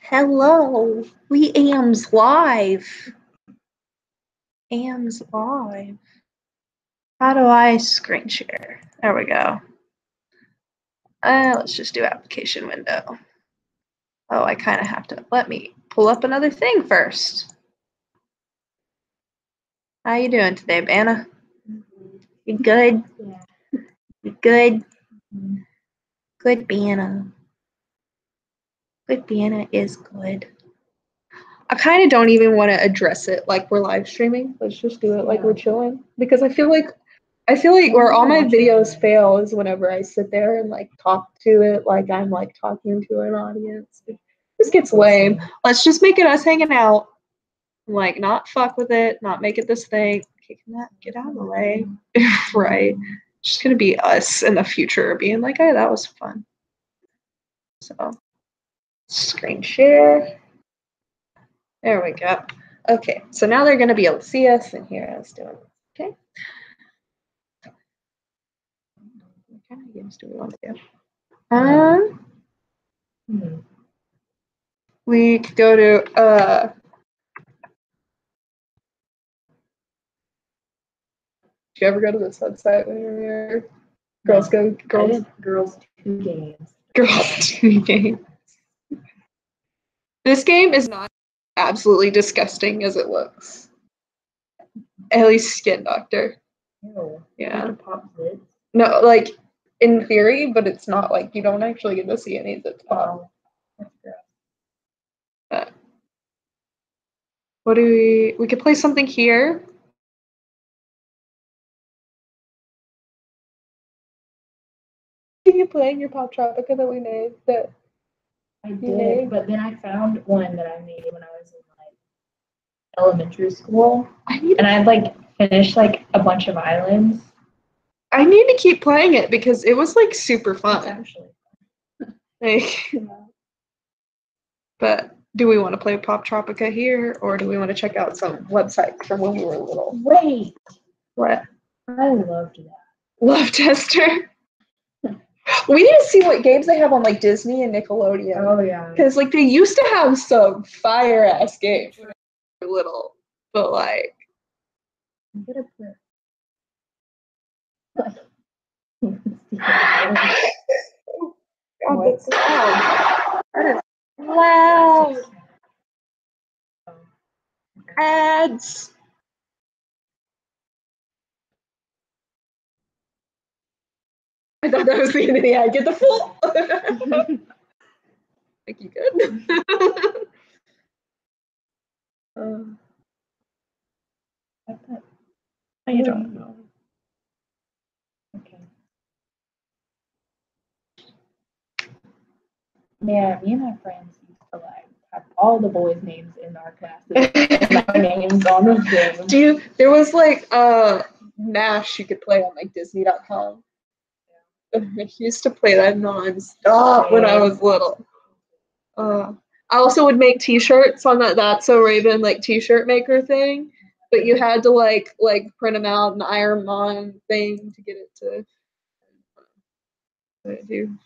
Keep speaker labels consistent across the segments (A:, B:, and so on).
A: Hello, we AM's live. AM's live. How do I screen share? There we go. Let's just do application window. Oh, I kind of have to, let me pull up another thing first. How you doing today, Banna? You good?
B: Yeah.
A: You good? Good, Banna. Good Banna is good. I kind of don't even want to address it like we're live streaming. Let's just do it like we're chilling. Because I feel like where all my videos fail is whenever I sit there and like talk to it like I'm like talking to an audience. This gets lame. Let's just make it us hanging out. Like not fuck with it, not make it this thing. Okay, can that get out of the way? Right. It's just gonna be us in the future being like, hey, that was fun. So screen share. There we go. Okay, so now they're gonna be able to see us and hear us doing it. Okay. What kind of games do we want to do? We could go to did you ever go to this website when you were here? Girls Two Games. Girls Two Games. This game is not absolutely disgusting as it looks. At least Skin Doctor.
B: Ew.
A: Yeah.
B: Pop zits.
A: No, like in theory, but it's not like you don't actually get to see any zits pop. What do we could play something here. Are you playing your Pop Tropica that we made? That
B: I did, but then I found one that I made when I was in like elementary school, and I'd like finished like a bunch of islands.
A: I need to keep playing it because it was like super fun.
B: It's actually fun.
A: Like, but do we want to play Pop Tropica here, or do we want to check out some website from when we were little?
B: Wait.
A: What?
B: I loved that.
A: Love Tester. We need to see what games they have on like Disney and Nickelodeon.
B: Oh yeah.
A: Because like they used to have some fire ass games when we were little, but like.
B: I'm gonna put.
A: God, that's loud. That is loud. Ads. I thought that was the end of the ad. Get the full. Think you good? I don't know.
B: Okay. Yeah, me and my friends used to like have all the boys' names in our classes and my names on the game.
A: There was like MASH you could play on like Disney.com. I used to play that non-stop when I was little. I also would make T-shirts on that That's So Raven like T-shirt maker thing, but you had to like print them out and iron them on thing to get it to. What do?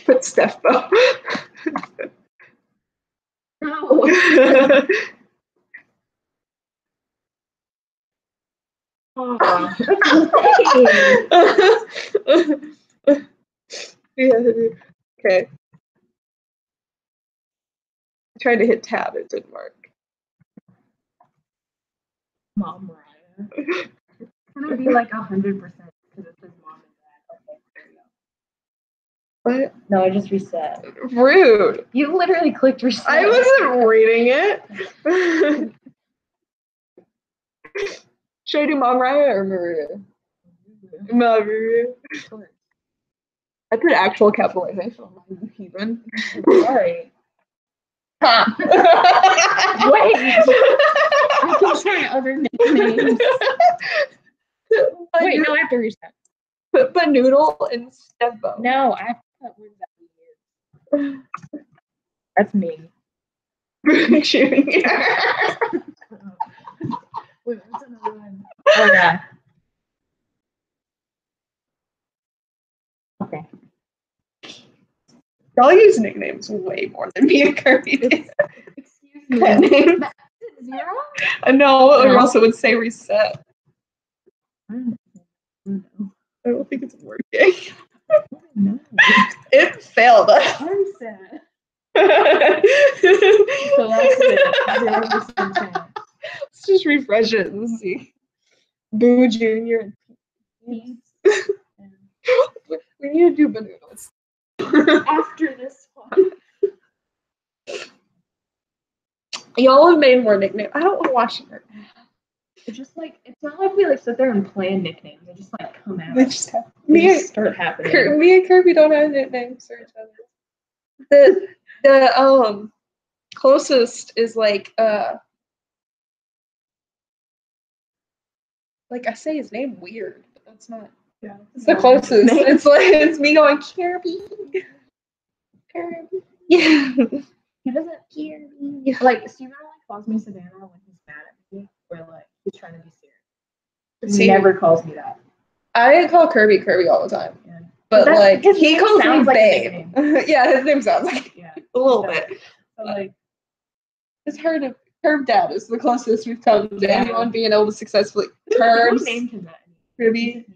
A: Put Stefbo.
B: No.
A: Yeah. Okay. I tried to hit tab, it didn't work.
B: Mom Raya. It's gonna be like 100% because it says mom and dad. Okay, there you go.
A: What?
B: No, I just reset.
A: Rude.
B: You literally clicked reset.
A: I wasn't reading it. Should I do Mom Raya or Maria? Maria. I put actual capitalization on mine, even.
B: Sorry. Wait. I can try other nicknames. Wait, no, I have to reset.
A: Put Banoodle and Stefbo.
B: No, I have to put words that we use. That's me.
A: Junior.
B: Wait, what's another one? Oh, yeah. Okay.
A: Y'all use nicknames way more than me and Kirby do.
B: Excuse me.
A: Pet names.
B: Zero?
A: No, or else it would say reset.
B: I don't know.
A: I don't think it's working.
B: No.
A: It failed us.
B: I'm sad.
A: So
B: So that's it. 0% chance.
A: Let's just refresh it and see. Boo Junior.
B: Peeps.
A: We need to do Banoodles.
B: After this one.
A: Y'all have made more nicknames. I don't want to watch it.
B: It's just like, it's not like we like sit there and plan nicknames. They just like come out.
A: They just have,
B: They just start happening.
A: me and Kirby don't have nicknames for each other. The closest is like I say his name weird, but that's not.
B: Yeah.
A: It's the closest. It's like it's me going Kirby. Kirby. Yeah.
B: He doesn't
A: Kirby.
B: like Steven only calls me Savannah when he's mad at me or like he's trying to be serious. He
A: See,
B: never calls me that.
A: I call Kirby all the time.
B: Yeah.
A: But like
B: his
A: he
B: name
A: calls me
B: sounds like a
A: babe.
B: nickname.
A: Yeah, his name sounds like
B: Yeah.
A: a little bit.
B: So like
A: It's Herb Dad is the closest we've come to anyone being able to successfully
B: who named him that?
A: Kirby.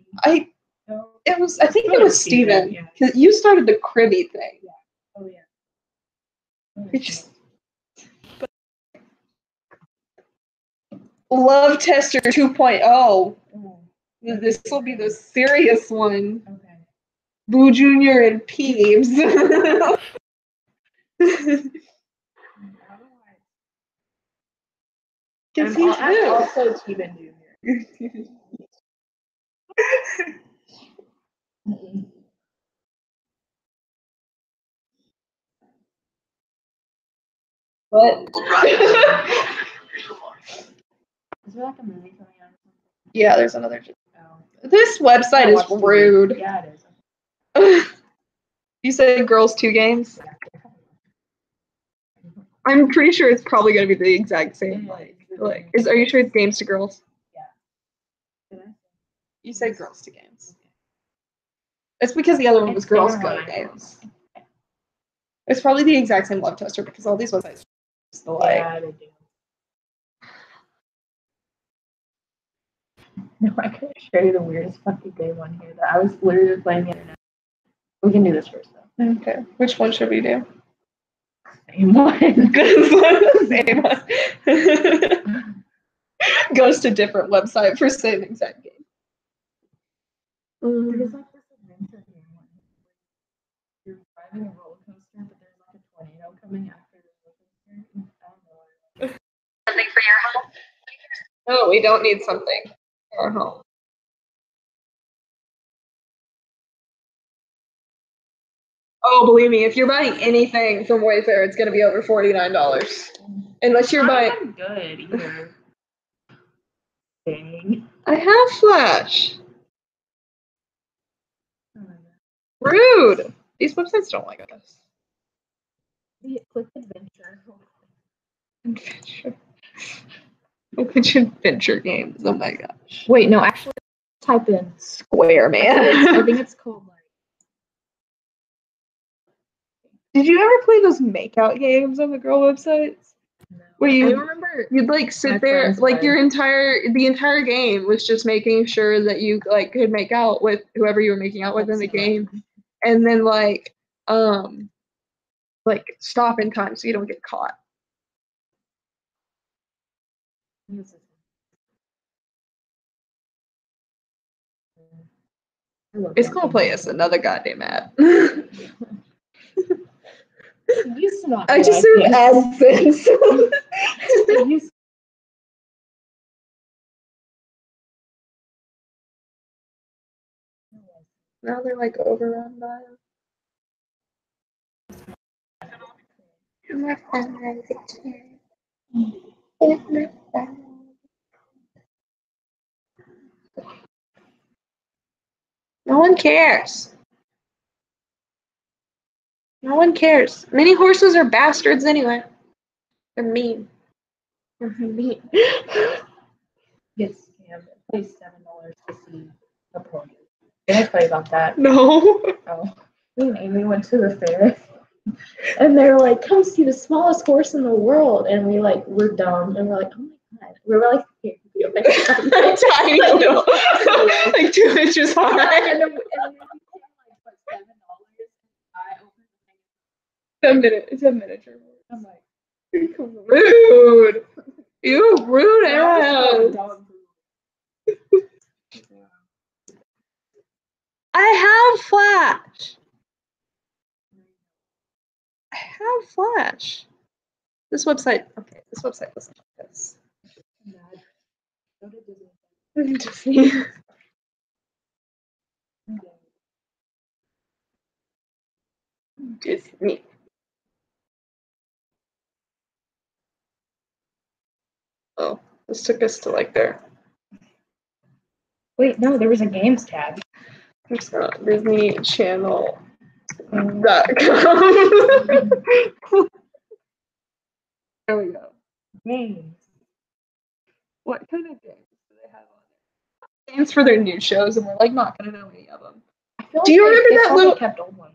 B: No.
A: I think it was Steven.
B: Yeah.
A: Cause you started the Kribby thing.
B: Yeah. Oh yeah.
A: It just Love Tester 2.0. Oh. This will be the serious one.
B: Okay.
A: Boo Junior and Peeves.
B: I'm also Steven Jr.
A: What?
B: Is there like a movie coming out?
A: Yeah, there's another.
B: Oh.
A: This website is rude.
B: Yeah, it is.
A: You said Girls 2 Games? I'm pretty sure it's probably going to be the exact same. Are you sure it's Games to Girls?
B: Yeah.
A: You said Girls to Games. It's because the other one was Girls Go Games. It's probably the exact same love tester because all these websites are alike.
B: Yeah, they do. No, I could show you the weirdest fucking game on here that I was literally playing the internet. We can do this first though.
A: Okay. Which one should we do?
B: Same one.
A: Same one. Goes to different website for same exact game.
B: There's like this adventure game one. You're driving a roller coaster, but there's like a tornado coming after the roller coaster. I don't know.
A: Something for your home? No, we don't need something for our home. Oh, believe me, if you're buying anything from Wayfair, it's going to be over $49. Unless you're buying.
B: Not good either. Dang.
A: I have Flash. Rude. These websites don't like us.
B: Click adventure.
A: Adventure. Which adventure games? Oh my gosh.
B: Wait, no, actually, type in
A: Square Man.
B: I think it's called like.
A: Did you ever play those makeout games on the girl websites?
B: No.
A: Where
B: I remember
A: you'd like sit there, like the entire game was just making sure that you like could make out with whoever you were making out with in the game, and then like stop in time so you don't get caught. It's gonna play us another goddamn ad. I just serve AdSense. Now they're like overrun by No one cares. No one cares. Many horses are bastards anyway. They're mean. They're mean.
B: Yes, scammed. Pay $7 to see a pony. Did I tell you about that?
A: No.
B: Oh. Me and Amy went to the fair. And they're like, come see the smallest horse in the world. And we're dumb. And we're like, oh my God. We were like,
A: tiny little, like 2 inches high.
B: And then we paid like, what, $7? I opened the thing.
A: It's a miniature.
B: I'm like,
A: rude. You rude ass. I have Flash. I have Flash. This website. Okay, this website doesn't like this. Disney. Disney. Oh, this took us to like there.
B: Wait, no, there was a games tab.
A: It's not Disney Channel. .com. There we go.
B: Games.
A: What kind of games do they have on there? Games for their new shows, and we're like not gonna know any of them.
B: I feel
A: Do you remember that little
B: kept old ones?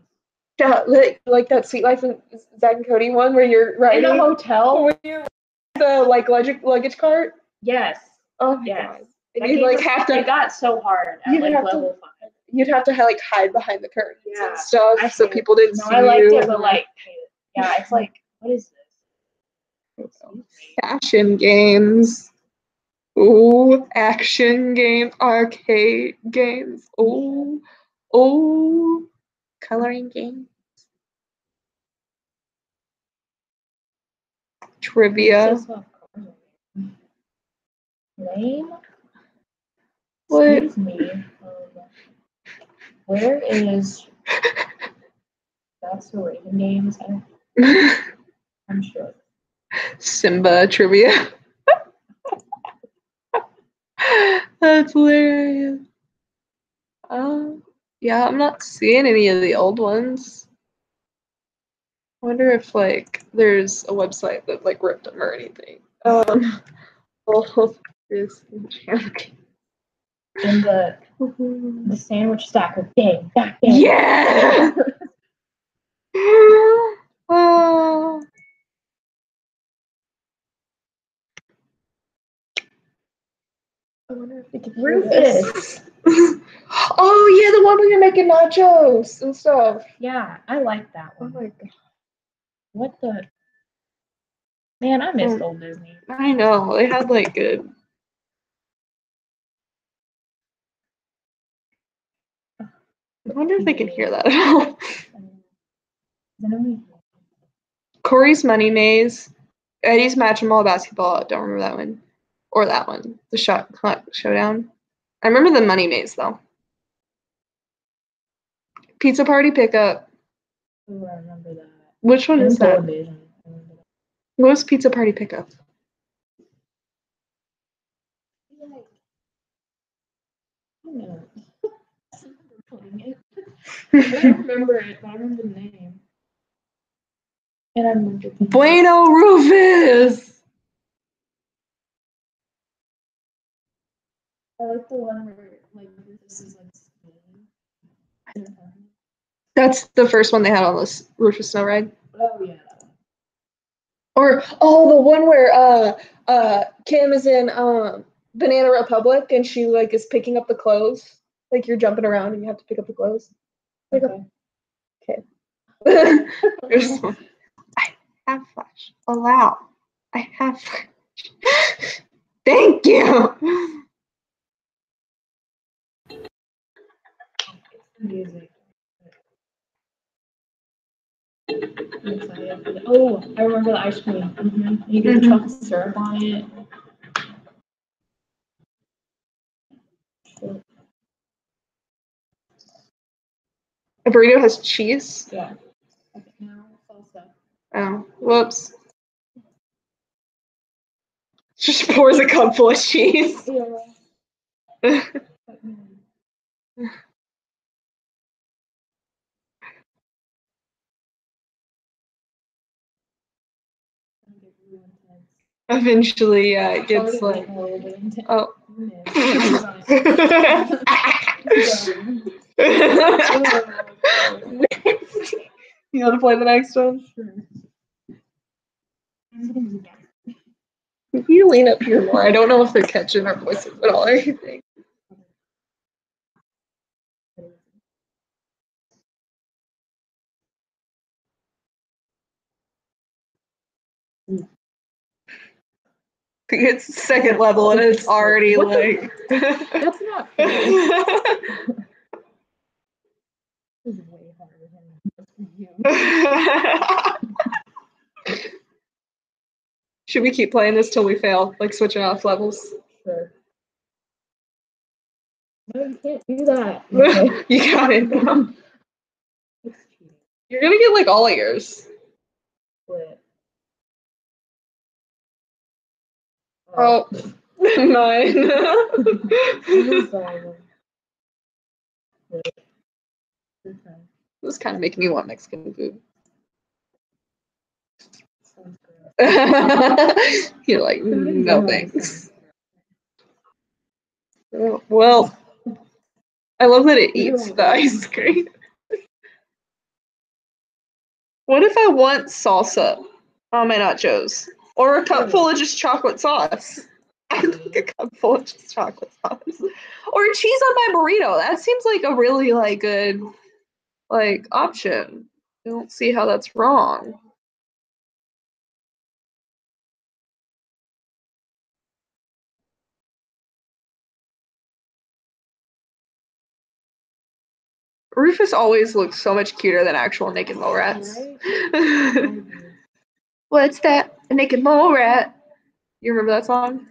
A: Yeah, like that Sweet Life of Zach and Cody one where you're riding
B: in a hotel.
A: Where you're the like luggage cart.
B: Yes.
A: Oh my god! And you'd like have to.
B: It got so hard at like level 5.
A: You'd have to like hide behind the curtains
B: Yeah,
A: and stuff, so people didn't see you.
B: I liked it, but like, yeah, it's like, what is this?
A: Fashion games. Ooh, action games, arcade games. Ooh, ooh, coloring games. Trivia.
B: Name?
A: What?
B: Excuse me. Where is That's the Raven games? I'm sure.
A: Simba trivia. That's hilarious. Yeah, I'm not seeing any of the old ones. I wonder if like there's a website that like ripped them or anything. Well, this
B: And the sandwich stacker thing. That thing.
A: Yeah. Oh. I wonder if they can hear this. Oh yeah, the one where you're making nachos and stuff.
B: Yeah, I like that one.
A: Oh my god.
B: What the? Man, I missed old Disney.
A: I know. They had like good. I wonder if they can hear that at all. Corey's Money Maze. Eddie's Match 'em All Basketball. Don't remember that one. Or that one. The Showdown. I remember the Money Maze though. Pizza Party Pickup.
B: Oh, I remember that.
A: Which one is that? What was Pizza Party Pickup?
B: I don't remember it, but I remember the name. And I remember
A: Bueno Rufus!
B: I like the one where like this is like
A: That's the first one they had on this Rufus Snow Ride.
B: Oh yeah.
A: Or the one where Kim is in Banana Republic and she like is picking up the clothes. Like you're jumping around and you have to pick up the clothes. Like, okay. I have Flash. Allow. I have Flash. Thank you.
B: Music. Oh, I remember the ice cream. Mm-hmm. You get the chocolate syrup on it.
A: A burrito has cheese?
B: Yeah. Okay, now salsa.
A: Oh, whoops. Just pours a cup full of cheese.
B: Yeah.
A: Eventually, yeah, it gets like. Oh. You want to play the next one?
B: Sure.
A: If you lean up here more, I don't know if they're catching our voices at all or anything. It's second level and it's already like.
B: That's not fair. This is way harder than you.
A: Should we keep playing this till we fail, like switching off levels?
B: Sure. No, you can't do that.
A: You got it. You're gonna get like all of yours.
B: What?
A: Oh, 9. This is kind of making me want Mexican food. You're like, no thanks. Well, I love that it eats the ice cream. What if I want salsa on my nachos? Or a cup full of just chocolate sauce? I like a cup full of just chocolate sauce. Or cheese on my burrito. That seems like a really like good like option. I don't see how that's wrong. Rufus always looks so much cuter than actual naked mole rats. Right? What's that? A naked mole rat. You remember that song?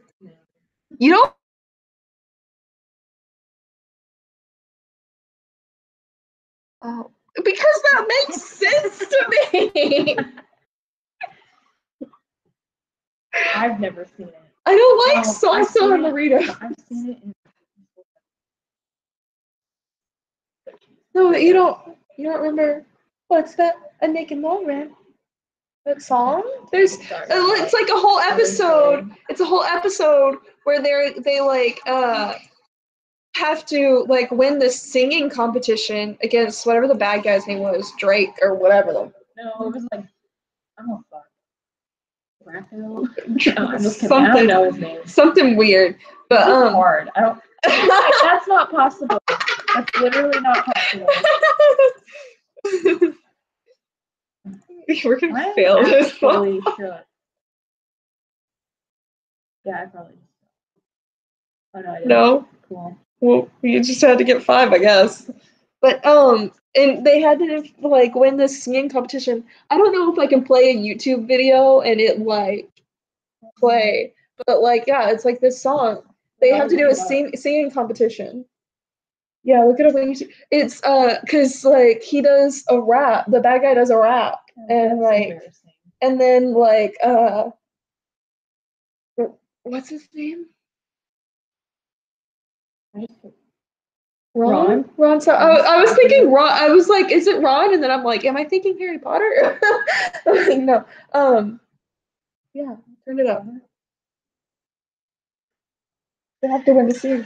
A: You don't? Oh, because that makes sense to me.
B: I've never seen it.
A: I don't like salsa on burrito.
B: I've seen it in.
A: No, you don't remember. What's that? A naked mole rat. That song? It's like a whole episode. It's a whole episode where they like have to like win this singing competition against whatever the bad guy's name was, Drake or whatever.
B: No, it was like, oh fuck.
A: Something weird, but
B: hard. I don't. That's not possible. That's literally not possible.
A: We're gonna fail this one.
B: Yeah, I probably. Oh no, I didn't.
A: No.
B: Cool.
A: Well, you just had to get 5, I guess. But and they had to like win this singing competition. I don't know if I can play a YouTube video and it like play, but like yeah, it's like this song. They have to do a singing competition. Yeah, look it up on YouTube. It's cause like he does a rap. The bad guy does a rap, and like, and then like what's his name? Ron? Ron. So I was thinking Ron. I was like, is it Ron? And then I'm like, am I thinking Harry Potter? Like, no. Yeah, turn it up. They have to win the series.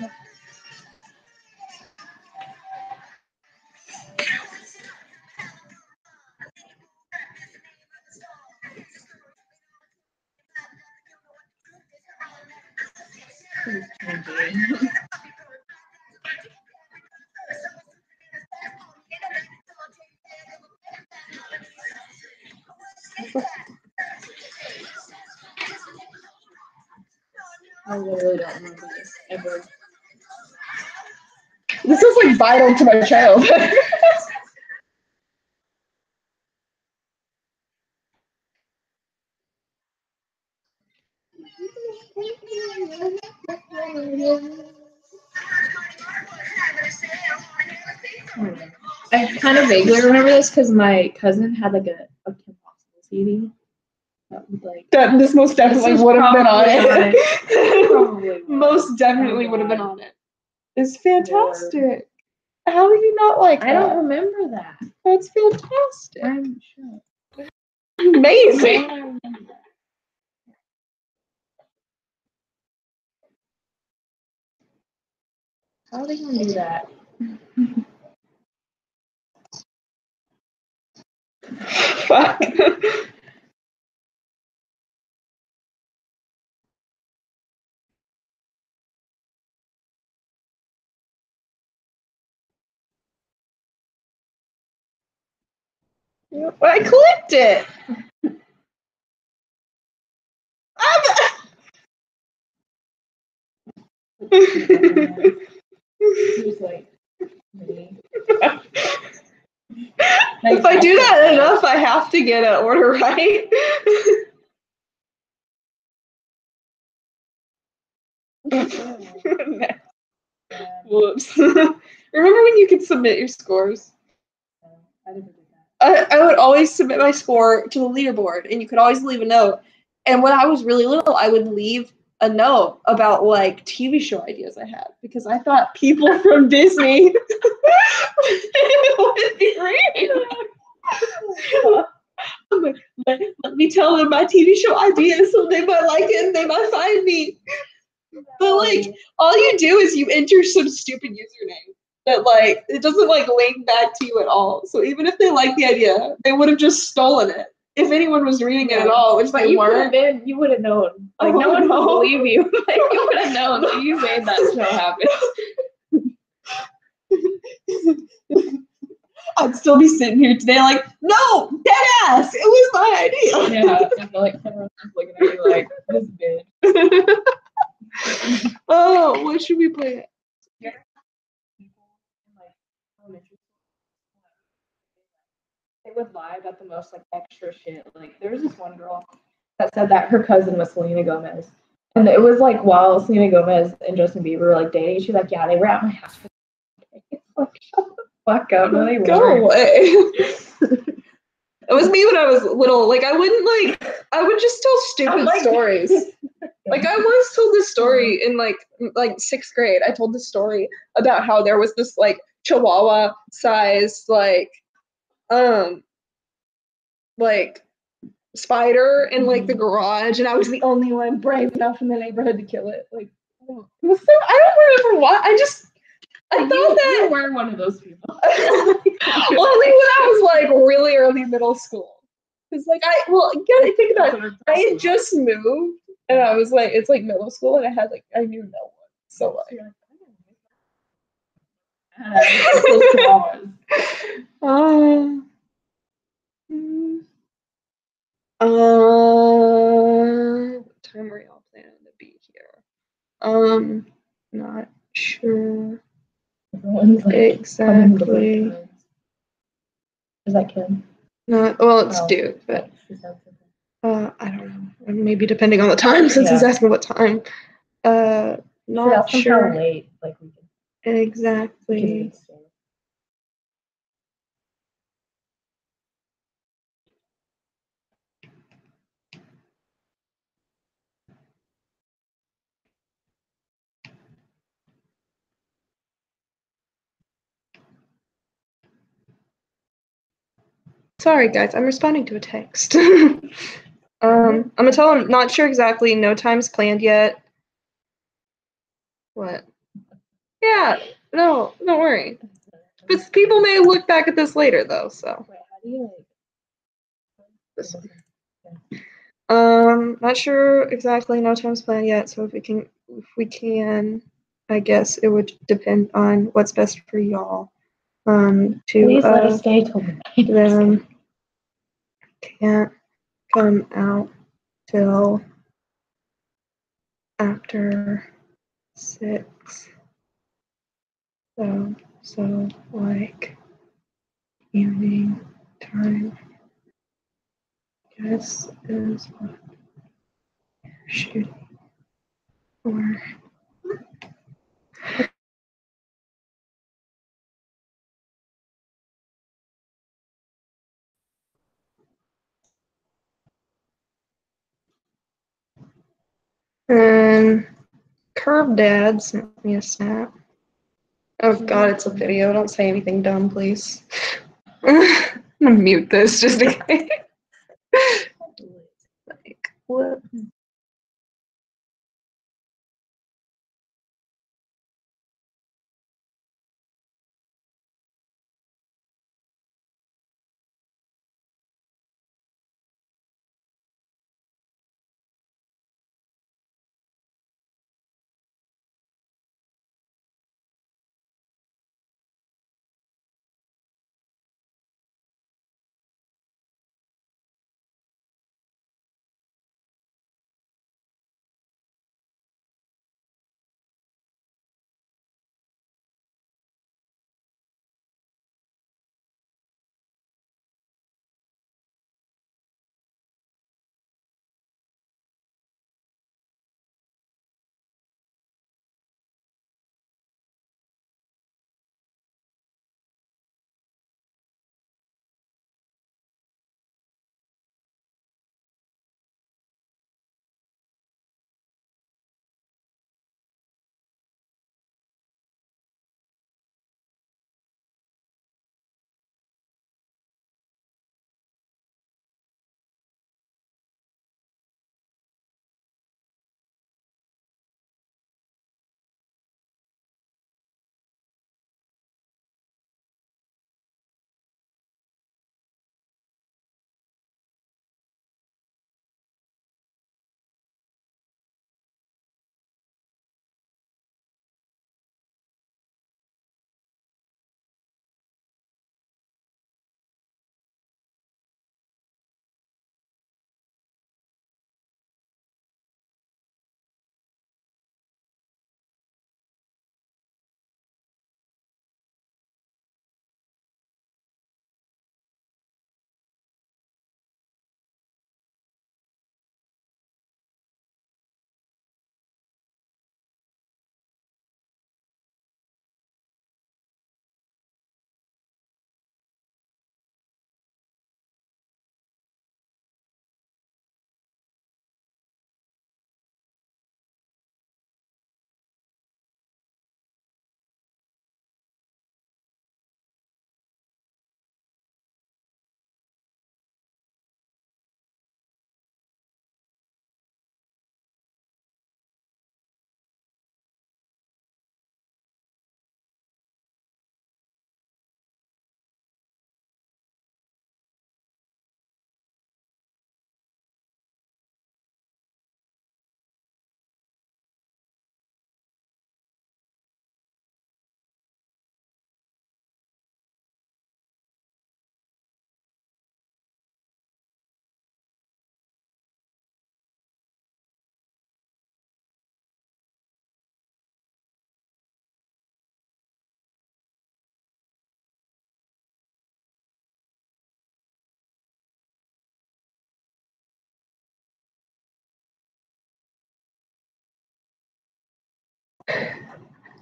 B: I literally don't remember this ever.
A: This is like vital to my childhood.
B: I kind of vaguely remember this because my cousin had like a Kim Possible CD. That was like
A: this most definitely would have been on it.
B: Probably
A: most definitely would have been on it. It's fantastic. How do you not like that?
B: I don't remember that.
A: That's fantastic.
B: I'm sure.
A: Amazing.
B: How are they gonna do that?
A: Fuck. I clicked it.
B: Just like me.
A: If I do that enough, I have to get an order right. Whoops. Remember when you could submit your scores?
B: I never did that.
A: I would always submit my score to the leaderboard, and you could always leave a note. And when I was really little, I would leave a note about like TV show ideas I had because I thought people from Disney would be reading. I'm like, let me tell them my TV show ideas so they might like it and they might find me. But like, all you do is you enter some stupid username that like it doesn't like link back to you at all. So even if they like the idea, they would have just stolen it. If anyone was reading it at all, which
B: but
A: they
B: you
A: weren't.
B: you would have known. Like no one would believe you. Like you would have known. So you made that show happen.
A: I'd still be sitting here today like, no, dead ass. It was my idea.
B: Yeah, and like everyone's just looking at you like this bitch.
A: Oh, what should we play?
B: They would lie about the most like extra shit. Like there was this one girl that said that her cousin was Selena Gomez. And it was like while Selena Gomez and Justin Bieber were like dating, she's like, yeah, they were at my house. It's like, shut the fuck up. No, they
A: Go
B: weren't.
A: away. It was me when I was little. Like I would just tell stupid stories. Like I once told this story in like sixth grade. I told this story about how there was this like Chihuahua sized like spider in like the garage, and I was the only one brave enough in the neighborhood to kill it. Like it was so I don't remember why. I thought that
B: you were one of those people.
A: only when I was like really early middle school. Because like you gotta think about it. I had just moved, and I was like, it's like middle school, and I knew no one. So like, what time are y'all planning to be here? Not sure exactly.
B: Is that Kim?
A: Not well, it's Duke, but I don't know. Maybe depending on the time, since he's asking what time. Not sure.
B: How late, like we can.
A: Exactly. Sorry, guys. I'm responding to a text. I'm gonna tell him not sure exactly. No time's planned yet. What? Yeah. No, don't worry. But people may look back at this later, though. So.
B: Wait, how do you
A: This not sure exactly. No time's planned yet. So if we can, I guess it would depend on what's best for y'all. To
B: please let us stay till midnight.
A: Then can't come out till after 6. So like evening time. Guess is what you're shooting for. And Curb Dad sent me a snap. Oh god, it's a video. Don't say anything dumb, please. I'm gonna mute this just in case. Like, what?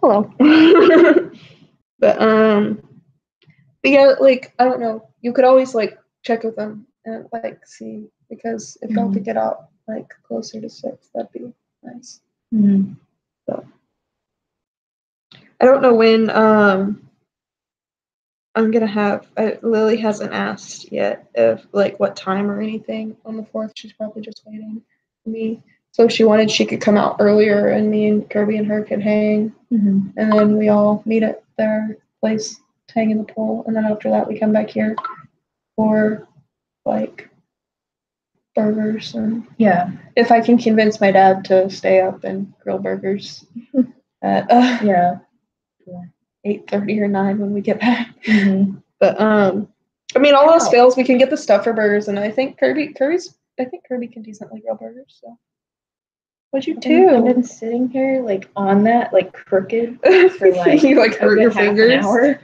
A: Hello. But yeah, like I don't know. You could always like check with them and like see because if y'all could get out like closer to 6, that'd be nice. So I don't know when I'm gonna have Lily hasn't asked yet if like what time or anything on the 4th. She's probably just waiting for me. So if she wanted, she could come out earlier, and me and Kirby and her could hang, and then we all meet at their place to hang in the pool, and then after that we come back here for like burgers and
B: Yeah.
A: if I can convince my dad to stay up and grill burgers at
B: Yeah.
A: 8:30 or 9 when we get back. But I mean, all else fails, we can get the stuff for burgers, and I think Kirby can decently grill burgers. So what'd you do?
B: I've been sitting here like on that like crooked for like
A: you like hurt your
B: half an
A: fingers.
B: hour.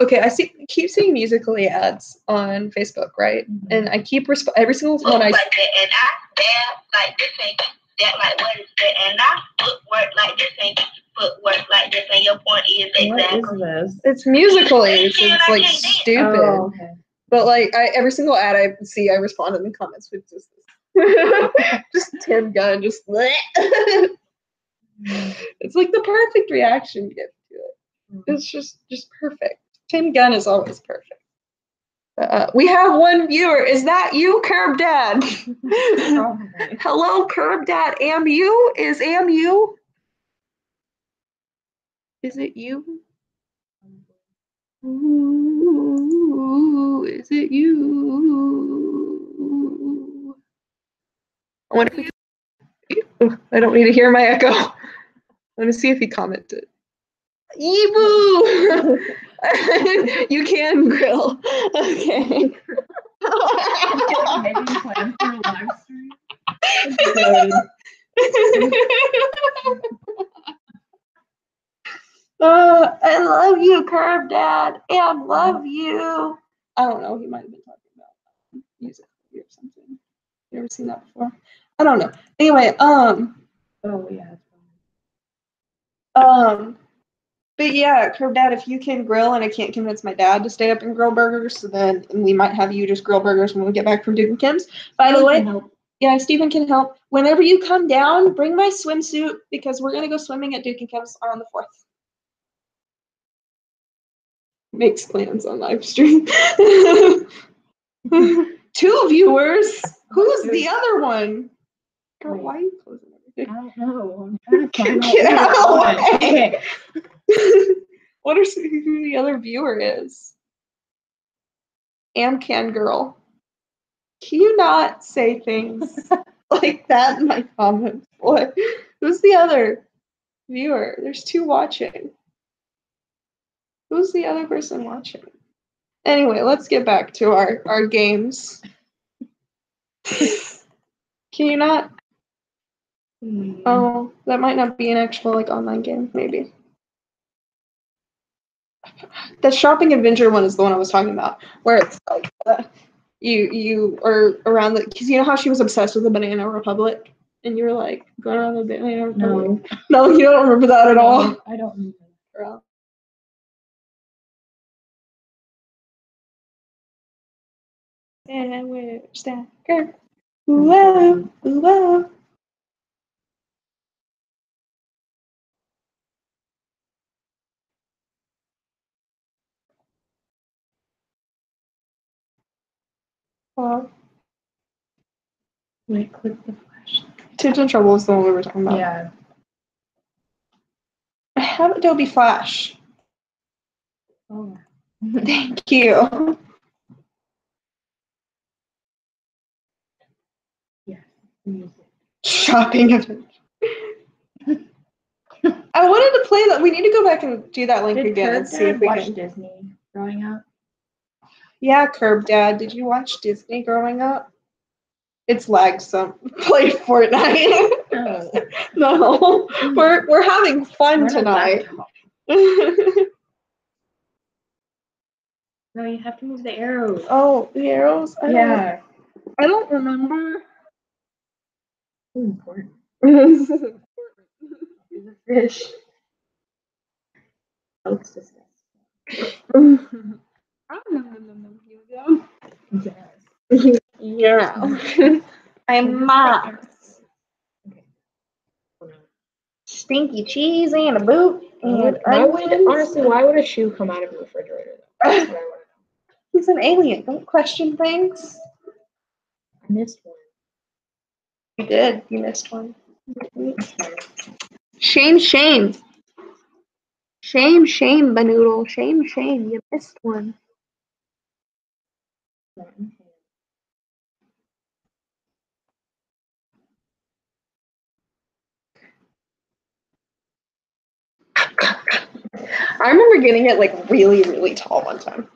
A: Okay, keep seeing Musically ads on Facebook, right? And I keep every single one I.
C: Like that, and I dab like this ain't that like what is that, and I footwork like this ain't footwork like this, and your point is exactly.
B: What is this?
A: It's Musically, so it's like stupid.
B: Oh, okay.
A: But like every single ad I see, I respond in the comments with just just Tim Gunn, just it's like the perfect reaction gift to it. It's just perfect. Tim Gunn is always perfect. We have one viewer. Is that you, Curb Dad? Hello, Curb Dad. Am you? Is Am you? Is it you? Ooh, is it you? I wonder if I don't need to hear my echo. I'm gonna see if he commented. Eeboo! You can grill. Okay.
B: Making plans for a live stream.
A: I love you, Curb Dad, and love you. I don't know. He might have been talking about music or something. You ever seen that before? I don't know. Anyway,
B: Oh yeah.
A: But yeah, Curb Dad, if you can grill and I can't convince my dad to stay up and grill burgers, so then we might have you just grill burgers when we get back from Duke and Kim's. By the way, yeah, Stephen can help. Whenever you come down, bring my swimsuit because we're gonna go swimming at Duke and Kim's on the 4th. Makes plans on live stream. 2 viewers. Who's the other one? Girl, why are you closing everything?
B: I don't know. I'm trying to find out. Okay.
A: What are who the other viewer is? Amcan girl. Can you not say things like that in my comments? What? Who's the other viewer? There's 2 watching. Who's the other person watching? Anyway, let's get back to our games. Can you not? Oh, that might not be an actual like online game, maybe. The shopping adventure one is the one I was talking about, where it's like you are around the because you know how she was obsessed with the Banana Republic, and you were like going around the Banana Republic. No, you don't remember that at all.
B: I don't remember.
A: And where's that girl? Whoa, whoa.
B: Wait, click the flash.
A: Tips in Trouble is the one we were talking about.
B: Yeah.
A: I have Adobe Flash.
B: Oh.
A: Thank you.
B: Yeah. Music.
A: Shopping adventure. I wanted to play that. We need to go back and do that link again and see if we
B: watch
A: can.
B: Disney growing up.
A: Yeah, Curb Dad. Did you watch Disney growing up? It's lagged some. Play Fortnite. No, we're having fun tonight.
B: No, you have to move the arrows.
A: Oh, the arrows? I don't remember.
B: It's important. is a fish. That looks disgusting.
A: Yes. Yeah. I'm mom.
B: Okay.
A: Stinky cheese and a boot and
B: Why would a shoe come out of a refrigerator though? That's what I want to know.
A: He's an alien. Don't question things.
B: I missed one.
A: You did. You missed one. Shame, shame. Shame, shame, Banoodle. Shame, shame. You missed one. I remember getting it like really, really tall one time.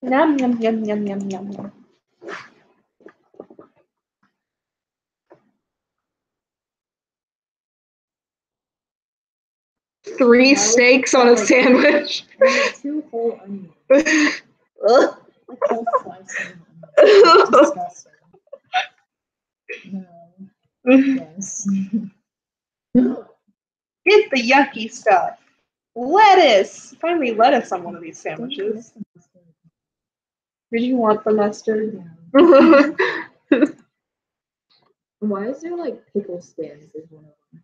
A: Yum, yum, yum, yum, yum, yum, yum. Three steaks on a sandwich.
B: 2 whole onions.
A: Ugh.
B: Like whole slices of onions. Disgusting. No. Yes.
A: Get the yucky stuff. Lettuce. Find me lettuce on one of these sandwiches. Did you want the mustard?
B: Yeah. Why is there like pickle skins? Is one of them.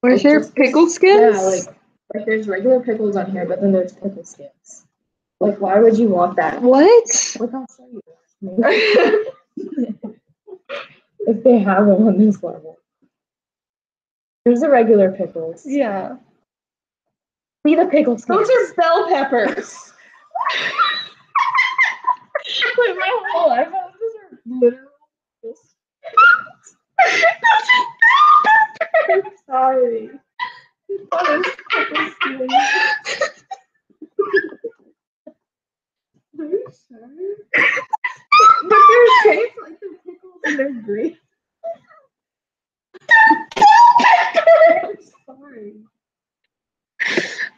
A: Where's your pickle skins?
B: Yeah, like there's regular pickles on here, but then there's pickle skins. Like, why would you want that?
A: What?
B: Look, I'll show you. If they have them on this level. There's the regular pickles.
A: Yeah.
B: See the pickle skins.
A: Those are bell peppers.
B: Wait, my whole life, those are literal. I'm sorry. Are you sure? But they're shaped like the pickles and they're green. I'm sorry.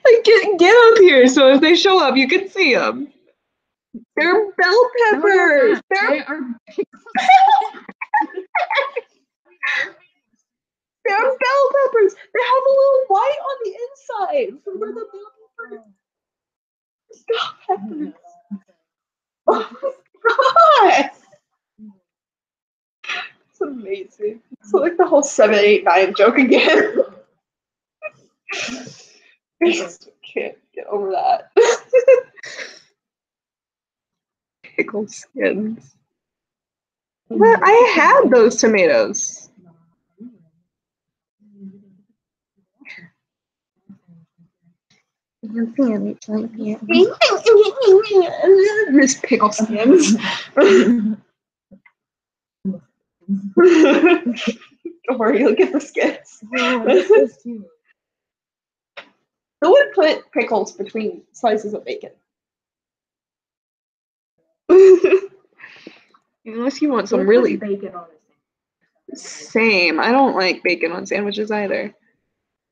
A: Like, get up here so if they show up, you can see them. They're bell peppers.
B: They are pickles.
A: They're bell peppers. They have a little white on the inside. So where the bell peppers. Oh my god. It's amazing. It's like the whole 7, 8, 9 joke again. I just can't get over that. Pickle skins. But I had those tomatoes. Miss Pickle skins. Don't worry, you'll get the skins. Who would put pickles between slices of bacon? Unless you want some really
B: bacon on it.
A: Same. I don't like bacon on sandwiches either.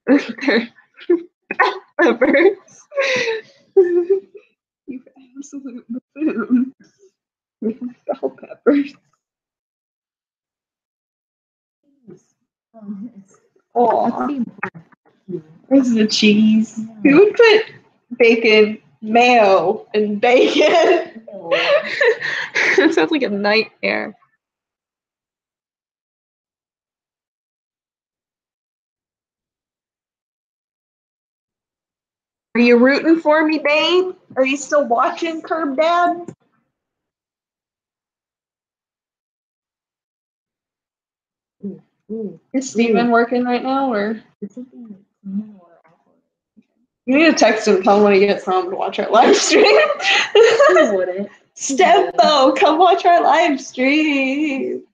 A: They're peppers. You absolute buffoon. Bell peppers. Oh, this is the cheese. Who would put bacon, mayo, and bacon? It sounds like a nightmare. Are you rooting for me, babe? Are you still watching Curb Dad? Is Steven working right now, or? You need to text him, tell him when he gets home to watch our live stream. Stepbo, come watch our live stream.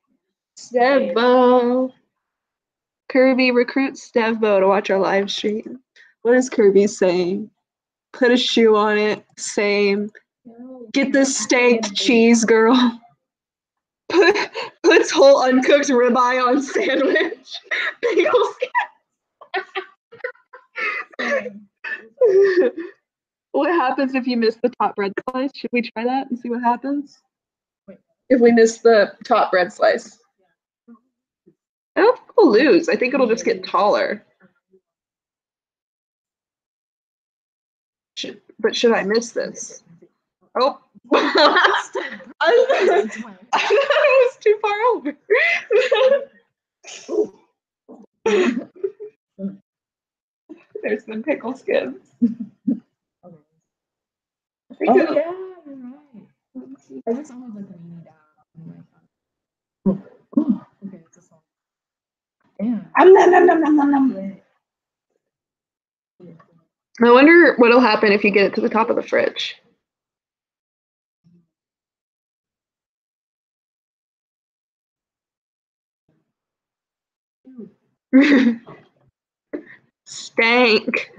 A: Stepbo. Kirby recruits Stepbo to watch our live stream. What is Kirby saying? Put a shoe on it. Same. Get the steak, cheese girl. Put Puts whole uncooked ribeye on sandwich. Bagel What happens if you miss the top bread slice? Should we try that and see what happens? If we miss the top bread slice. I don't think we'll lose. I think it'll just get taller. But should I miss this? Oh. I thought it was too far over. There's the pickle skins.
B: Oh yeah, you're right. I just almost like a mini down. Okay, it's a song. Damn.
A: I wonder what'll happen if you get it to the top of the fridge. Stank.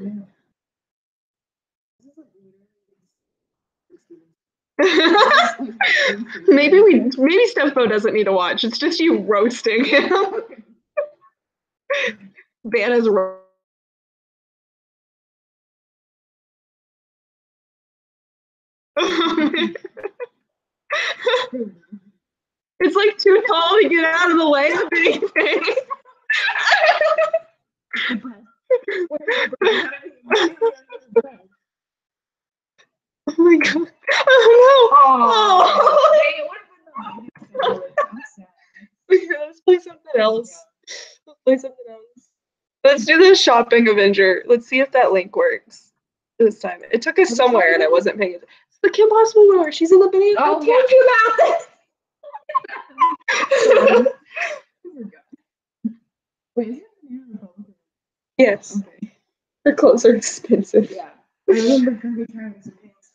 A: maybe Stefo doesn't need to watch. It's just you roasting him. Vanna's It's like too tall to get out of the way of anything. Oh my god. Oh no. Oh. Let's play something else. Let's do the shopping Avenger. Let's see if that link works this time. It took us somewhere and I wasn't paying attention. It's the Kim Possible where she's in the banana.
B: Oh,
A: I told you about this.
B: Wait,
A: Yes.
B: okay.
A: Her clothes are expensive.
B: Yeah. I remember trying some pants.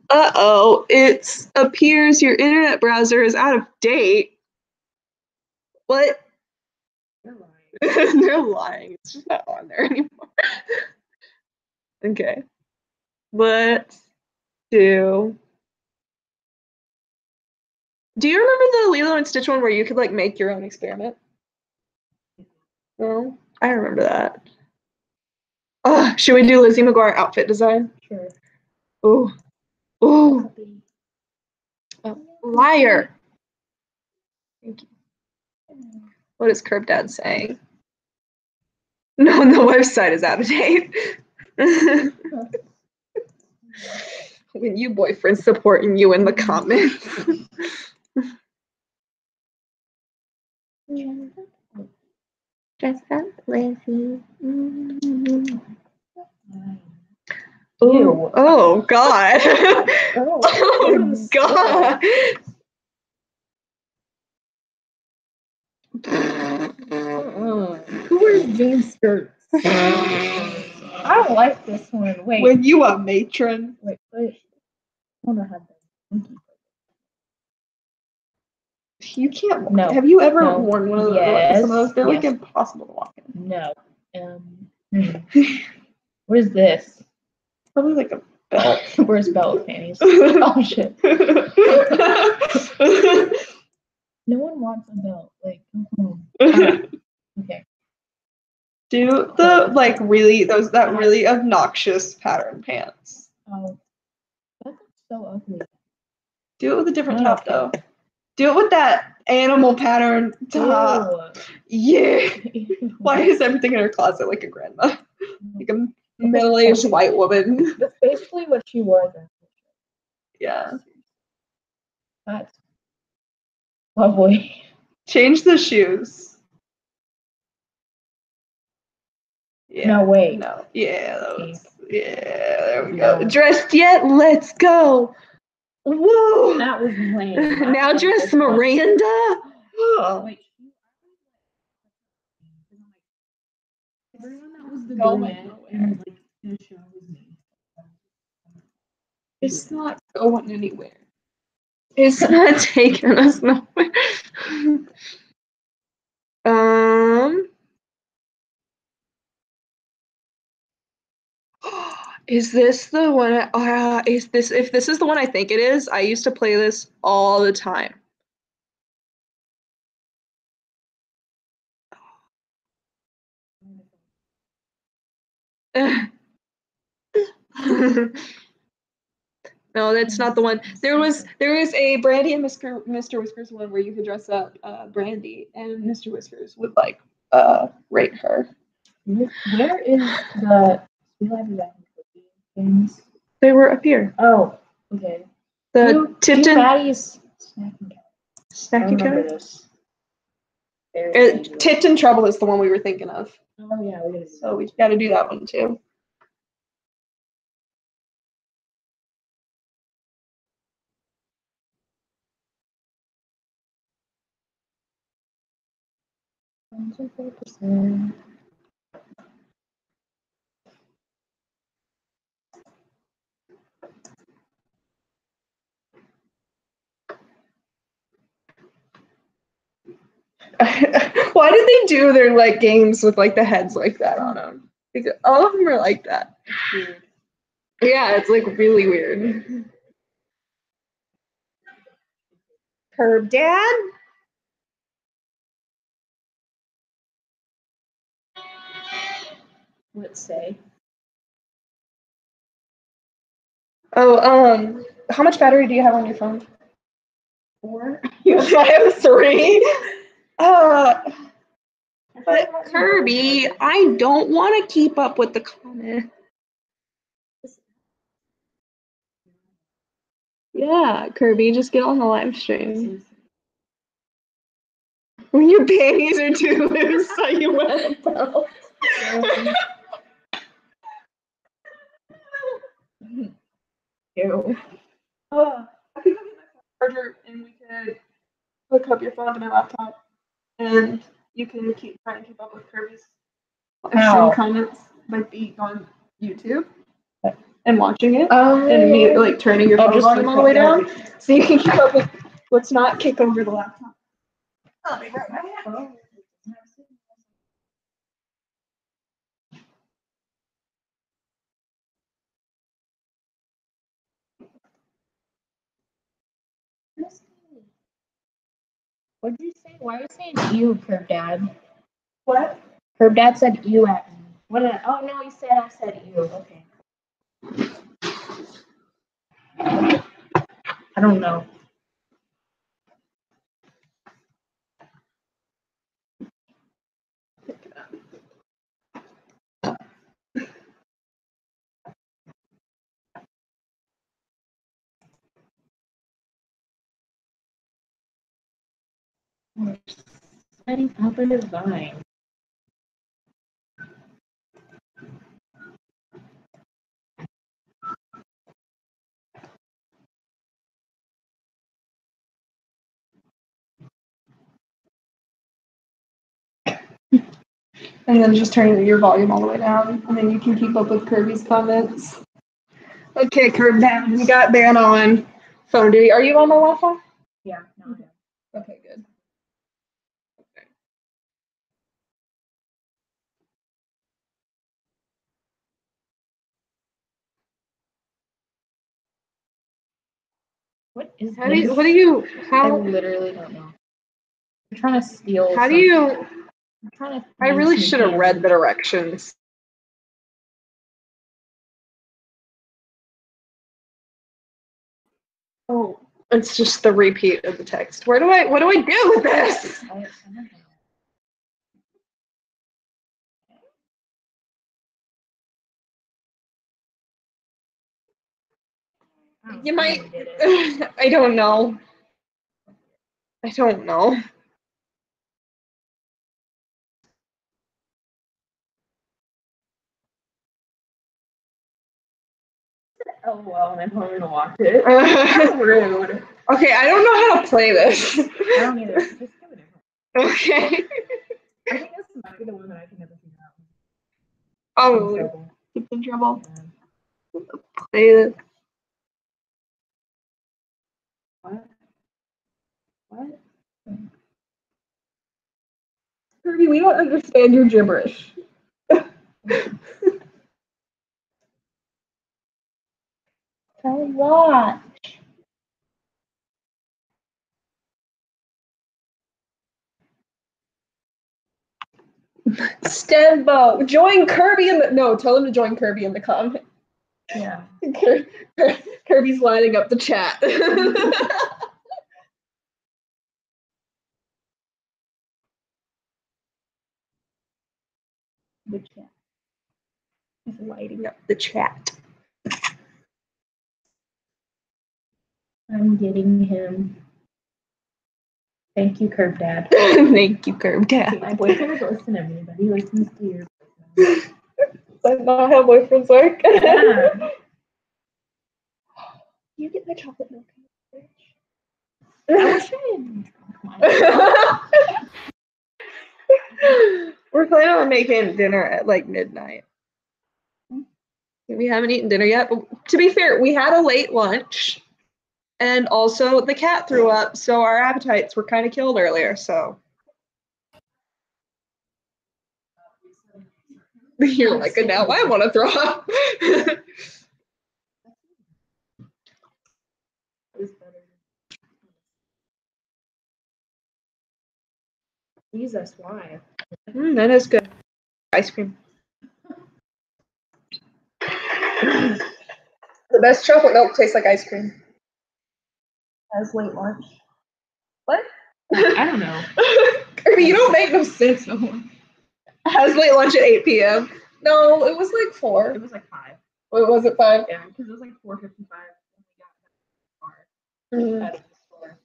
A: Uh-oh. It appears your internet browser is out of date. What?
B: They're lying.
A: They're lying. It's just not on there anymore. Okay. Let's do. Do you remember the Lilo and Stitch one where you could like make your own experiment? No, I remember that. Oh, should we do Lizzie McGuire outfit design?
B: Sure.
A: Oh, oh, liar. Thank you. What is Curb Dad saying? No, the website is out of date. When you boyfriend supporting you in the comments. Dress up, Lizzie.
B: Ew.
A: Oh God. Oh God.
B: Who wears jean skirts? I don't like this one. Wait.
A: When you a matron.
B: Wait. I wonder how
A: You can't.
B: No.
A: Have you ever
B: No.
A: worn one of those?
B: Yes.
A: Some of those? They're like
B: Yes.
A: impossible to walk in.
B: No. What is this?
A: Probably like a belt.
B: Where's belt panties? Oh shit. No one wants a belt. Like, okay.
A: Do the like really that really obnoxious pattern pants.
B: Oh, that looks so ugly.
A: Do it with a different
B: Oh,
A: top
B: okay.
A: though. Do it with that animal pattern top. Yeah. Why is everything in her closet like a grandma? Like a middle-aged white woman.
B: That's basically what she wore then.
A: Yeah.
B: That's lovely.
A: Change the shoes. Yeah.
B: No, wait.
A: No. Yeah.
B: Pink.
A: Yeah. There we
B: No.
A: go. Dressed yet? Let's go. Woo.
B: That was lame.
A: Now dress Miranda.
B: Oh, wait. Everyone that was the brunette and like the show was me.
A: It's not going anywhere. It's not taking us nowhere. Is this the one? If this is the one I think it is, I used to play this all the time. No, that's not the one. There was a Brandy and Mr. Whiskers one where you could dress up Brandy and Mr. Whiskers would like rape her.
B: Where is the Sweet Life of Zack and Cody games?
A: They were up here.
B: Oh, okay.
A: The Tipton
B: Maddie's snacking couch. I
A: snacking
B: remember
A: couch.
B: this. Very
A: Tipton Trouble is the one we were thinking of.
B: Oh yeah, we gotta do
A: So we got to do that one too.
B: that.
A: Why did they do their like games with like the heads like that on them? Because all of them are like that.
B: Weird.
A: Yeah, it's like really weird. Curb Dad?
B: Let's say.
A: Oh, how much battery do you have on your phone?
B: 4.
A: I have 3. But Kirby, I don't want to keep up with the comment. Yeah, Kirby, just get on the live stream. When your panties are too loose, so you wear a belt.
B: Ew.
A: I could go get my charger and we could hook up your phone to my laptop, and you can try and keep up with Kirby's live stream comments by being on YouTube and watching it, and immediately like turning your phone volume all the way down, so you can keep up with. Let's not kick over the laptop. I'll be right back.
B: What did you say? Why are you saying you, Curb Dad?
A: What?
B: Curb Dad said you at me. What did oh no, he said I said you. Okay. I don't know. Setting up a design.
A: And then just turn your volume all the way down, and then you can keep up with Kirby's comments. Okay, Curb Dad, you got Ban on phone. Are you on the Wi-Fi?
B: Yeah, no, I
A: Okay, good. Okay.
B: What is
A: How do you,
B: I
A: how,
B: literally don't know. I'm trying to steal.
A: how do you,
B: I'm trying to.
A: I really should have read the directions. Oh, it's just the repeat of the text. What do I do with this?
B: I don't know.
A: You might, I don't know. I don't know.
B: Oh well, and I'm probably gonna watch it. That's rude.
A: Okay, I don't know how to play this.
B: I don't either. Just give it a go.
A: Okay.
B: I think this might be the one that I can never figure out.
A: Oh, it's in trouble.
B: Yeah.
A: Play this.
B: What? What?
A: Kirby, we don't understand your gibberish.
B: Tell what?
A: Stembo. Join Kirby in the no. Tell him to join Kirby in the comment.
B: Yeah.
A: Kirby's lining up the chat.
B: The chat.
A: He's lighting up the chat.
B: I'm getting him. Thank you, Curb Dad.
A: Thank you, Curb Dad.
B: My boyfriend would listen to me, but he listens to your boyfriend.
A: That's not how boyfriends work.
B: Yeah.
A: You get my chocolate milk.
B: I wish I had.
A: We're planning on making dinner at like midnight. We haven't eaten dinner yet, but to be fair, we had a late lunch, and also the cat threw up, so our appetites were kind of killed earlier. So you're like, now I want to throw up.
B: Jesus, why?
A: That is good. Ice cream. The best chocolate milk tastes like ice cream.
B: As late lunch.
A: What?
B: I don't know.
A: Kirby, you don't make no sense no more. Has late lunch at 8 p.m. No, it was like 4.
B: It was like 5.
A: What was it, 5?
B: Yeah, because it was like 4:55 when we got out of the store.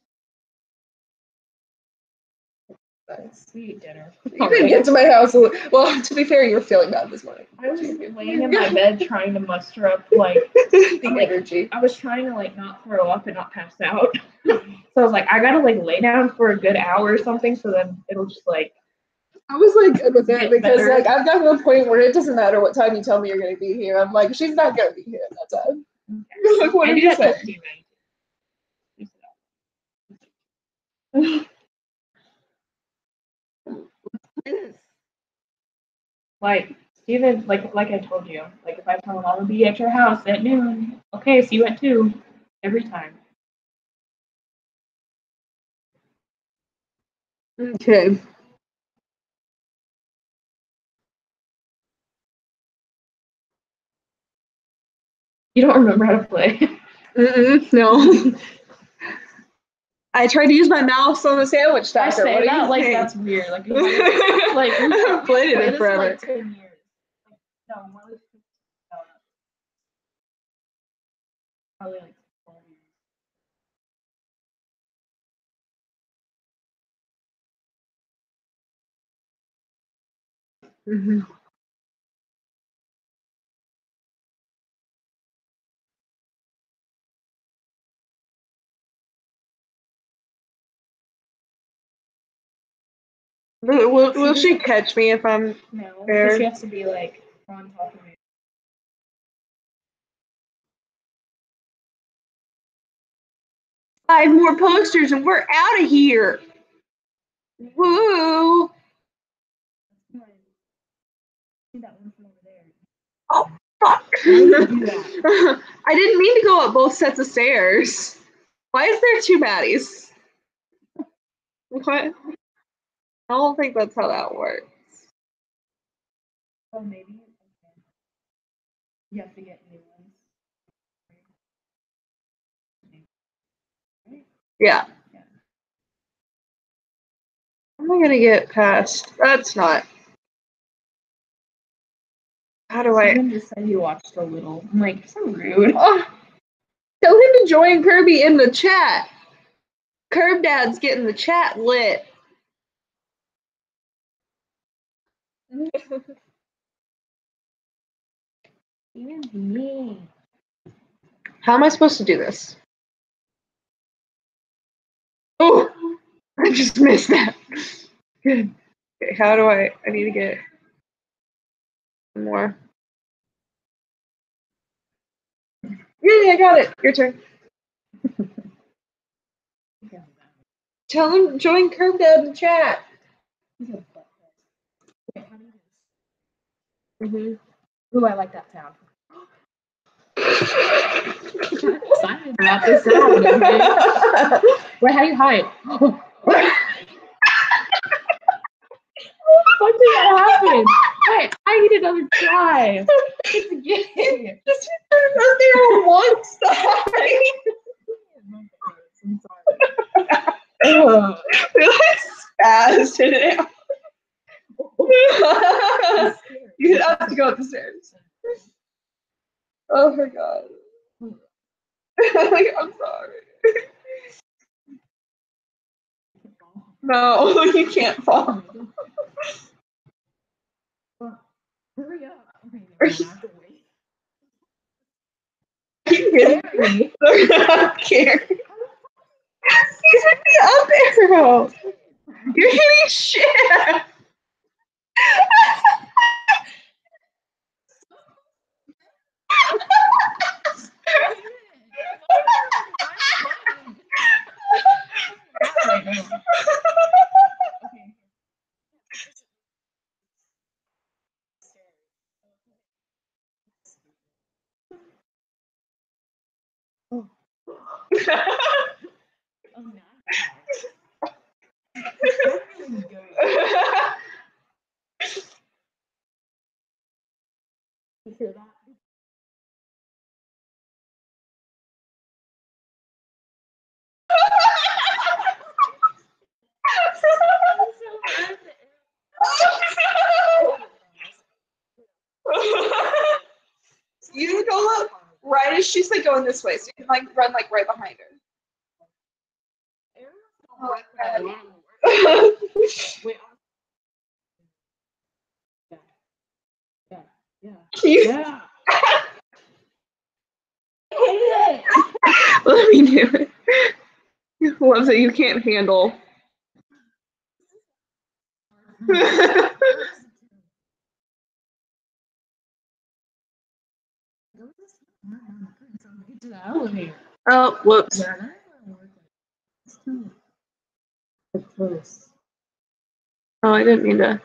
A: Nice.
B: We ate dinner.
A: You didn't get to my house. Well, to be fair, you were feeling bad this morning.
B: I was laying in my bed trying to muster up like
A: the energy.
B: I was trying to like not throw up and not pass out. So I was like, I gotta like lay down for a good hour or something, so then it'll just like.
A: I was like good with it because
B: better.
A: like I've gotten to the point where it doesn't matter what time you tell me you're gonna be here. I'm like, she's not gonna be here at that time. Okay. Like, what
B: I
A: did
B: do
A: you
B: that
A: say?
B: Like Steven, like I told you, like if I tell him I'm gonna be at your house at noon, okay, see you at 2 every time.
A: Okay.
B: You don't remember how to play.
A: No. I tried to use my mouse on the sandwich stacker.
B: I say
A: what
B: that like
A: saying?
B: that's weird. Like, like
A: we haven't played it in
B: this
A: forever.
B: like 10 years. Like, no, more like probably like 12 years.
A: Mm-hmm. Will she catch me if I'm
B: No,
A: there?
B: because she has to be like on top of me.
A: Five more posters and we're out of here. Woo!
B: That one from over there.
A: Oh, fuck. I didn't mean to go up both sets of stairs. Why is there 2 baddies? What? I don't think that's how that works.
B: Oh, maybe. Okay. You have to get new ones.
A: Yeah. How am I gonna get past? That's not. How do I?
B: Someone just said he watched a little. I'm like, so rude.
A: Oh, tell him to join Kirby in the chat. Curb Dad's getting the chat lit.
B: Even me.
A: How am I supposed to do this? Oh, I just missed that. Good. Okay, how do I need to get more. Yeah, I got it. Your turn. Tell him join Curb Dad in the chat.
B: Mm-hmm. Ooh, I like that sound. Excited about this sound. Okay? Wait, how do you hide? What did that doing? Wait, I need another try. It's a game.
A: Just because they're on one side.
B: I'm sorry.
A: They're like spazzed in it. You have to go up the stairs. Oh my god. Like, I'm sorry. No, you can't fall.
B: Hurry up. Okay, no, I have to wait.
A: Carry. Not Carrie. He's with the up arrow. You're hitting shit.
B: Right now. Okay. I'm not. That's really good. You hear that?
A: You go up right as she's like going this way, so you can like run like right behind her.
B: Wait. Yeah.
A: Yeah.
B: Yeah.
A: Let me do it. Ones that you can't handle.
B: Get to the elevator.
A: Oh, whoops.
B: Yeah, that ain't working. It's too close.
A: Oh, I didn't mean to.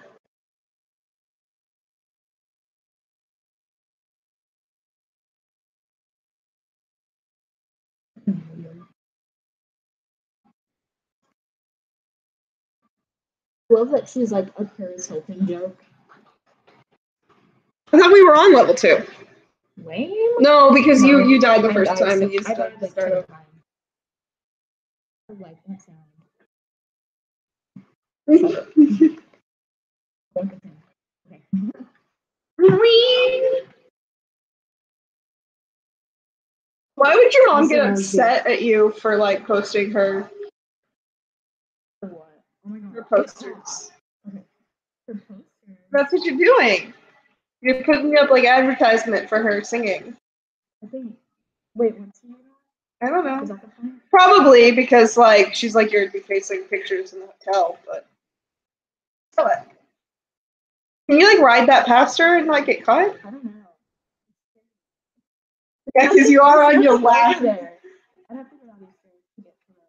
B: Love that she's like a Paris Hilton joke.
A: I thought we were on level 2.
B: Lame.
A: No, because
B: No,
A: you died the
B: I
A: first
B: died
A: time
B: so-
A: and you
B: I died like
A: start
B: 10
A: over.
B: times. I like that sound. Okay.
A: Why would your mom get upset at you for like posting her
B: For what? Oh my god.
A: posters?
B: Okay. For posters.
A: That's what you're doing. You're putting up like advertisement for her singing.
B: I think. Wait, what's the name?
A: I don't
B: Is
A: know.
B: that the point?
A: Probably because like she's like you're facing pictures in the hotel, but what? Can you like ride that past her and like get caught?
B: I don't know.
A: Yeah, because you are on your lap.
B: There. I'd have to get on these stairs to get to the.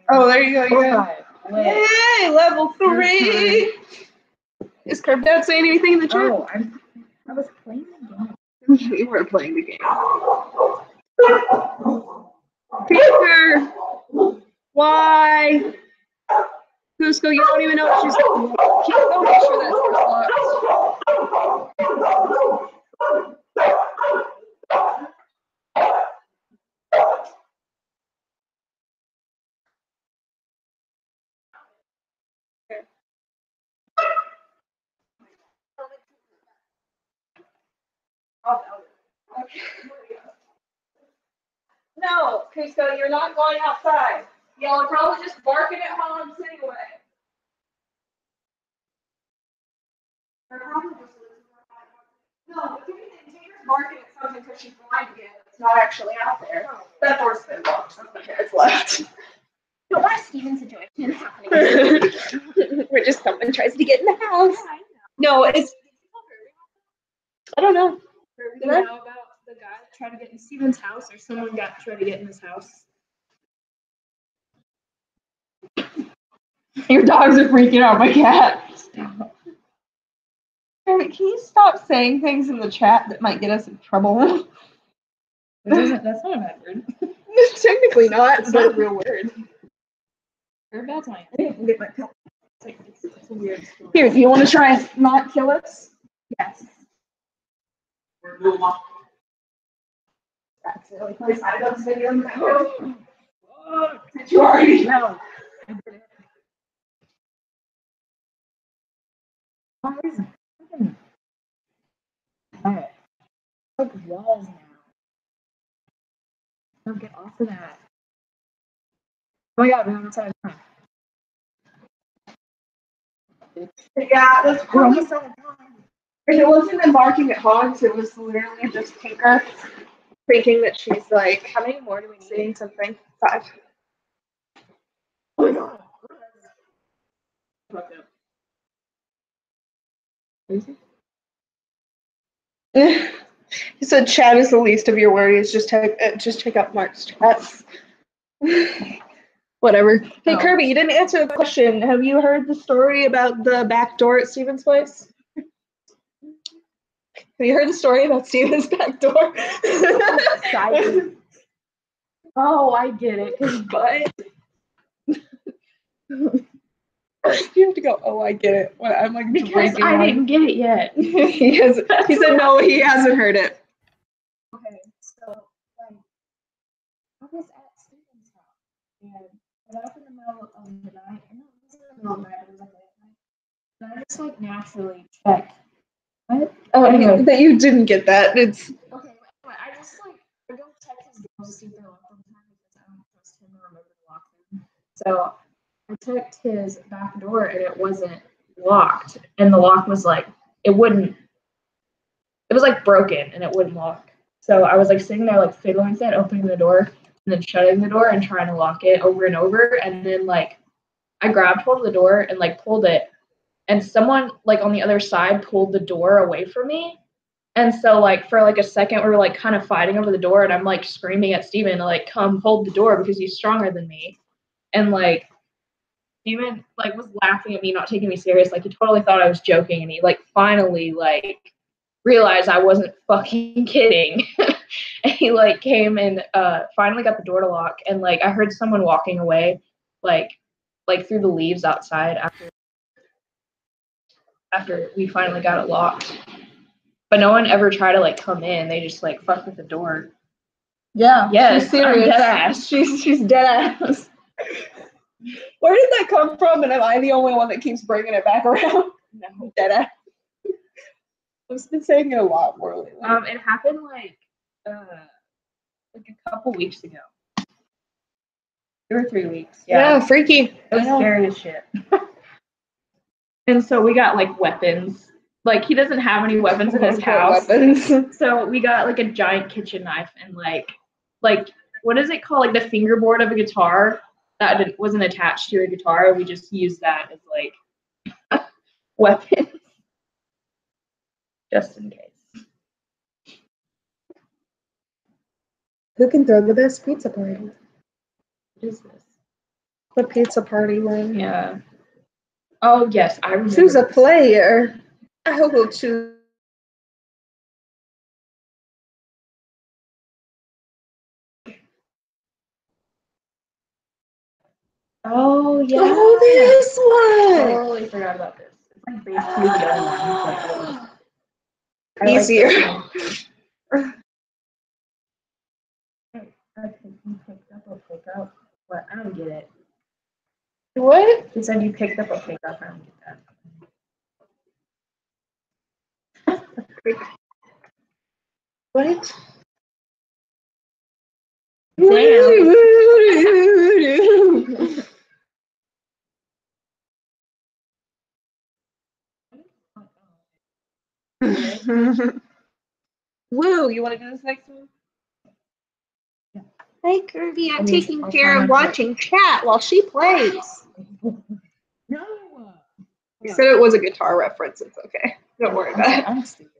A: Oh, there you go. You got
B: Lit.
A: Yay, level 3. Is Curb Dad saying anything in the chat?
B: Oh, I was playing the game.
A: You were playing the game. Peter! Why? Cusco, you don't even know what she's doing. Go make sure that door's locked. Okay. No, Cusco, you're not going outside. Y'all are probably just barking at moms anyway. No, Taylor's barking at something because she's blind again. It's not actually out there. That door's been locked. Okay, it's left.
B: No, what a Steven situation is happening.
A: We're just someone tries to get in the house. No, it's. I don't know.
B: Do you know about the guy that tried to get in Steven's house, or someone tried to get in his house? Your dogs are freaking out my cat.
A: Stop. Can you stop saying things in the chat that might get us in trouble?
B: That's not a bad word.
A: Technically not,
B: It's
A: but
B: not a real word. Or a bad time. It's a weird story.
A: Here, you want to try and not kill us?
B: Yes.
A: That's the only place I don't say you're in my home. Did you already know?
B: Alright. Like walls now. Don't get off of that. Oh my god, we're outside.
A: Yeah, that's
B: We're
A: probably.
B: almost out of time.
A: If it wasn't embarking at hogs, it was literally just Tinker thinking that she's like,
B: How many more do we need?
A: saying something. 5.
B: Oh my god.
A: He said chat is the least of your worries. Just check out Mark's chats. Whatever. Hey
B: Oh.
A: Kirby, you didn't answer the question. Have you heard the story about the back door at Steven's place? Have you heard the story about Steven's back door?
B: Oh, I get it. His butt.
A: You have to go, oh, I get it. When I'm like
B: Because
A: drinking
B: I
A: wine.
B: didn't get it yet.
A: he said no, he hasn't heard it.
B: Okay, so like I was at Steven's house and I got up in the middle of the night, and it wasn't in the middle of the night, it was like late at night. And I just like naturally checked. What?
A: Oh,
B: Anyway.
A: that you didn't get that. It's
B: Okay, anyway, I just like I go check his doors to see if they're locked all the time because I don't trust him to remember to lock them. So I checked his back door and it wasn't locked, and the lock was like it wouldn't. It was like broken and it wouldn't lock. So I was like sitting there like fiddling with it, opening the door and then shutting the door and trying to lock it over and over. And then like I grabbed hold of the door and like pulled it, and someone like on the other side pulled the door away from me. And so like for like a second we were like kind of fighting over the door, and I'm like screaming at Steven to like come hold the door because he's stronger than me. And like Steven like was laughing at me, not taking me serious. Like he totally thought I was joking, and he like finally like realized I wasn't fucking kidding. And he like came and finally got the door to lock, and like I heard someone walking away like through the leaves outside after we finally got it locked. But no one ever tried to like come in. They just like fucked with the door.
A: yeah.
B: Yes,
A: She's serious.
B: I'm dead ass.
A: She's dead ass. Where did that come from? And am I the only one that keeps bringing it back around?
B: No.
A: Dead ass. I've been saying it a lot more lately.
B: It happened like a couple weeks ago. 2 or 3 weeks.
A: Yeah, freaky.
B: It was scary as shit. And so we got like weapons. Like he doesn't have any weapons in his house.
A: Weapons.
B: So we got like a giant kitchen knife and like what is it called? Like the fingerboard of a guitar that wasn't attached to a guitar. We just used that as like weapons. Just in case.
A: Who can throw the best pizza party?
B: What is this?
A: The pizza party one.
B: Yeah. Oh yes, I remember.
A: Choose a player. I will choose.
B: Oh yeah.
A: Oh, this one.
B: Totally forgot about this. It's like basically the other one. But
A: Easier.
B: I think you picked up a pickup. What? I don't get it.
A: What?
B: He said you picked up a pickup. I don't get that.
A: What? Woo, you want to do this next one?
B: Yeah.
A: Hey, Kirby, I'm
B: I mean,
A: taking
B: I'll
A: care
B: try
A: of
B: not to-
A: watching chat while she plays.
B: No.
A: You said it was a guitar reference. It's okay. Don't worry about it.
B: I'm stupid.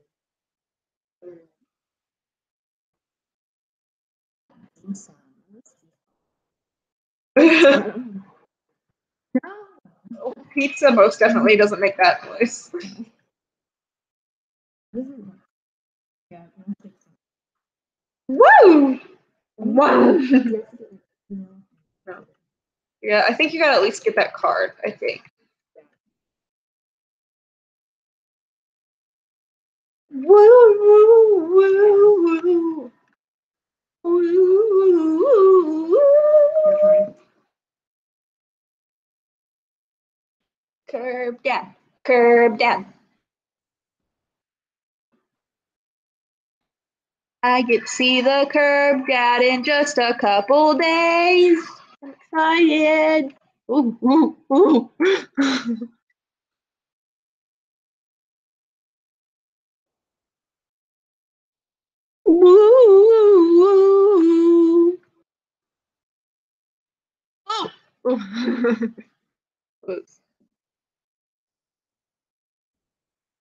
B: No.
A: Pizza most definitely doesn't make that noise.
B: Yeah.
A: Woo! Whoa! Yeah, I think you gotta at least get that card, I think. Woo, woo, woo, woo. Woo, woo. Curb down, curb down. I get to see the curb dad in just a couple days. I'm excited. Ooh, ooh, ooh. Woo, woo.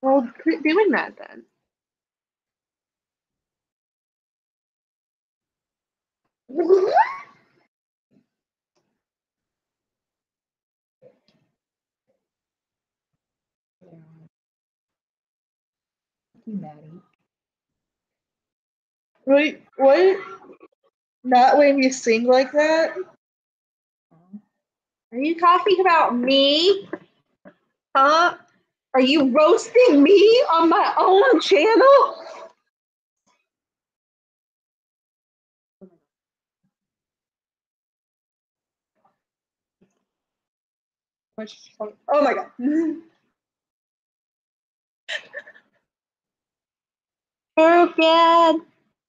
A: Well, quit doing that then.
B: Maddie.
A: Wait, what? Not when you sing like that? Are you talking about me? Huh? Are you roasting me on my own channel? Oh my god. Oh, Dad.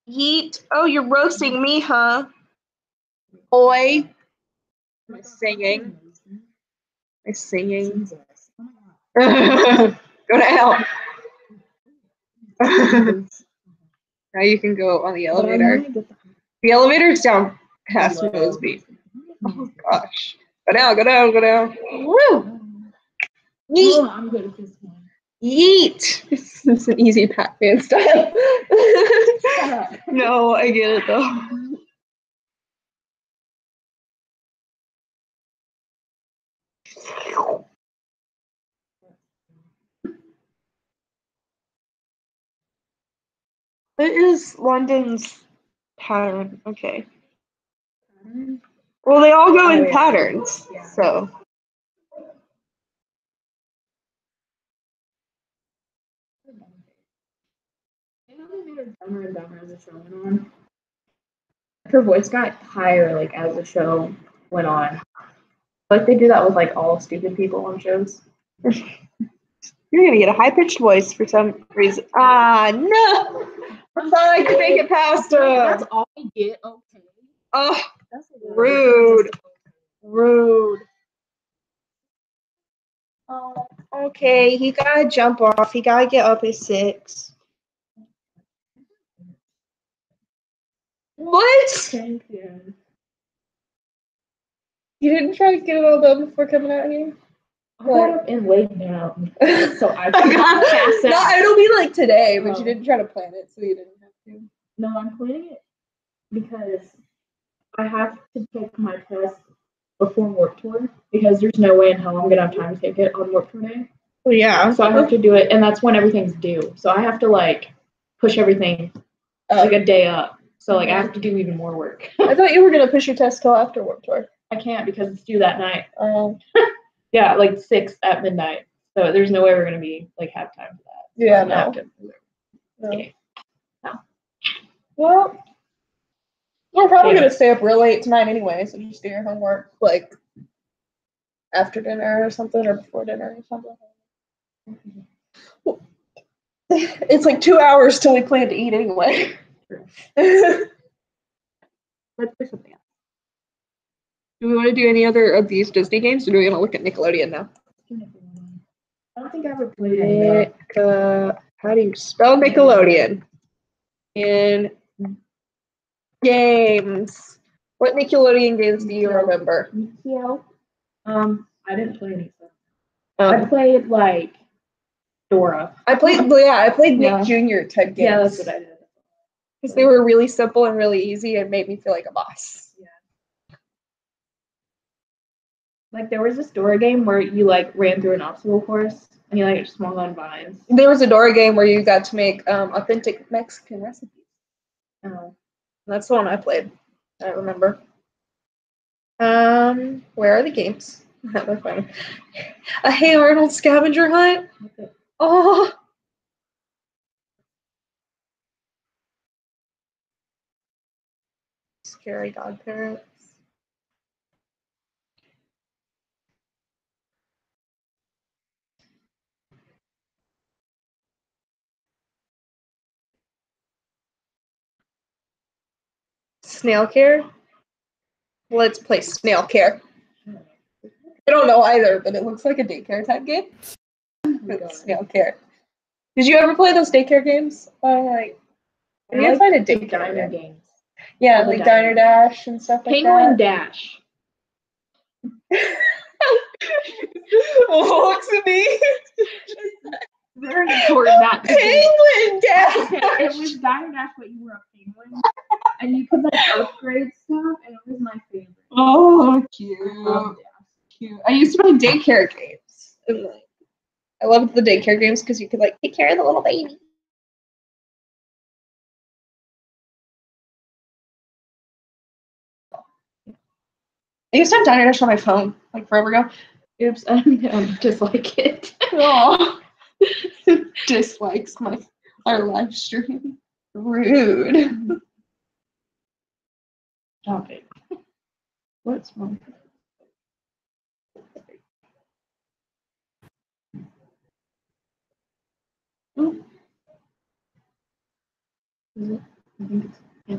A: Yeet. Oh, you're roasting me, huh? Boy. Am I singing? Am I singing? Go to hell. Now you can go on the elevator. The elevator's down past Mosby. Oh gosh. Go down, go down, go down. Woo! Yeet!
B: Oh, I'm good at this one.
A: Yeet! It's an easy Pac-Man style. No, I get it though. What is London's pattern? Okay. Well, they all go in patterns, so.
B: Dumber and dumber as the show went on. Her voice got higher like as the show went on. Like they do that with like all stupid people on shows.
A: You're gonna get a high-pitched voice for some reason. Ah, no! I thought I could make it past
B: That's all I get. Okay.
A: Oh, rude. Rude. Oh, okay. He gotta jump off. He gotta get up at 6. What?
B: Thank you.
A: You didn't try to get it all done before coming out here?
B: I got up and laid down, so I
A: I
B: could
A: got
B: pass
A: no,
B: out.
A: it'll be like today, but
B: Oh.
A: you didn't try to plan it, so you didn't have to.
B: No, I'm planning it because I have to take my test before work tour because there's no way in hell I'm gonna have time to take it on work tour day.
A: Well, yeah.
B: So I have to do it, and that's when everything's due. So I have to like push everything like a day up. So like I have to do even more work.
A: I thought you were gonna push your test till after work tour.
B: I can't because it's due that night. Yeah, like 6 at midnight. So there's no way we're gonna be like have time for that. So
A: Yeah,
B: I'm gonna have to-
A: no.
B: Okay. No.
A: Well, we're probably gonna stay up real late tonight anyway, so just do your homework like after dinner or something, or before dinner or something. It's like 2 hours till we plan to eat anyway. Let's do something else. Do we want to do any other of these Disney games, or do we want to look at Nickelodeon now?
B: I don't think I ever played it.
A: How do you spell Nickelodeon? In games. What Nickelodeon games do you remember?
B: Yeah. I didn't play any stuff. I played like Dora.
A: I played Nick
B: Yeah.
A: Jr. type games.
B: Yeah, that's what I did.
A: Because they were really simple and really easy and made me feel like a boss.
B: Like there was this Dora game where you like ran through an obstacle course and you like swung on vines.
A: There was a Dora game where you got to make authentic Mexican recipes.
B: Oh.
A: That's the one I played. I remember. Where are the games? They're funny. A Hey Arnold scavenger hunt. Oh. Scary godparents. Snail care. Let's play snail care. I don't know either, but it looks like a daycare type game. Snail care. Did you ever play those daycare games? Like, I need to find a daycare
B: games.
A: Yeah, like Diner Dash and stuff like
B: Penguin
A: that.
B: Dash.
A: Looks at me.
B: Very important that
A: Penguin Dash.
B: Okay, it was Diner Dash, but you were a penguin, and you could like upgrade stuff, and it was my favorite.
A: Oh, cute. I used to play daycare games. And, like, I loved the daycare games because you could like take care of the little baby. I used to have Diner Dash on my phone like forever ago.
B: Oops, I don't dislike it.
A: Oh, dislikes our live stream. Rude.
B: Stop it. What's wrong? Oh. Is it? I think it's. Yeah.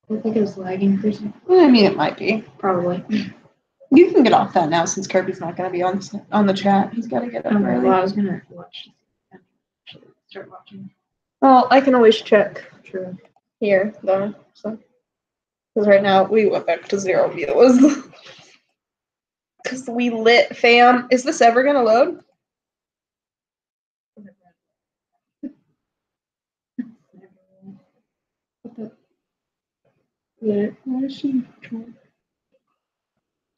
B: I think it was lagging for some.
A: I mean, it might be.
B: Probably.
A: You can get off that now since Kirby's not going to be on the chat. He's got to get up early.
B: Well, I was gonna watch. Start watching.
A: Well, I can always check.
B: True.
A: Here, though. So, because right now we went back to 0 views. Because we lit, fam. Is this ever going to load?
B: Why is she?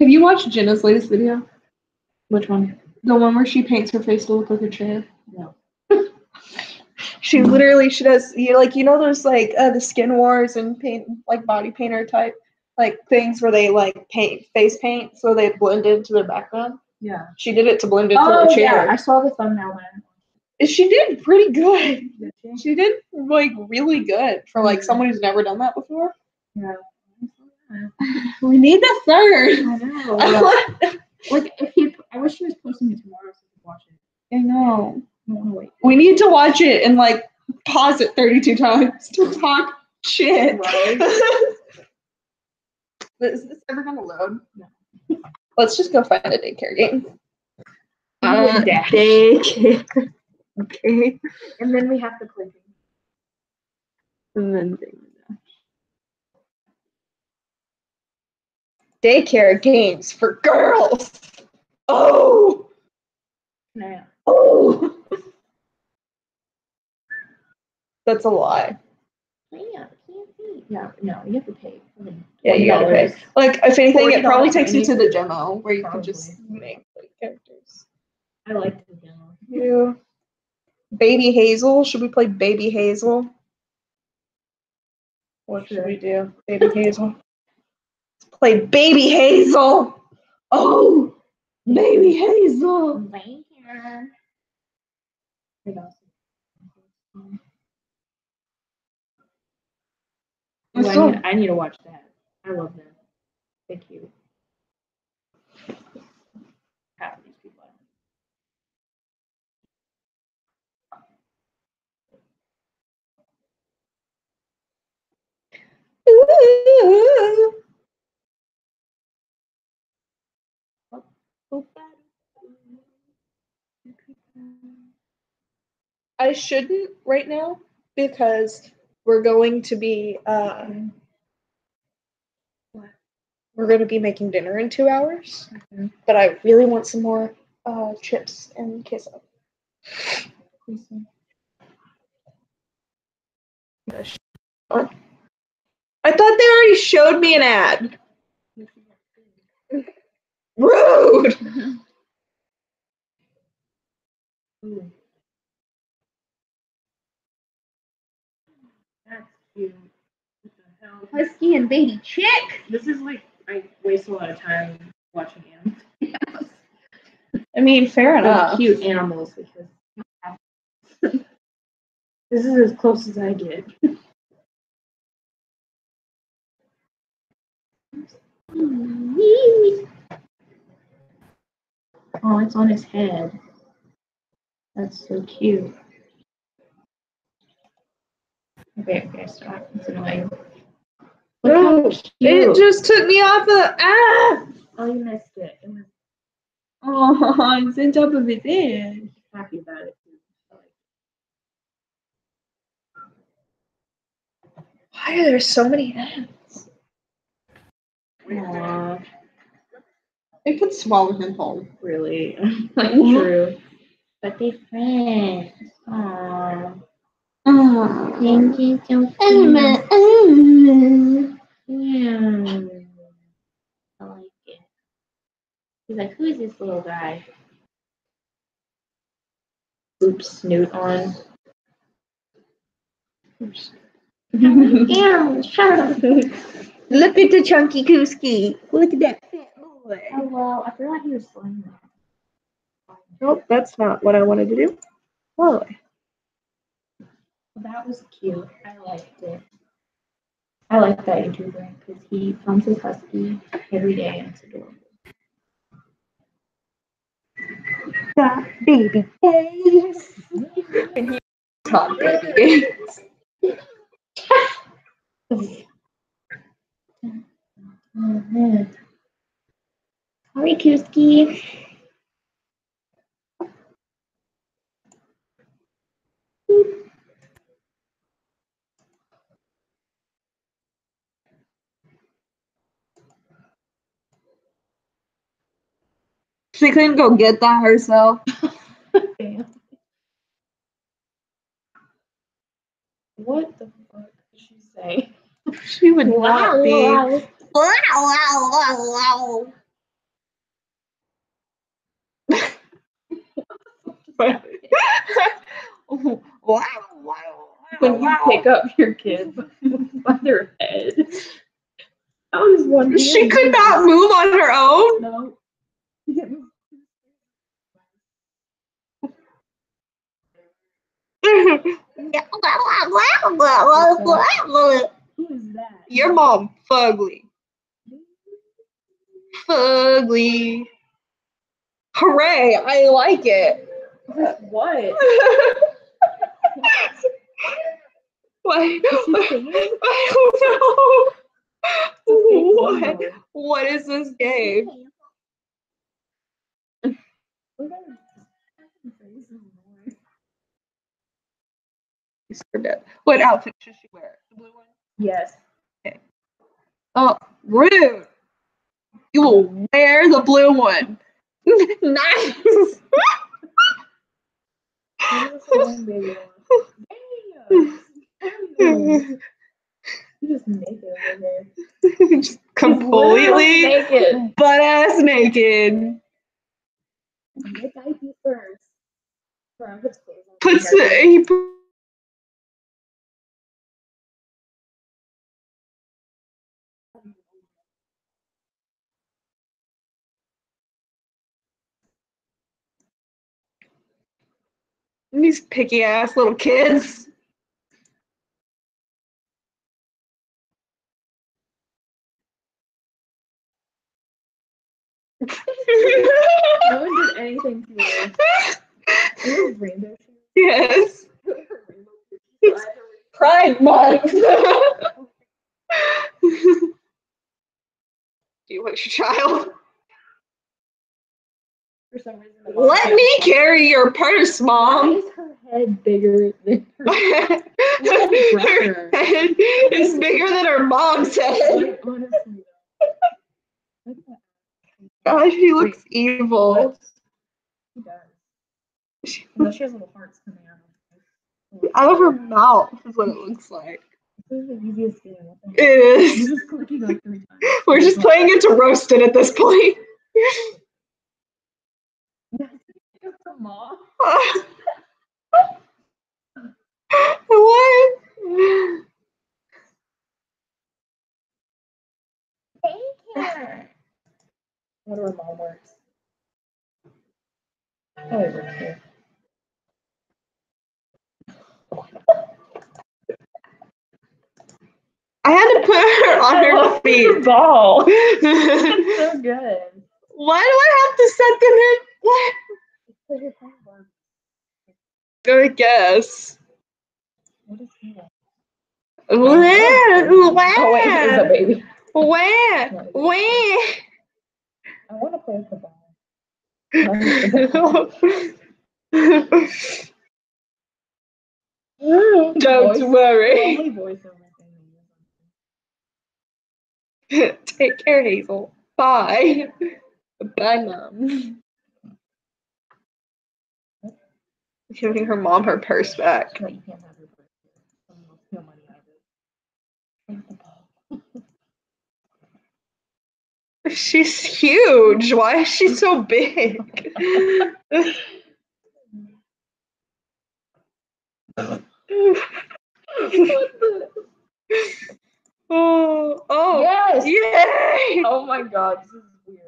A: Have you watched Jenna's latest video?
B: Which one?
A: The one where she paints her face to look like a chair?
B: No.
A: She literally, she does, you know those like the Skin Wars and paint, like body painter type like things where they like paint face paint so they blend into their background?
B: Yeah.
A: She did it to blend into her chair.
B: Yeah, I saw the thumbnail then.
A: She did pretty good. She did like really good for like someone who's never done that before.
B: Yeah.
A: We need the third.
B: I know. Like I wish she was posting it tomorrow so we could watch it.
A: I know.
B: I don't want to wait.
A: We need to watch it and like pause it 32 times to talk shit.
B: Right.
A: Is this ever gonna load?
B: No.
A: Let's just go find a daycare game.
B: Daycare. Okay. And then we have to play games.
A: And then daycare games for girls. Oh.
B: No.
A: Oh. That's a lie.
B: Yeah, no, you have to pay.
A: Yeah, you gotta pay. Like, if anything, it probably
B: $40
A: takes you to the demo where you can just
B: Probably.
A: make like characters.
B: I like the demo.
A: Yeah. Baby Hazel. Should we play Baby Hazel? What should we do? Baby Hazel. Let's play Baby Hazel. Oh, Baby Hazel.
B: I need to watch that. I love them. Thank you. Half of these people.
A: Ooh. I shouldn't right now because we're going to be making dinner in 2 hours.
B: Mm-hmm.
A: But I really want some more chips and queso. I thought they already showed me an ad. Rude.
B: Ooh. That's cute. What the hell?
A: Husky and baby chick.
B: This is like I waste a lot of time watching animals.
A: I mean, fair enough.
B: Cute animals because this is as close as I get. Oh, it's on his head. That's so cute. Okay, stop. It's annoying. Look how cute.
A: It just took me off the. Ah!
B: Oh, you missed it. It was
A: Oh, it's on top of his head.
B: happy about it.
A: Why are there so many ants?
B: Aww,
A: They could swallow him whole.
B: really? True. But they friends. Aww. Thank you so much. Yeah. I like it. He's like, who is this little guy? Oops, snoot on. Yeah, shut up.
A: Look at the chunky Kooski. Look at that fat boy.
B: Oh, well, I forgot he was slim.
A: Nope, that's not what I wanted to do. Oh,
B: That was cute. I liked it. I like that YouTuber because he films his husky every day and it's adorable.
A: got baby face. And he top baby.
B: Mm-hmm. Sorry, Kuski.
A: She couldn't go get that herself.
B: Damn. What the fuck did she say?
A: She would not be.
B: Wow. When you pick up your kid by their head. How does one
A: She
B: hand
A: could
B: do
A: not
B: that?
A: move on her own.
B: No. Who is that?
A: Your mom, fugly. Fugly. Hooray, I like it.
B: What?
A: What?
B: Is she singing?
A: I don't know.
B: What?
A: What is this game? What outfit should she wear? The blue one?
B: Yes.
A: Okay. Oh, rude. You will wear the blue one. Nice.
B: You just naked over there.
A: Just completely
B: naked.
A: butt ass naked.
B: Get diaper first.
A: Puts he these picky ass little kids.
B: No one did anything to her. It was rainbow shoes.
A: Yes. It's Pride Month. Do you want your child?
B: For some reason,
A: Let me carry your purse,
B: Why
A: Mom.
B: is her head bigger than her?
A: Her head is bigger than her mom's head.
B: Like, honestly, though.
A: Gosh, she looks evil.
B: What? She does. Unless she has little hearts coming out.
A: Out of her mouth is what it looks like.
B: This is the easiest game.
A: It is.
B: You're just clicking like 3 times.
A: We're just playing it to roast it at this point.
B: It's a mom.
A: What?
B: Daycare. What are mom works? Oh, it works here.
A: I had to put her on her feet.
B: Ball. It's so good.
A: Why do I have to set them in? What? I guess.
B: What is he like?
A: Where?
B: Oh wait, it's a baby.
A: Where? Where?
B: I want to play with the ball.
A: Don't worry.
B: Only voiceover thing.
A: Take care, Hazel. Bye. Bye, Mom. Giving her mom her purse back.
B: No, you can't have your purse. Someone will steal money out of it. Take the ball.
A: She's huge. Why is she so big? Oh,
B: Yes!
A: Yay!
B: Oh my god, this is weird.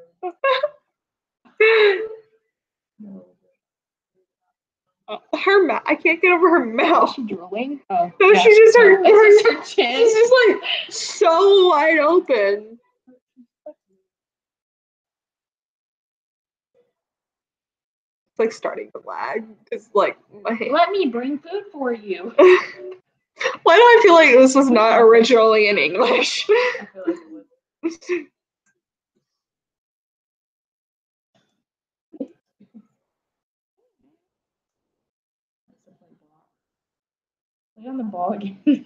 A: Her mouth. I can't get over her mouth.
B: Is she drooling? Oh.
A: No, she's just her.
B: It's just her chin.
A: She's just like so wide open. It's like starting to lag. It's like my.
B: Let me bring food for you.
A: Why do I feel like this was not originally in English?
B: I feel like it was. Play on the ball again.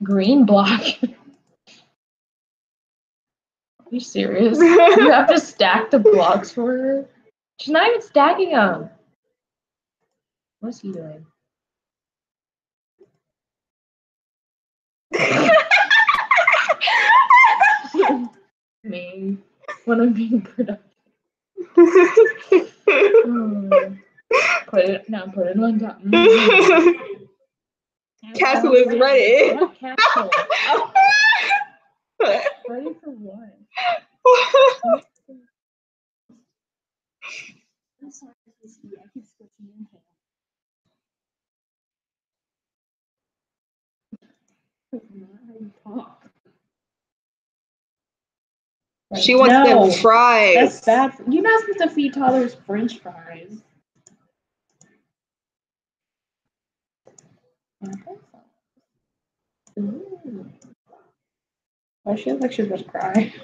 B: Green block. Are you serious? You have to stack the blocks for her? She's not even stacking them. What's he doing? Me. When I'm being productive. Put it on top.
A: Castle is ready.
B: What castle? Ready for what? I'm sorry, I keep switching in here. That's not how you talk.
A: She wants them fries.
B: That's bad. You're not supposed to feed toddlers French fries. Ooh. Why she looks like she's about to cry?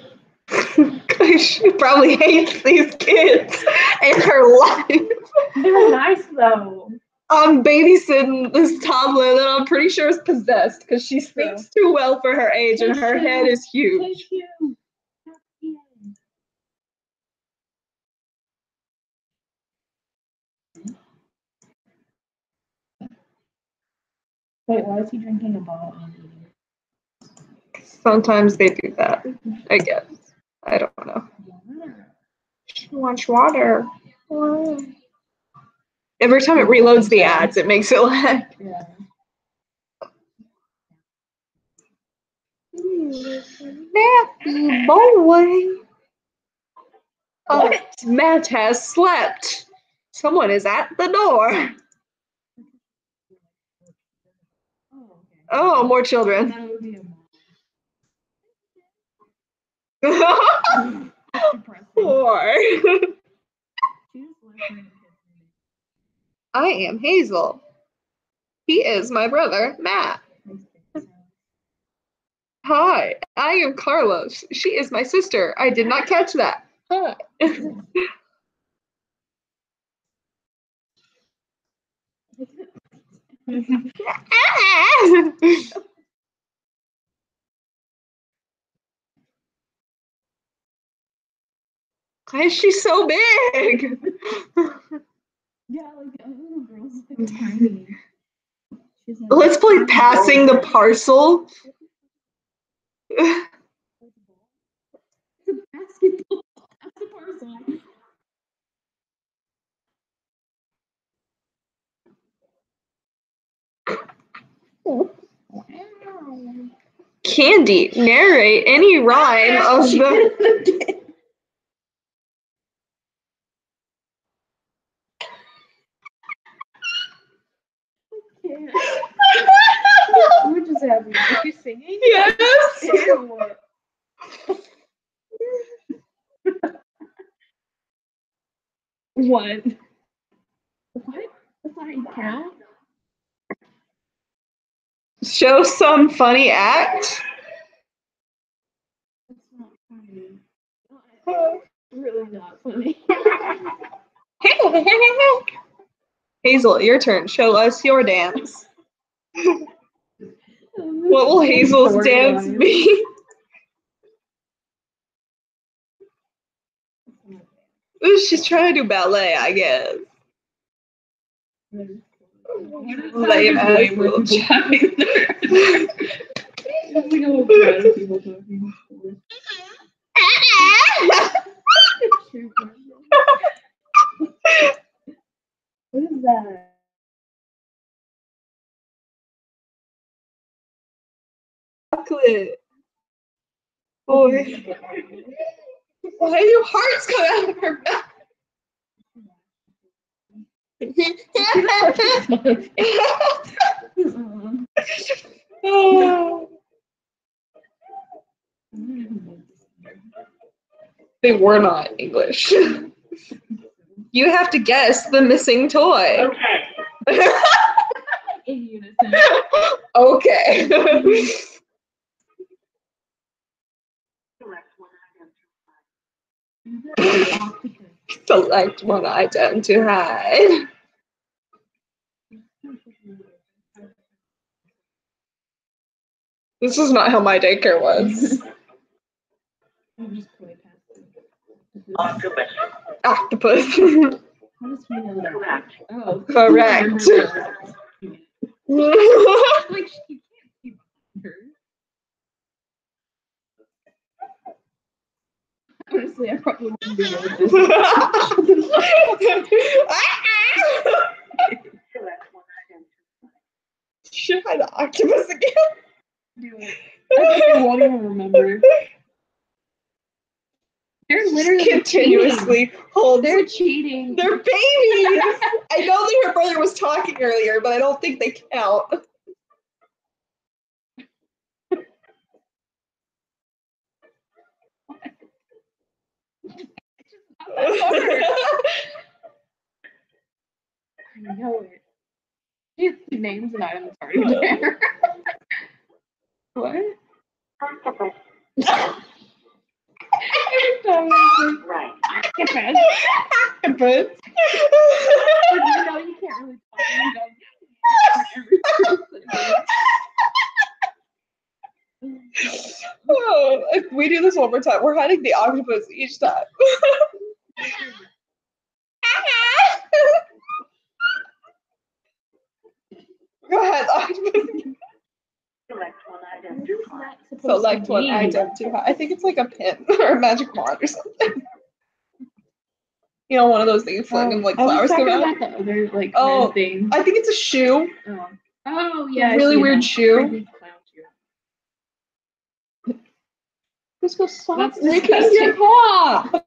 A: She probably hates these kids and her life.
B: They're nice though.
A: I'm babysitting this toddler that I'm pretty sure is possessed because she speaks too well for her age and her head is huge.
B: Wait, why is he drinking a bottle and eating it?
A: Sometimes they do that, I guess. I don't know. She wants water. Every time it reloads the ads, it makes it lag.
B: Yeah.
A: Nappy boy. What? Matt has slept. Someone is at the door. Oh, more children. Poor. I am Hazel. He is my brother, Matt. Hi, I am Carlos. She is my sister. I did not catch that. Hi. Why is she so big?
B: Yeah, like little girl's like tiny.
A: Let's play passing the parcel. Candy, narrate any rhyme of the.
B: What just happened? Is she singing?
A: Yes.
B: Ew, what? What? What? That's not how you count?
A: Show some funny act.
B: That's not funny. Really not funny.
A: Hazel, your turn. Show us your dance. What will Hazel's dance be? Ooh, she's trying to do ballet, I guess. Lame ass little child.
B: What is that?
A: Chocolate. Boy. Why do hearts come out of her mouth? Oh. They were not English. You have to guess the missing toy.
C: Okay.
B: In unison.
A: Okay. Select one item to hide. This is not how my daycare was.
C: Octopus.
A: Octopus.
B: How does she know that?
C: Correct.
B: Oh.
A: Correct.
B: Like, she can't see her. Honestly, I probably wouldn't be able to do this.
C: Select one item.
A: Should I the octopus again?
B: Do it. I think I won't even remember. They're literally
A: continuously hold.
B: They're cheating.
A: They're babies. I know that her brother was talking earlier, but I don't think they count.
B: I know it. She has two names and items already there. What?
C: Octopus.
B: Every time I
C: Right.
B: octopus.
A: Octopus.
B: But you know you can't really talk and you don't every
A: Oh, if we do this one more time, we're hiding the octopus each time. Go ahead, octopus.
C: Select one item.
A: Select one item to hide. I think it's like a pin or a magic wand or something. You know, one of those things fling and like flowers come out.
B: about the other like
A: Oh,
B: red thing.
A: I think it's a shoe.
B: Oh yeah.
A: Really weird shoe.
B: Creepy clown shoe.
A: Let's go stop
B: That's
A: licking
B: disgusting.
A: your paw.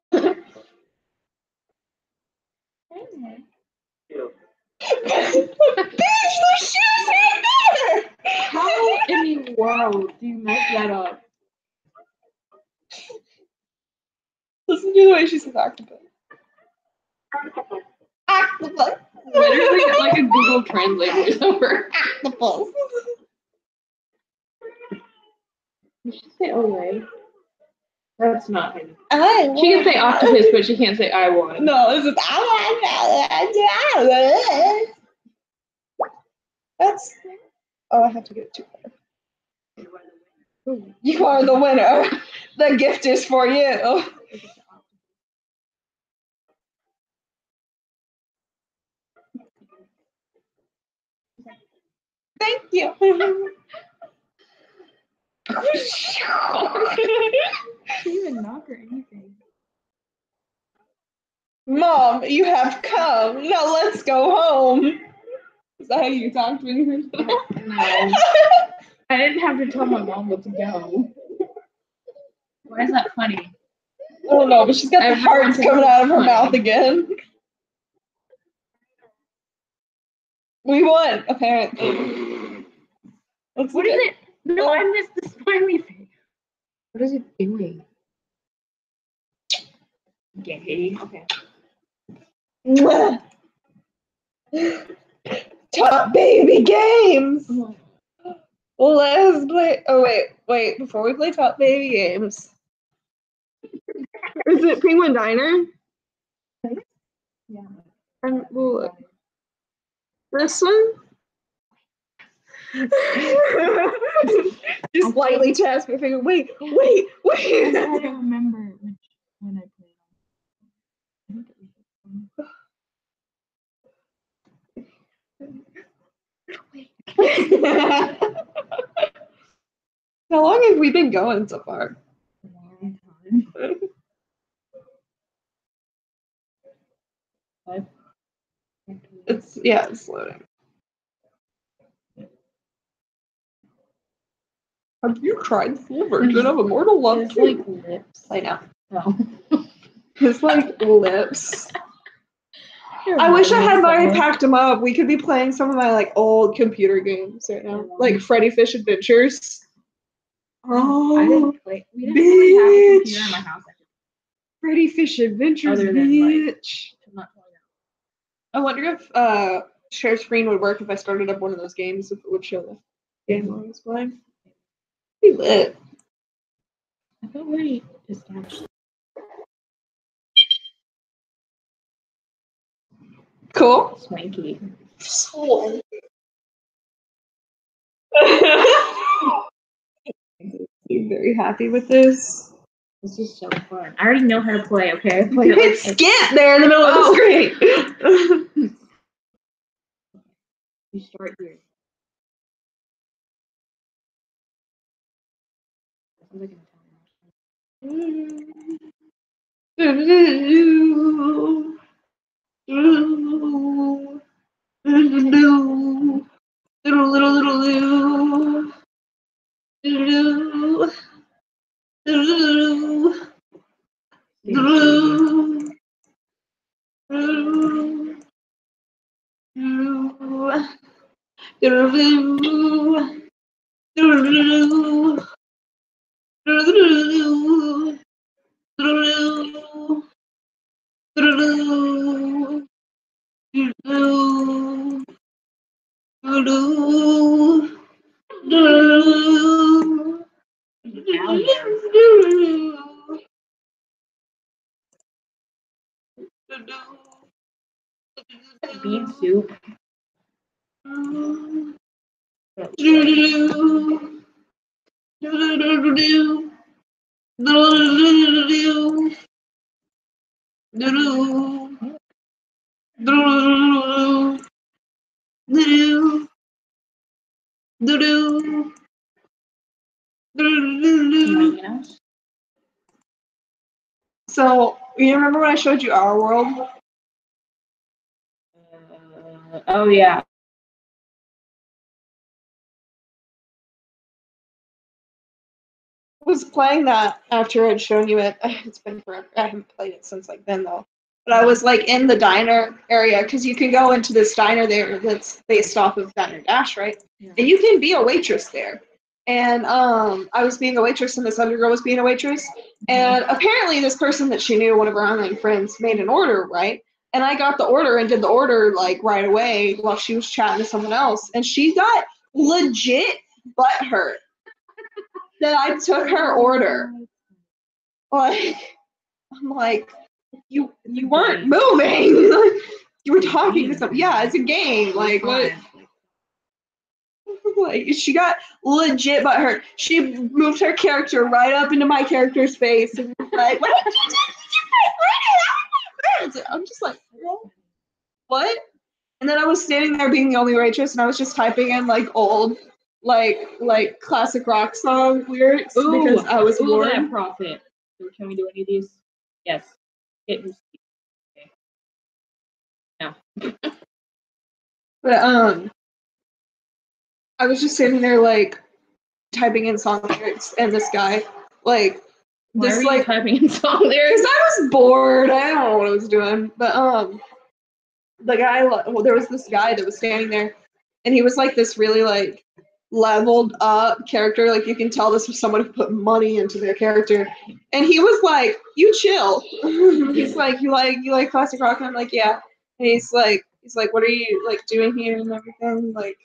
A: Bitch, there's shoes right there.
B: How in the world do you mess that up?
A: Listen to the way she says octopus. Octopus.
B: Literally like a Google Translate voiceover.
A: Octopus.
B: You should say away. That's not him.
A: I
B: She can say octopus, but she can't say I want.
A: No, it's just that's. Oh, I have to get it too far. You are the winner. The gift is for you. Thank you.
B: She didn't even knock or anything.
A: Mom, you have come. Now let's go home. Is that how you talked when you were little?
B: No. I didn't have to tell my mom what to go. Why is that funny?
A: I don't know, but she's got the hearts coming out of her mouth again. We won, apparently.
B: What is it? No, I missed the smiley face. What is it doing? Gay. Okay.
A: Mwah. Top baby games. Well, let's play. Oh wait! Before we play top baby games, is it Penguin Diner?
B: Yeah.
A: And well, this one. Just slightly test my finger. Wait!
B: I don't remember when I played.
A: How long have we been going so far?
B: A long time.
A: It's loading. Have you tried the full version of Immortal Love?
B: It's like lips.
A: I know.
B: Oh.
A: His like lips. I wish I had already packed them up. We could be playing some of my like old computer games right now, like Freddy Fish Adventures. Oh,
B: I didn't play. We didn't really have a computer in my house.
A: Freddy Fish Adventures,
B: Other than,
A: bitch.
B: I'm not telling
A: I wonder if share screen would work if I started up one of those games, if it would show the game I was playing. Be lit.
B: I thought we established.
A: Cool.
B: Swanky.
A: So I'm very happy with this.
B: This is so fun. I already know how to play, okay? I
A: You
B: played it
A: hit
B: like
A: skip there in the middle of the screen.
B: you start here. Sounds like an bean soup.
A: So, you remember when I showed you Our World?
B: Oh yeah.
A: I was playing that after I'd shown you it. It's been forever. I haven't played it since like then though. But I was like in the diner area because you can go into this diner there that's based off of Diner Dash, right?
B: Yeah.
A: And you can be a waitress there. And I was being a waitress and this other girl was being a waitress. And apparently this person that she knew, one of her online friends, made an order, right? And I got the order and did the order like right away while she was chatting to someone else. And she got legit butthurt that I took her order. Like, I'm like, you weren't moving. You were talking to someone. Yeah, it's a game. Like, what? Like, she got legit butthurt. She moved her character right up into my character's face and was like, what did you do? I'm just like, what? And then I was standing there being the only waitress and I was just typing in like old like classic rock song lyrics because I was bored.
B: That profit. Can we do any of these? Yes. Okay. No.
A: But I was just sitting there like typing in song lyrics, and this guy like
B: Why
A: this
B: were you
A: like
B: typing in song lyrics?
A: because I was bored. I don't know what I was doing, but the guy there was this guy that was standing there, and he was like this really like leveled up character. Like you can tell this was someone who put money into their character, and he was like, "You chill." He's like, "You like classic rock?" And I'm like, "Yeah." And he's like, "What are you like doing here and everything?" Like,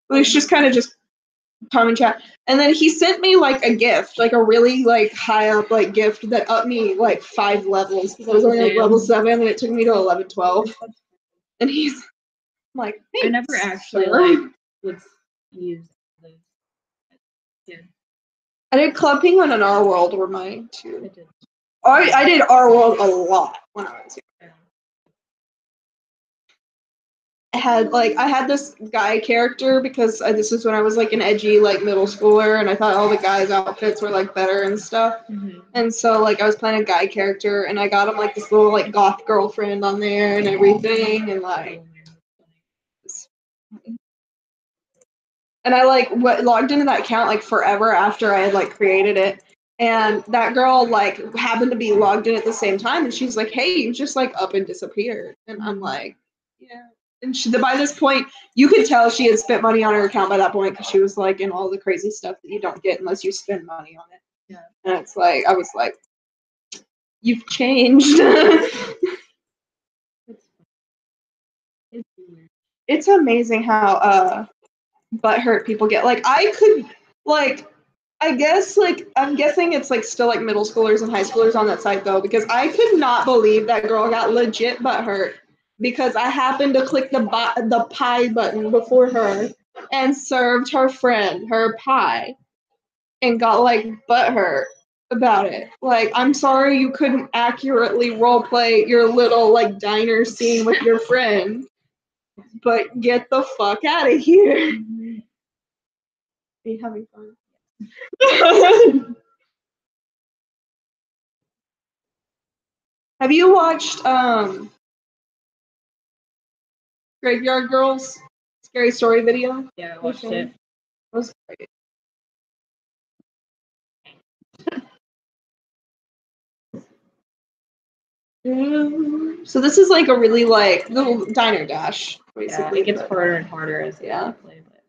A: well, he's just kind of just common chat. And then he sent me like a gift, like a really like high up like gift that upped me like 5 levels because I was only like level 7 and it took me to 11, 12. And he's like,
B: I never
A: "Thanks,
B: actually
A: sir."
B: like would use those. Yeah,
A: I did Club Penguin and Our World were mine
B: I
A: too.
B: did.
A: I did Our World a lot when I was young. I had this guy character because this was when I was like an edgy like middle schooler and I thought all the guys' outfits were like better and stuff.
B: Mm-hmm.
A: And so like I was playing a guy character and I got him like this little like goth girlfriend on there and everything and like and I like logged into that account like forever after I had like created it. And that girl like happened to be logged in at the same time and she's like, "Hey, you just like up and disappeared." And I'm like, "Yeah." And by this point, you could tell she had spent money on her account by that point because she was like in all the crazy stuff that you don't get unless you spend money on it.
B: Yeah.
A: And it's like I was like, "You've changed." It's amazing how butthurt people get. Like I could like I guess like I'm guessing it's like still like middle schoolers and high schoolers on that site though because I could not believe that girl got legit butthurt because I happened to click the pie button before her and served her friend her pie and got like butthurt about it. Like, I'm sorry you couldn't accurately roleplay your little like diner scene with your friend, but get the fuck out of here. Are you having fun? Have you watched Graveyard Girls Scary Story video?
B: Yeah, I watched it.
A: It was great. So this is like a really like little diner dash, basically.
B: Yeah, it gets harder and harder as you play. But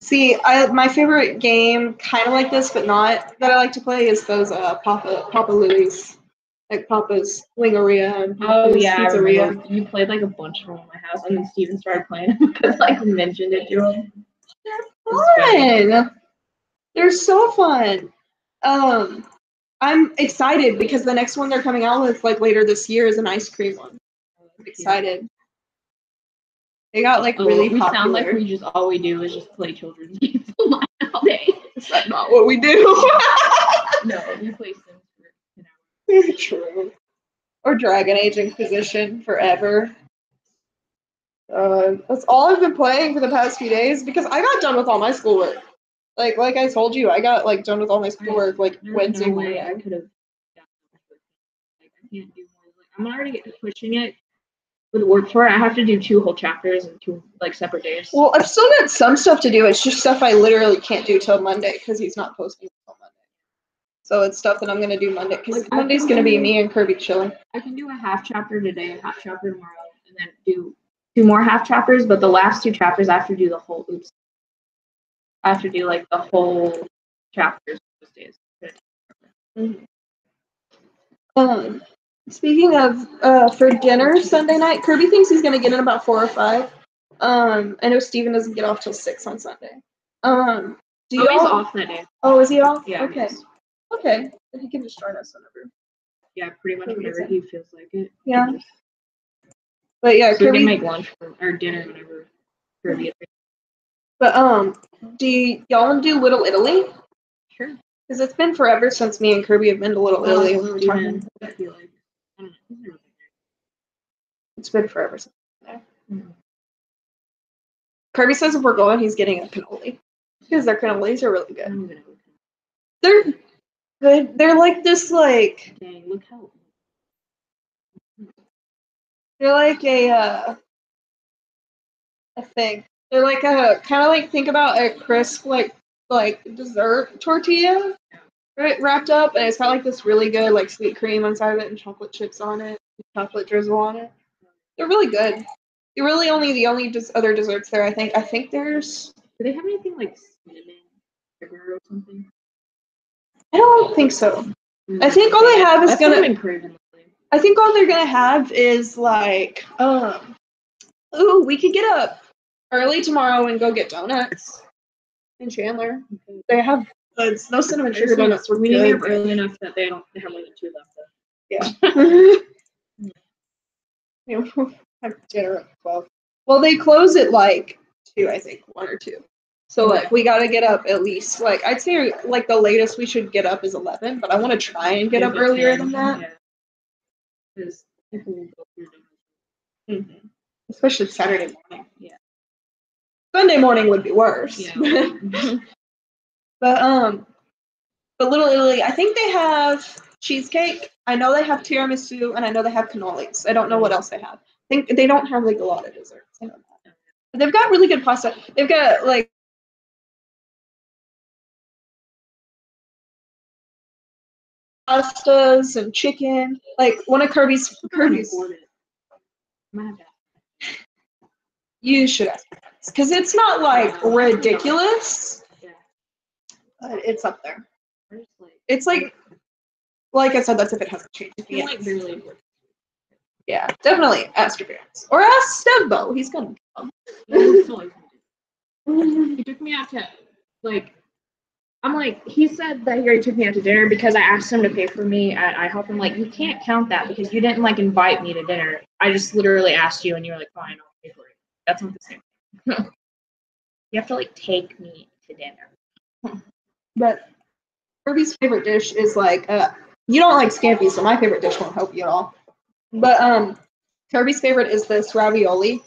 A: See, my favorite game, kind of like this, but not that I like to play, is those Papa Louie's, like Papa's Lingeria and Papa's
B: I
A: Pizzeria.
B: remember you played like a bunch of them in my house, and then Steven started playing them because like mentioned it to him.
A: Fun. They're so fun. I'm excited because the next one they're coming out with like later this year is an ice cream one. I'm excited. They got like really
B: we
A: popular.
B: sound like we just all we do is just play children's games all day.
A: Is that not what we do?
B: No, we play Sims for an hour.
A: True. Or Dragon Age Inquisition forever. That's all I've been playing for the past few days because I got done with all my schoolwork. Like I told you, I got like done with all my schoolwork like Wednesday morning.
B: I could have. Like I can't do more. Like I'm already pushing it with work for it. I have to do 2 whole chapters in 2 like separate days.
A: Well, I've still got some stuff to do. It's just stuff I literally can't do till Monday because he's not posting until Monday. So it's stuff that I'm gonna do Monday because
B: Like,
A: Monday's gonna be me and Kirby chilling.
B: I can do a half chapter today, a half chapter tomorrow, and then do 2 more half chapters. But the last 2 chapters, I have to do the whole. I have to do like the whole chapters those days.
A: Mm-hmm. Speaking of, for dinner Sunday night, Kirby thinks he's gonna get in about 4 or 5. I know Steven doesn't get off till 6 on Sunday. Do you
B: he's off that day.
A: Oh, is he off?
B: Yeah.
A: Okay. Okay. Then he can just join us whenever.
B: Yeah, pretty much whenever he feels like it.
A: Yeah. But yeah,
B: So we
A: Kirby
B: can make lunch or dinner whenever Kirby gets.
A: But do y'all want to do Little Italy?
B: Sure.
A: Because it's been forever since me and Kirby have been to Little Italy. We were talking.
B: I feel like I don't know.
A: It's been forever since. Mm-hmm. Kirby says if we're going, he's getting a cannoli because their cannolis are really good. They're good. They're like this, like.
B: Dang! Look how.
A: They're like a thing. They're like a kind of like think about a crisp like dessert tortilla, right, wrapped up, and it's got like this really good like sweet cream inside of it and chocolate chips on it, chocolate drizzle on it. They're really good. They're really the only other desserts there. I think. I think there's.
B: Do they have anything like cinnamon sugar or something?
A: I don't think so. I think all they have is
B: That's
A: gonna.
B: what I've been craving lately.
A: I think all they're gonna have is like, ooh, we could get up early tomorrow and go get donuts in Chandler. They have no cinnamon sugar donuts.
B: We need to get up early enough that they have more than 2 left.
A: Yeah. Have dinner at 12. Well, they close at like 2, I think, 1 or 2. So like we gotta get up at least like I'd say like the latest we should get up is 11, but I want to try and get up earlier than that.
B: Because people will go through
A: Mm-hmm. Especially Saturday morning. Yeah. Sunday morning would be worse.
B: Yeah.
A: But Little Italy, I think they have cheesecake. I know they have tiramisu, and I know they have cannolis. I don't know what else they have. I think they don't have like a lot of desserts. I know that. But they've got really good pasta. They've got like pastas and chicken. Like one of Kirby's. You should ask because it's not like ridiculous, but it's up there. It's like I said, that's if it hasn't changed. Yeah, definitely ask your parents or ask Stevbo. He's gonna come.
B: He took me out to he said that he already took me out to dinner because I asked him to pay for me at IHOP. I'm like, you can't count that because you didn't invite me to dinner. I just literally asked you and you were like, fine, I'll pay for it. That's not the same thing. You have to take me to dinner.
A: But Kirby's favorite dish is you don't like scampi, so my favorite dish won't help you at all. But Kirby's favorite is this ravioli.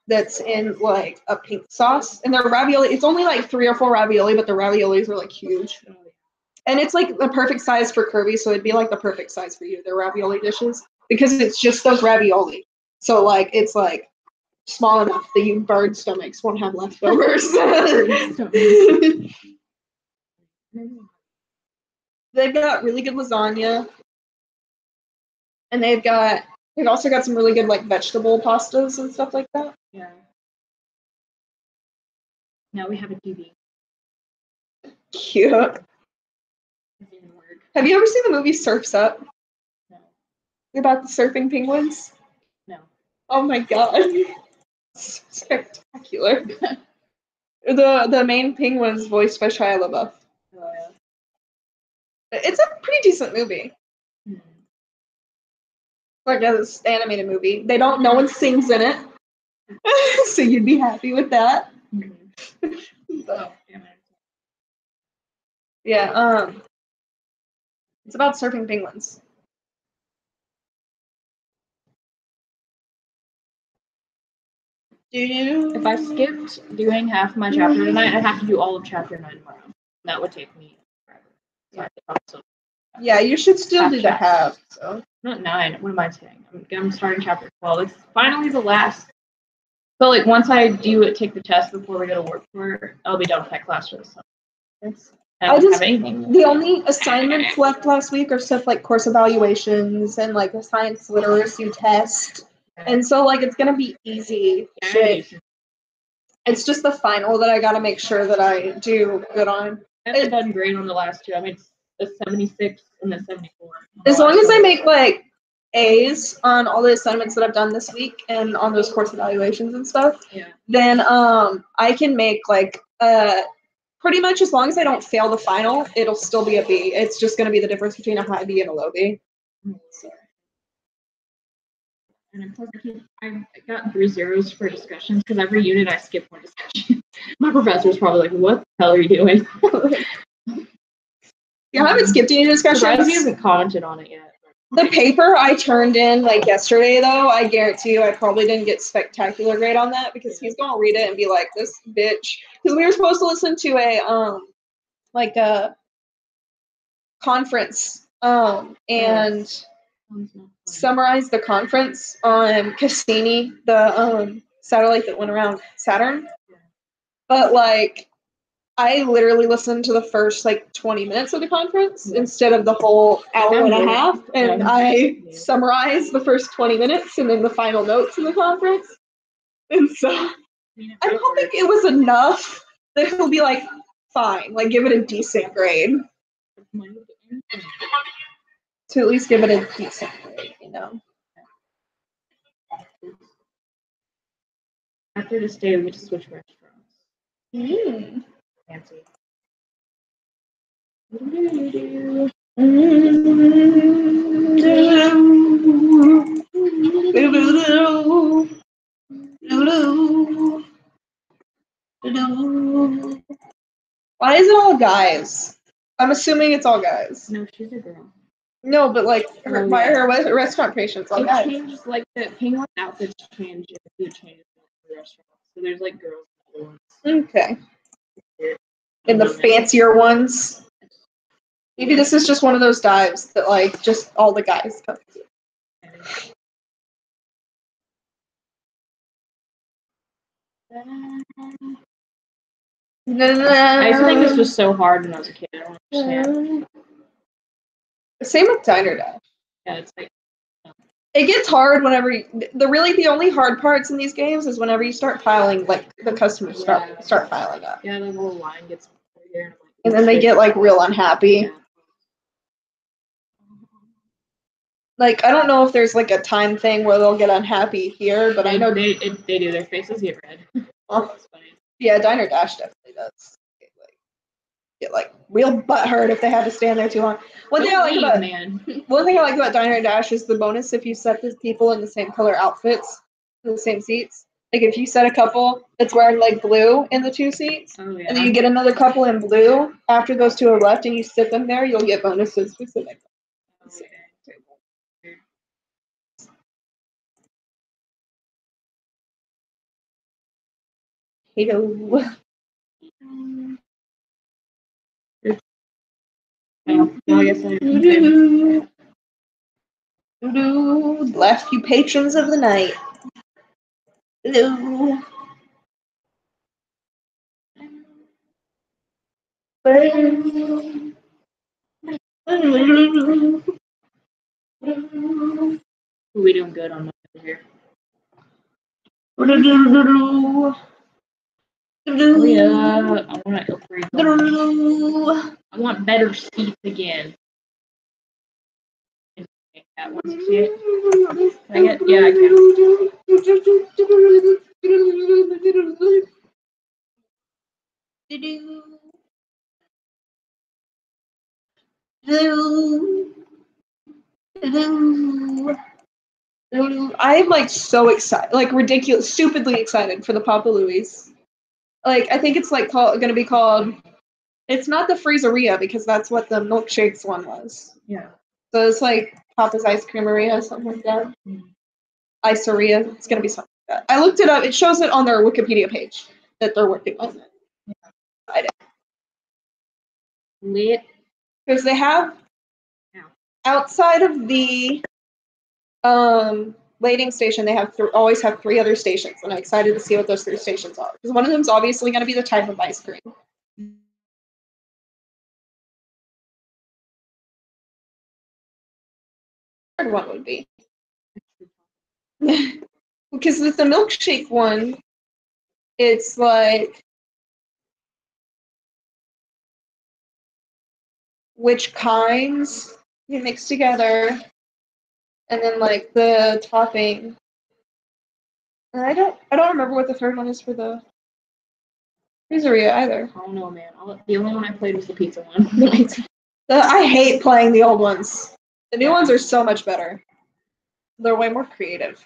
A: That's in a pink sauce, and their ravioli. It's only 3 or 4 ravioli, but the raviolis are huge, and it's the perfect size for Kirby. So it'd be the perfect size for you. Their ravioli dishes because it's just those ravioli. So it's small enough that you bird stomachs won't have leftovers. They've got really good lasagna, and they've also got some really good vegetable pastas and stuff like that.
B: Yeah. Now we have a TV.
A: Cute. Have you ever seen the movie Surf's Up?
B: No.
A: About the surfing penguins?
B: No.
A: Oh my god. Spectacular. The main penguin's voiced by Shia LaBeouf.
B: Oh yeah.
A: It's a pretty decent movie.
B: Mm-hmm.
A: This animated movie. No one sings in it. So you'd be happy with that.
B: Mm-hmm.
A: But, yeah, it's about surfing penguins.
B: If I skipped doing half my chapter tonight, I'd have to do all of chapter 9 tomorrow. That would take me forever. So
A: yeah, you should still do the half. So
B: not 9. What am I saying? I'm starting chapter 12. It's finally the last. So once I take the test before we go to work for it, I'll be done with that class for the summer. I don't have anything.
A: The only assignments left last week are stuff like course evaluations and a science literacy test. And so it's gonna be easy shit. It's just the final that I gotta make sure that I do good on.
B: I haven't done great on the last 2. I made the 76 and the 74.
A: As long as I make A's on all the assignments that I've done this week and on those course evaluations and stuff, then I can make pretty much as long as I don't fail the final, it'll still be a B. It's just gonna be the difference between a high B and a low B. So.
B: And I got 3 zeros for discussions because every unit I skipped one discussion. My professor's probably what the hell are you doing?
A: You haven't skipped any discussions?
B: He hasn't commented on it yet.
A: The paper I turned in yesterday, though, I guarantee you I probably didn't get spectacular grade on that because he's gonna read it and be like, "This bitch," because we were supposed to listen to a conference and summarize the conference on Cassini, the satellite that went around Saturn. But like, I literally listened to the first like 20 minutes of the conference instead of the whole hour and a half, and I summarized the first 20 minutes and then the final notes of the conference. And so I'm hoping it was enough that he'll be like, fine, like give it a decent grade. To at least give it a decent grade, you know.
B: After this day, we get to switch restaurants. Fancy.
A: Why is it all guys? I'm assuming it's all guys.
B: No, she's a girl.
A: No, but like her, her restaurant patients, all guys.
B: It changes, like the penguin outfits change if the food changes in the restaurant. So there's like girls and boys.
A: Okay. And the fancier ones. Maybe this is just one of those dives that like just all the guys come to.
B: I used to think this was so hard when I was a kid. I don't understand.
A: Same with Diner Dash.
B: Yeah, it's like
A: it gets hard whenever the only hard parts in these games is whenever you start piling, like the customers start piling up.
B: Yeah, the little line gets here.
A: And then they get like real unhappy.
B: Yeah.
A: Like I don't know if there's like a time thing where they'll get unhappy here, but I know
B: they do. Their faces get red.
A: That's funny. Yeah, Diner Dash definitely does. Get like real butthurt if they have to stand there too long. One thing I like about Diner Dash is the bonus if you set the people in the same color outfits in the same seats. Like if you set a couple that's wearing like blue in the two seats, and then you get another couple in blue after those two are left, and you sit them there, you'll get bonuses for sitting. Hello.
B: I guess
A: last few patrons of the night. Hello.
B: We doing good on here.
C: Oh
B: yeah, I want to upgrade. I want better seats again. That one seat. Can I get? Yeah, I
A: can. I'm like so excited, like ridiculous, stupidly excited for the Papa Louie's. Like I think it's like gonna be called. It's not the Freezeria because that's what the milkshakes one was.
B: Yeah.
A: So it's like Papa's Ice Creameria, something like that. Iceria. It's gonna be something like that. I looked it up. It shows it on their Wikipedia page that they're working on it. I did.
B: Lit.
A: Because they have outside of the lading station, they have always have 3 other stations, and I'm excited to see what those 3 stations are. Because one of them is obviously going to be the type of ice cream. Third one would be because with the milkshake one, it's like which kinds you mix together, and then like the topping. And I don't remember what the third one is for the pizzeria either.
B: I don't know, man. The only one I played was the pizza one.
A: I hate playing the old ones. The new ones are so much better. They're way more creative.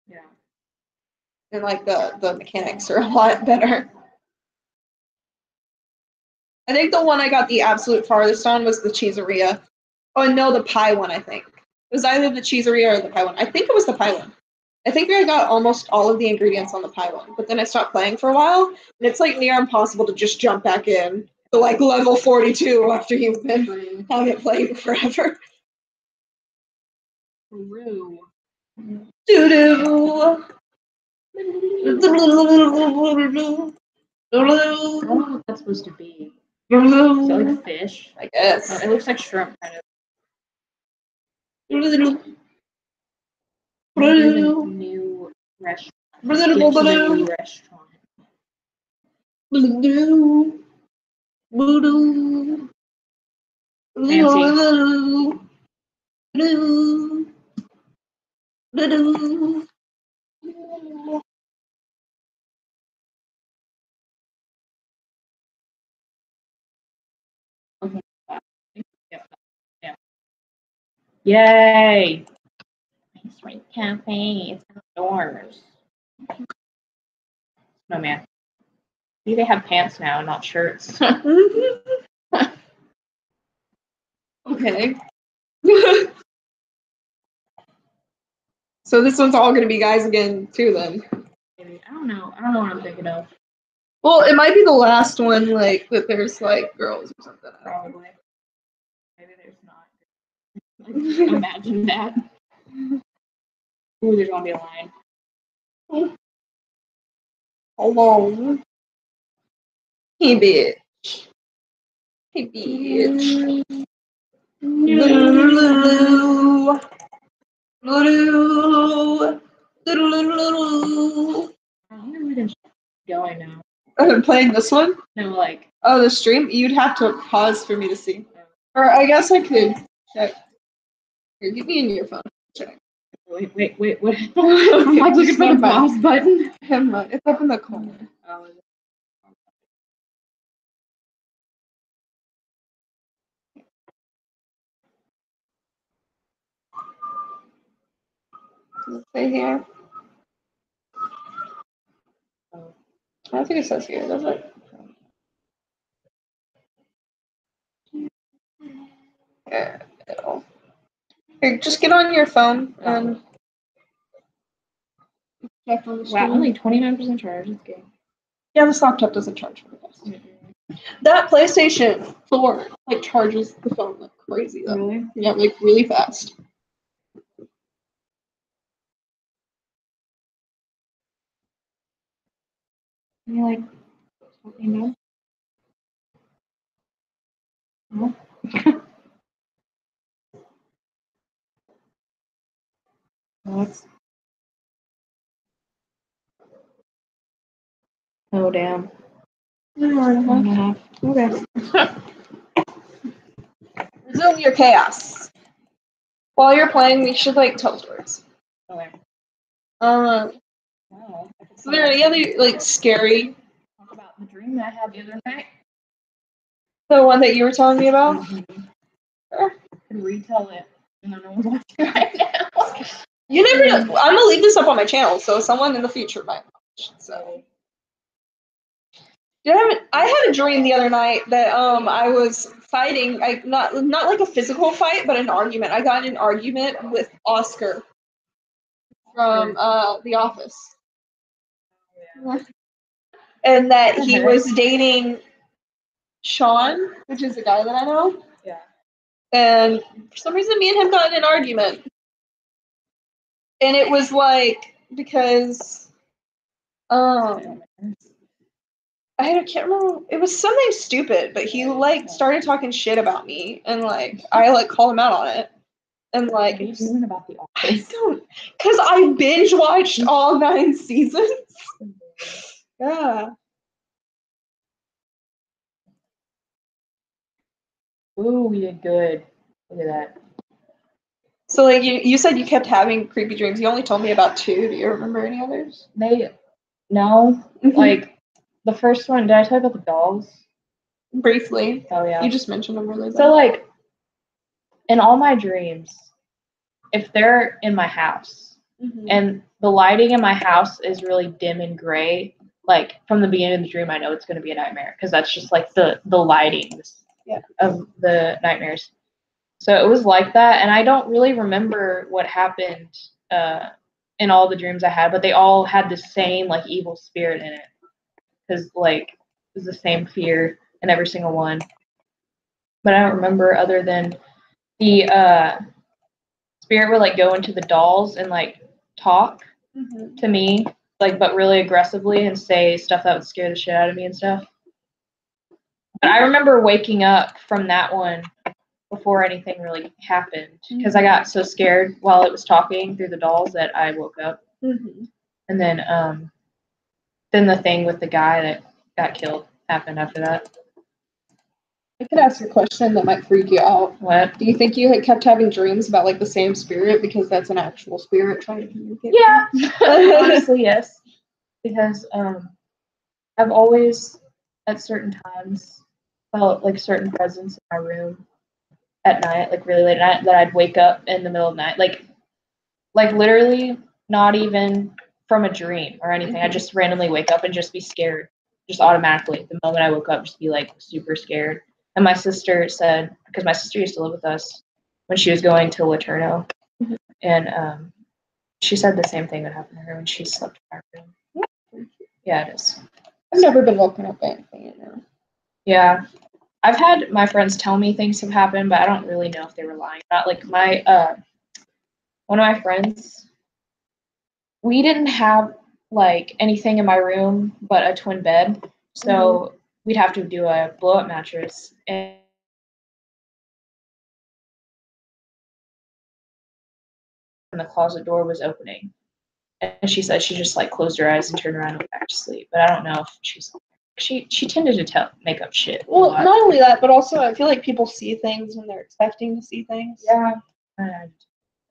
B: Yeah.
A: And like the mechanics are a lot better. I think the one I got the absolute farthest on was the cheeseria. Oh no, the pie one, I think. It was either the cheeseria or the pie one. I think it was the pie one. I think I got almost all of the ingredients on the pie one, but then I stopped playing for a while, and it's like near impossible to just jump back in to like level 42 after you've been having it playing forever.
B: True.
A: Doo-doo.
B: I don't know what that's supposed to be. Is it like fish?
A: I guess.
B: No, it looks like shrimp, kind of. The new restaurant. Get to the new restaurant. Okay. Yeah. Yay! Ice Rink Cafe. It's outdoors. No man. Maybe they have pants now, not shirts.
A: Okay. So this one's all gonna be guys again too then.
B: Maybe. I don't know. I don't know what I'm thinking of.
A: Well, it might be the last one, like that there's like girls or something.
B: Probably. Maybe there's not. Like, imagine that. Ooh, there's gonna be a line.
A: Hello. Hey bitch. Hey bitch. Lulu. Lulu. Lulu.
B: I wonder where this going now.
A: I'm playing this one?
B: No, like.
A: Oh, the stream? You'd have to pause for me to see. Or I guess I could check. Here, give me in your phone. Check.
B: Wait, what? I'm like looking for the pause button.
A: It's up in the corner.
B: Oh,
A: Does it say here? I don't think it says here, does it? Yeah. Here, just get on your phone and check on the
B: wow,
A: stream.
B: only 29% charge. It's good.
A: Yeah, this laptop doesn't charge very fast. That PlayStation 4 like charges the phone like crazy though.
B: Really?
A: Yeah, like really fast.
B: Can you like something down? No. What? Oh damn. Okay.
A: Resume your chaos. While you're playing, we should like tell stories.
B: Okay.
A: Wow. Is there any other like scary?
B: Talk about the dream that I had the other night.
A: The one that you were telling me about?
B: I can retell it. No one's watching right now.
A: You never know. I'm gonna leave this up on my channel, so someone in the future might watch. So I had a dream the other night that I was fighting. Not like a physical fight, but an argument. I got in an argument with Oscar from The Office, and that he was dating Sean, which is a guy that I know.
B: Yeah.
A: And for some reason, me and him got in an argument. And it was like, because, I can't remember, it was something stupid, but he, like, started talking shit about me, and, like, I, like, called him out on it. And, like,
B: What are you doing about the Office?
A: I don't, because I binge watched all 9 seasons. Yeah.
B: Ooh, we did good. Look at that.
A: So, like, you said you kept having creepy dreams. You only told me about 2. Do you remember any others?
B: No, like, the first one, did I tell you about the dolls?
A: Briefly.
B: Oh, yeah.
A: You just mentioned them really.
B: So, like, in all my dreams, if they're in my house, and the lighting in my house is really dim and gray, like, from the beginning of the dream, I know it's going to be a nightmare, because that's just, like, the lightings of the nightmares. So it was like that, and I don't really remember what happened in all the dreams I had, but they all had the same, like, evil spirit in it, because, like, it was the same fear in every single one. But I don't remember other than the spirit would, like, go into the dolls and, like, talk to me, like, but really aggressively and say stuff that would scare the shit out of me and stuff. But I remember waking up from that one before anything really happened because I got so scared while it was talking through the dolls that I woke up.
A: Mm-hmm.
B: And then the thing with the guy that got killed happened after that.
A: I could ask a question that might freak you out.
B: What?
A: Do you think you had kept having dreams about like the same spirit because that's an actual spirit trying to communicate?
B: Yeah, honestly, yes. Because I've always, at certain times, felt like certain presence in my room at night, like really late at night, that I'd wake up in the middle of the night, like literally not even from a dream or anything. I'd just randomly wake up and just be scared, just automatically. The moment I woke up, just be like super scared. And my sister said, because my sister used to live with us when she was going to Laterno, and she said the same thing that happened to her when she slept in our room. Yeah, it is.
A: I've never been woken up by anything in there.
B: Yeah. I've had my friends tell me things have happened, but I don't really know if they were lying or not. Like one of my friends, we didn't have like anything in my room but a twin bed. So we'd have to do a blow up mattress, and the closet door was opening. And she said she just like closed her eyes and turned around and went back to sleep. But I don't know if she tended to make up shit.
A: Well, not only that, but also I feel like people see things when they're expecting to see things.
B: Yeah.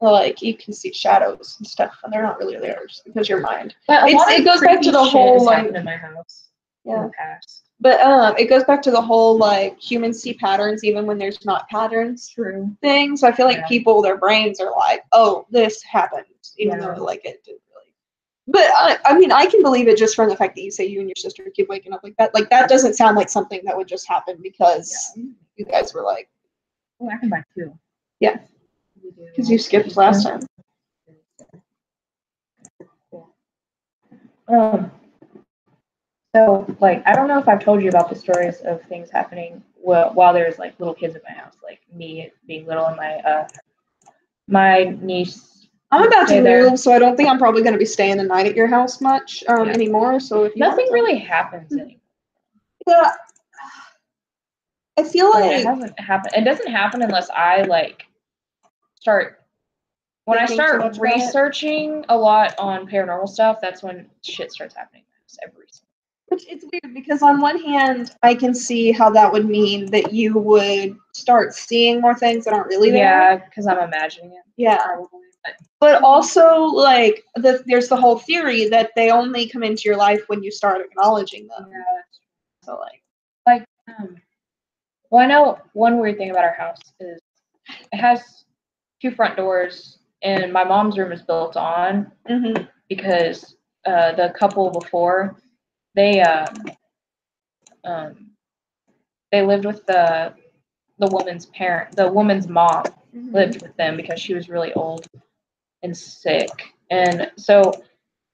A: Or like you can see shadows and stuff, and they're not really there just because your mind.
B: But
A: it goes back to the whole like
B: in my house.
A: Yeah.
B: In the past.
A: But it goes back to the whole like humans see patterns even when there's not patterns.
B: True.
A: Thing. So I feel like people, their brains are like, oh, this happened, even though like it didn't really. But I mean, I can believe it just from the fact that you say you and your sister keep waking up like that. Like that doesn't sound like something that would just happen because you guys were like.
B: Oh, I can buy two.
A: Yeah. Because you skipped last time.
B: So, like, I don't know if I've told you about the stories of things happening while there's, like, little kids in my house. Like, me being little and my niece.
A: I'm about to move, so I don't think I'm probably going to be staying the night at your house much anymore. So if you
B: Nothing really happens anymore.
A: Yeah. I feel like...
B: it hasn't happened. It doesn't happen unless I, like, when I start researching a lot on paranormal stuff, that's when shit starts happening every single.
A: Which it's weird because on one hand, I can see how that would mean that you would start seeing more things that aren't really there.
B: Yeah, because I'm imagining it.
A: Yeah.
B: Probably.
A: But also, like, there's the whole theory that they only come into your life when you start acknowledging them.
B: Yeah.
A: So,
B: well, I know one weird thing about our house is it has 2 front doors, and my mom's room is built on because the couple before they lived with the woman's mom lived with them because she was really old and sick, and so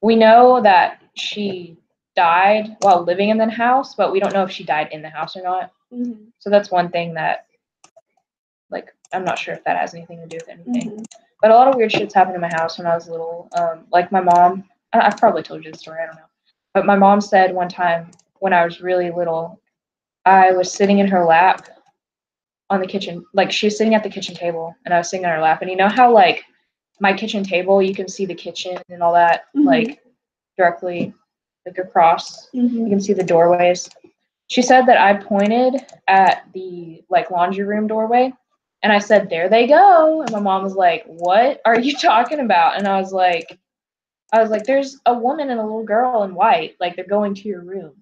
B: we know that she died while living in the house, but we don't know if she died in the house or not. So that's one thing that, like, I'm not sure if that has anything to do with anything. But a lot of weird shit's happened in my house when I was little. Like my mom, I've probably told you the story, I don't know. But my mom said one time when I was really little, I was sitting in her lap on the kitchen, like she was sitting at the kitchen table and I was sitting on her lap. And you know how like my kitchen table, you can see the kitchen and all that, like directly like across. You can see the doorways. She said that I pointed at the like laundry room doorway and I said, "There they go." And my mom was like, "What are you talking about?" And I was like, "There's a woman and a little girl in white, like they're going to your room."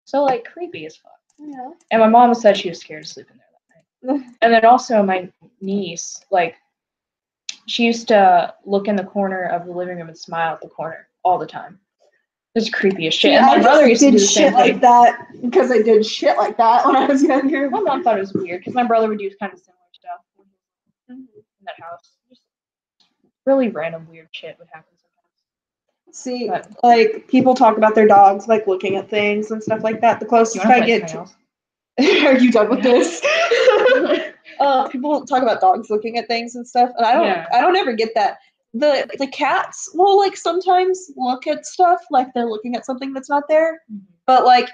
B: So like creepy as fuck.
A: Yeah.
B: And my mom said she was scared to sleep in there that night. And then also my niece, like, she used to look in the corner of the living room and smile at the corner all the time. It was creepy as shit.
A: Yeah,
B: and my brother used to do the same
A: shit like that because I did shit like that when I was younger.
B: My mom thought it was weird because my brother would do kind of similar stuff in that house. Just really random weird shit would happen sometimes.
A: See, like people talk about their dogs like looking at things and stuff like that. The closest I get to are you done with this? People talk about dogs looking at things and stuff, and I don't ever get that. the cats will like sometimes look at stuff like they're looking at something that's not there, but like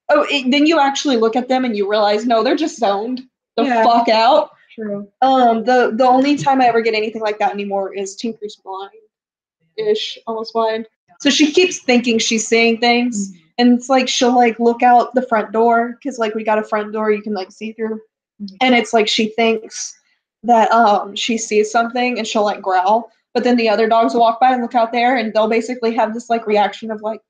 A: then you actually look at them and you realize no, they're just zoned the fuck out.
B: True.
A: The only time I ever get anything like that anymore is Tinker's blind-ish, almost blind. So she keeps thinking she's seeing things, and it's like she'll like look out the front door because like we got a front door you can like see through, and it's like she thinks that she sees something and she'll like growl, but then the other dogs will walk by and look out there and they'll basically have this like reaction of like,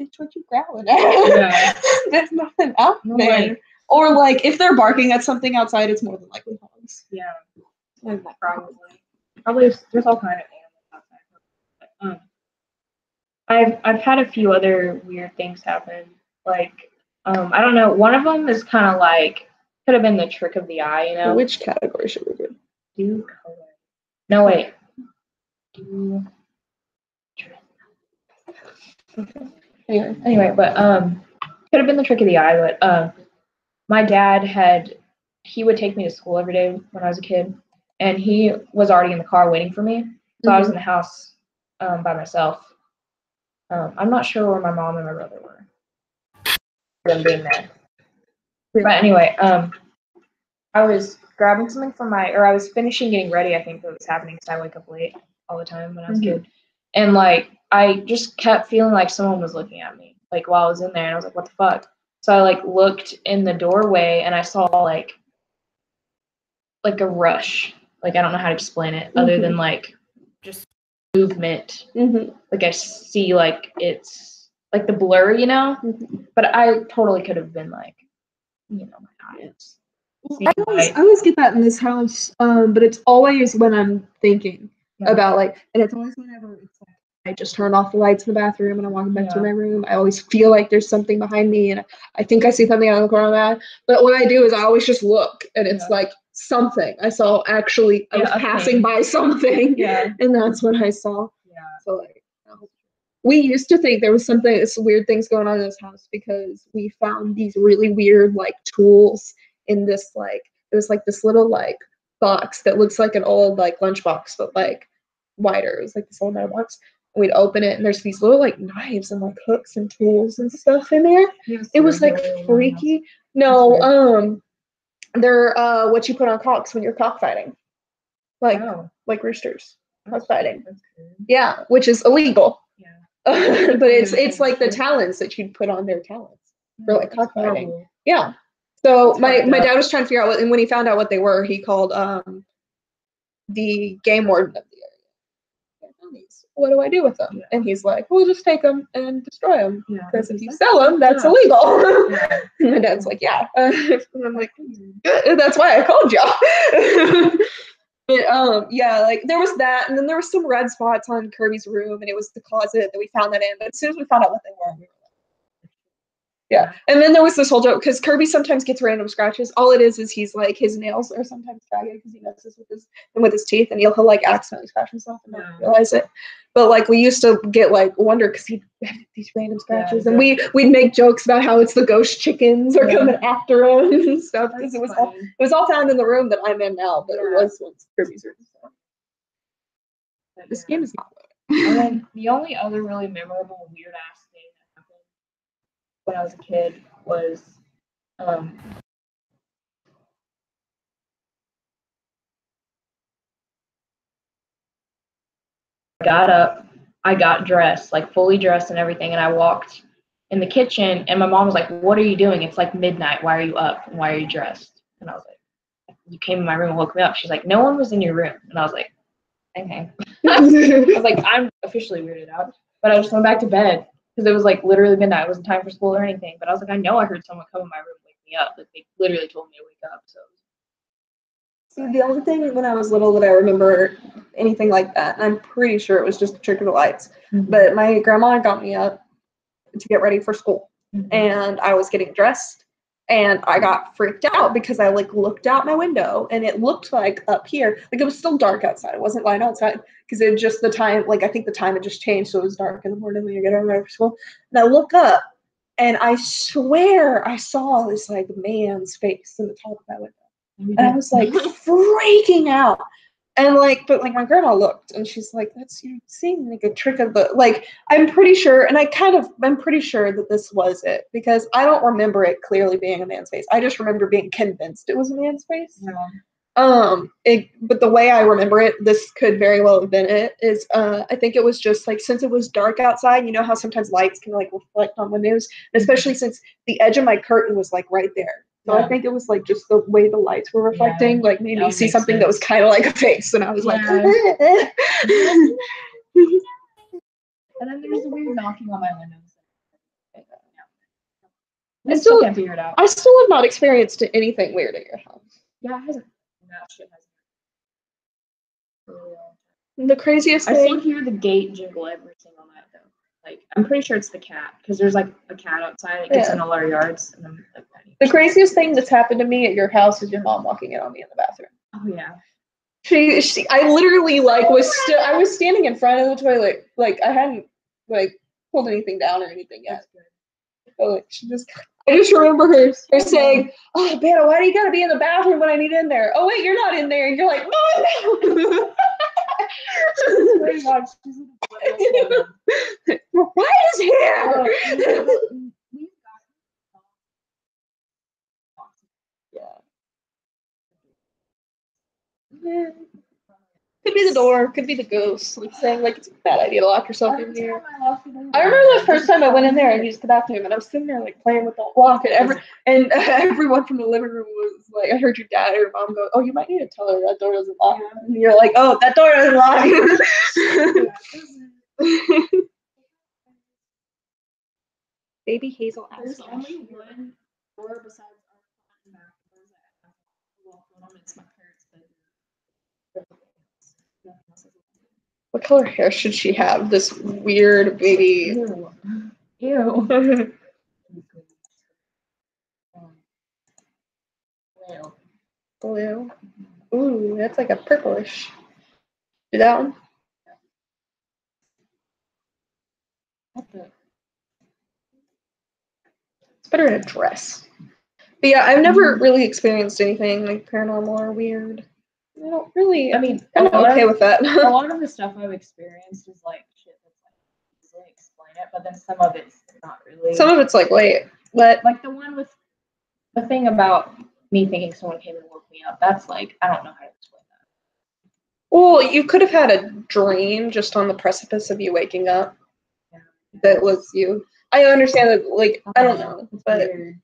A: bitch, what you growling at?
B: Yeah.
A: There's nothing out
B: No,
A: there.
B: like,
A: Or like if they're barking at something outside, it's more than likely hogs.
B: yeah. Probably there's all kind of animals outside. I've had a few other weird things happen. Like I don't know. One of them is kind of like could have been the trick of the eye, you know.
A: Which category should we do?
B: Do color. No wait. Do. Anyway, but could have been the trick of the eye, but my dad he would take me to school every day when I was a kid, and he was already in the car waiting for me. So I was in the house by myself. I'm not sure where my mom and my brother were. Them being there. But anyway, I was grabbing something from I was finishing getting ready, I think that was happening because I wake up late all the time when I was a kid. And like I just kept feeling like someone was looking at me, like while I was in there, and I was like, what the fuck? So I like looked in the doorway and I saw like a rush. Like I don't know how to explain it other than like just movement. Like I see like it's like the blur, you know? But I totally could have been like, you know, my eyes.
A: I always get that in this house, but it's always when I'm thinking about like, and it's always whenever it's like I just turn off the lights in the bathroom and I'm walking back to my room. I always feel like there's something behind me, and I think I see something out of the corner of my eye. But what I do is I always just look, and it's like something I saw. Actually, I was passing by something, and that's what I saw. So like, we used to think there was some weird things going on in this house because we found these really weird like tools in this like it was like this little like box that looks like an old like lunchbox but like wider. It was like this old metal box. And we'd open it and there's these little like knives and like hooks and tools and stuff in there. It was like freaky. No, they're what you put on cocks when you're cockfighting. Like roosters. Cockfighting. Yeah, which is illegal. But it's like the talons that you'd put on their talons for like cockfighting. Yeah. So my dad was trying to figure out what, and when he found out what they were, he called the game warden of the area. What do I do with them? And he's like, we'll just take them and destroy them because if you sell them, that's illegal. And my dad's like, yeah. And I'm like, good. That's why I called y'all. But yeah, like there was that, and then there was some red spots on Kirby's room, and it was the closet that we found that in. But as soon as we found out what they were, we were like, yeah. And then there was this whole joke because Kirby sometimes gets random scratches. All it is he's like his nails are sometimes jagged because he messes with his teeth, and he'll like accidentally scratch himself and not realize it. But like we used to get like wonder because he had these random scratches, and we'd make jokes about how it's the ghost chickens are coming after him and stuff because it was all found in the room that I'm in now, but it was once Kirby's room. So. This game is not loaded.
B: And then the only other really memorable weird ass thing that happened when I was a kid was got up, I got dressed, like fully dressed and everything, and I walked in the kitchen, and my mom was like, what are you doing? It's like midnight. Why are you up? And why are you dressed? And I was like, you came in my room and woke me up. She's like, no one was in your room. And I was like, okay. I was like, I'm officially weirded out. But I just went back to bed because it was like literally midnight. It wasn't time for school or anything. But I was like, I know I heard someone come in my room and wake me up. Like they literally told me to wake up. So
A: see, the only thing when I was little that I remember anything like that, and I'm pretty sure it was just a trick of the lights, but my grandma got me up to get ready for school, and I was getting dressed, and I got freaked out because I like looked out my window, and it looked like up here, like it was still dark outside. It wasn't light outside because it just the time, like I think the time had just changed, so it was dark in the morning when you get ready for school. And I look up, and I swear I saw this like man's face in the top of my window. And I was like freaking out. And but my grandma looked and she's like, that's you seeing like a trick of the I'm pretty sure, and I'm pretty sure that this was it because I don't remember it clearly being a man's face. I just remember being convinced it was a man's face.
B: Yeah.
A: But the way I remember it, this could very well have been it, is I think it was just since it was dark outside, you know how sometimes lights can reflect on windows, especially since the edge of my curtain was right there. So I think it was just the way the lights were reflecting, made me see something that was kind of like a face, and I was like,
B: And then there's a weird knocking on my windows. I still can't figure it out.
A: I still have not experienced anything weird at your house.
B: Yeah, it hasn't. That shit hasn't.
A: The craziest thing.
B: I still hear the gate jingle every single night though. I'm pretty sure it's the cat because there's a cat outside. It gets in all our yards, and I'm
A: the craziest thing that's happened to me at your house is your mom walking in on me in the bathroom.
B: Oh yeah.
A: I literally I was standing in front of the toilet, I hadn't pulled anything down or anything yet. So I just remember her saying, "Oh, Bana, why do you gotta be in the bathroom when I need in there? Oh wait, you're not in there." And you're like, "No, no." Why is here? Yeah. Could be the door, could be the ghost, saying it's a bad idea to lock yourself in here. I remember the first time I went in there and used the bathroom, and I was sitting there playing with the lock, and everyone from the living room was like, I heard your dad or your mom go, "Oh, you might need to tell her that door doesn't lock." And you're like, "Oh, that door doesn't lock." Baby Hazel ass.
B: There's only one door besides our bathroom that it's my parents' bedroom.
A: What color hair should she have? This weird baby.
B: Ew.
A: Blue. Ooh, that's like a purplish. Do that one. It's better in a dress. But yeah, I've never really experienced anything paranormal or weird. I don't really.
B: I mean,
A: I'm okay with that.
B: A lot of the stuff I've experienced is shit that's easily explain it, but then some of it's not really.
A: Some of it's wait, what?
B: The one with the thing about me thinking someone came and woke me up. That's I don't know how to explain that.
A: Well, you could have had a dream just on the precipice of you waking up. Yeah. That was you. I understand that. I don't know, but weird.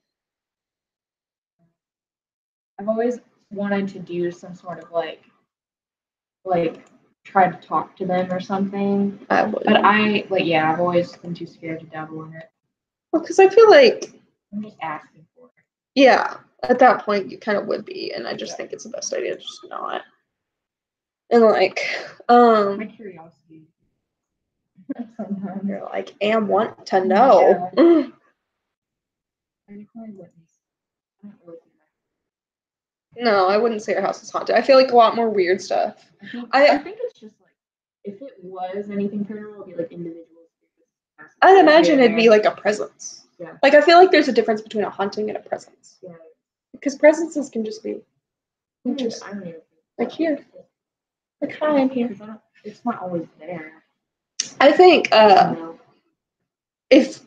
B: I've always wanted to do some sort of try to talk to them or something. But I've always been too scared to dabble in it.
A: Well, because I feel
B: I'm just asking for it.
A: Yeah, at that point you kind of would be, and I just think it's the best idea to just not. And
B: my curiosity.
A: Sometimes you're and want to know.
B: Yeah.
A: No, I wouldn't say your house is haunted. I feel a lot more weird stuff.
B: I think it's just if it was anything paranormal, it'd be individuals.
A: I'd imagine it'd be a presence.
B: Yeah.
A: I feel there's a difference between a haunting and a presence.
B: Yeah.
A: Because presences can just be
B: just
A: here. Hi, I'm here.
B: It's not always there.
A: I think if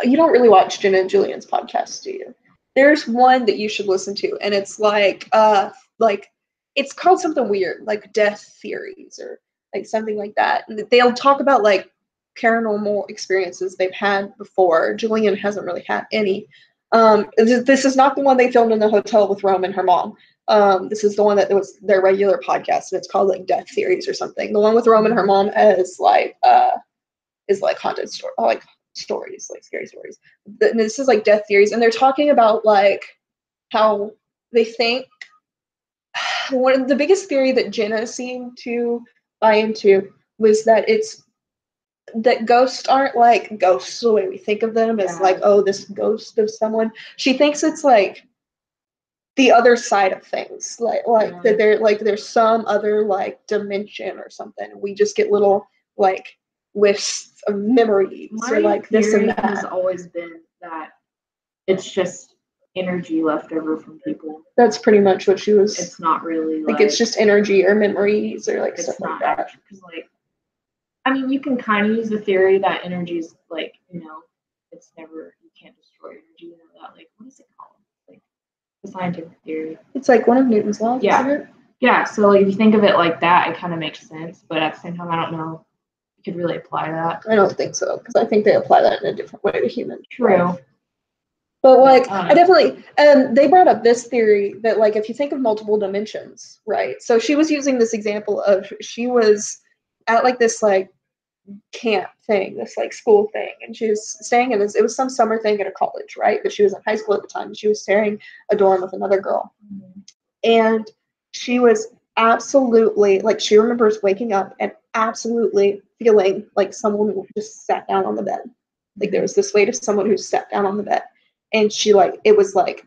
A: you don't really watch Jenna and Julian's podcast, do you? There's one that you should listen to, and it's it's called something weird, death theories or something like that. And they'll talk about paranormal experiences they've had before. Julian hasn't really had any. This is not the one they filmed in the hotel with Rome and her mom. This is the one that was their regular podcast, and it's called Death Theories or something. The one with Rome and her mom is haunted story, stories, scary stories. This is Death Theories, and they're talking about how they think one of the biggest theory that Jenna seemed to buy into was that that ghosts aren't ghosts the way we think of them as oh, this ghost of someone. She thinks it's the other side of things, that there's some other dimension or something, and we just get little whiffs of memories or this and that.
B: Has always been that it's just energy left over from people.
A: That's pretty much what she was.
B: It's not really
A: like it's just energy or memories or like stuff like that.
B: Because like, I mean, you can kind of use the theory that energy is like, it's never, you can't destroy energy. You know that, like, what is it called? Like the scientific theory.
A: It's like one of Newton's laws, isn't it?
B: Yeah. So like, if you think of it like that, it kind of makes sense. But at the same time, I don't know if you could really apply that.
A: I don't think so, because I think they apply that in a different way to humans.
B: True.
A: But like, I definitely, they brought up this theory that like, if you think of multiple dimensions, right? So she was using this example of, she was at like this like camp thing, this like school thing, and she was staying in this, it was some summer thing at a college, right? But she was in high school at the time, and she was sharing a dorm with another girl. And she was absolutely, like, she remembers waking up and absolutely feeling like someone just sat down on the bed. Like there was this weight of someone who sat down on the bed. And she like, it was like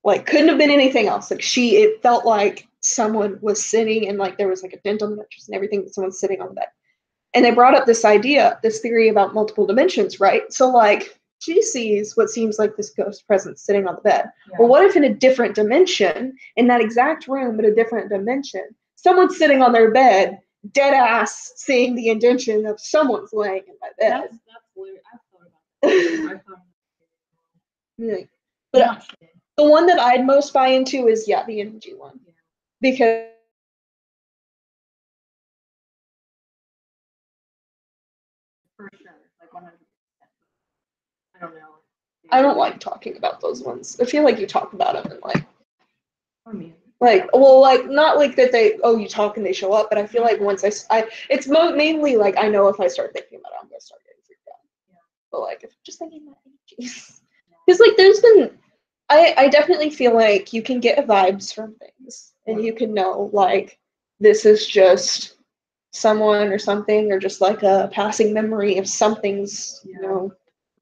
A: couldn't have been anything else. Like it felt like someone was sitting, and like there was like a dent on the mattress and everything, but someone's sitting on the bed. And they brought up this idea, this theory about multiple dimensions, right? So like she sees what seems like this ghost presence sitting on the bed. Yeah. Well, what if in a different dimension, in that exact room, but a different dimension, someone's sitting on their bed, dead ass, seeing the intention of someone's laying in my bed.
B: That's weird. I've thought about that.
A: Yeah. But the one that I'd most buy into is the energy one. Yeah. Because
B: for sure, like 100%. I don't know.
A: I don't like talking about those ones. I feel like you talk about them and like,
B: I mean,
A: like, well, like not like that you talk and they show up, but I feel like once it's mainly like I know if I start thinking about it, I'm gonna start getting freaked out. Yeah. But like if I'm just thinking about energies, because like there's been, I definitely feel like you can get vibes from things, and you can know like this is just someone or something, or just like a passing memory of something's,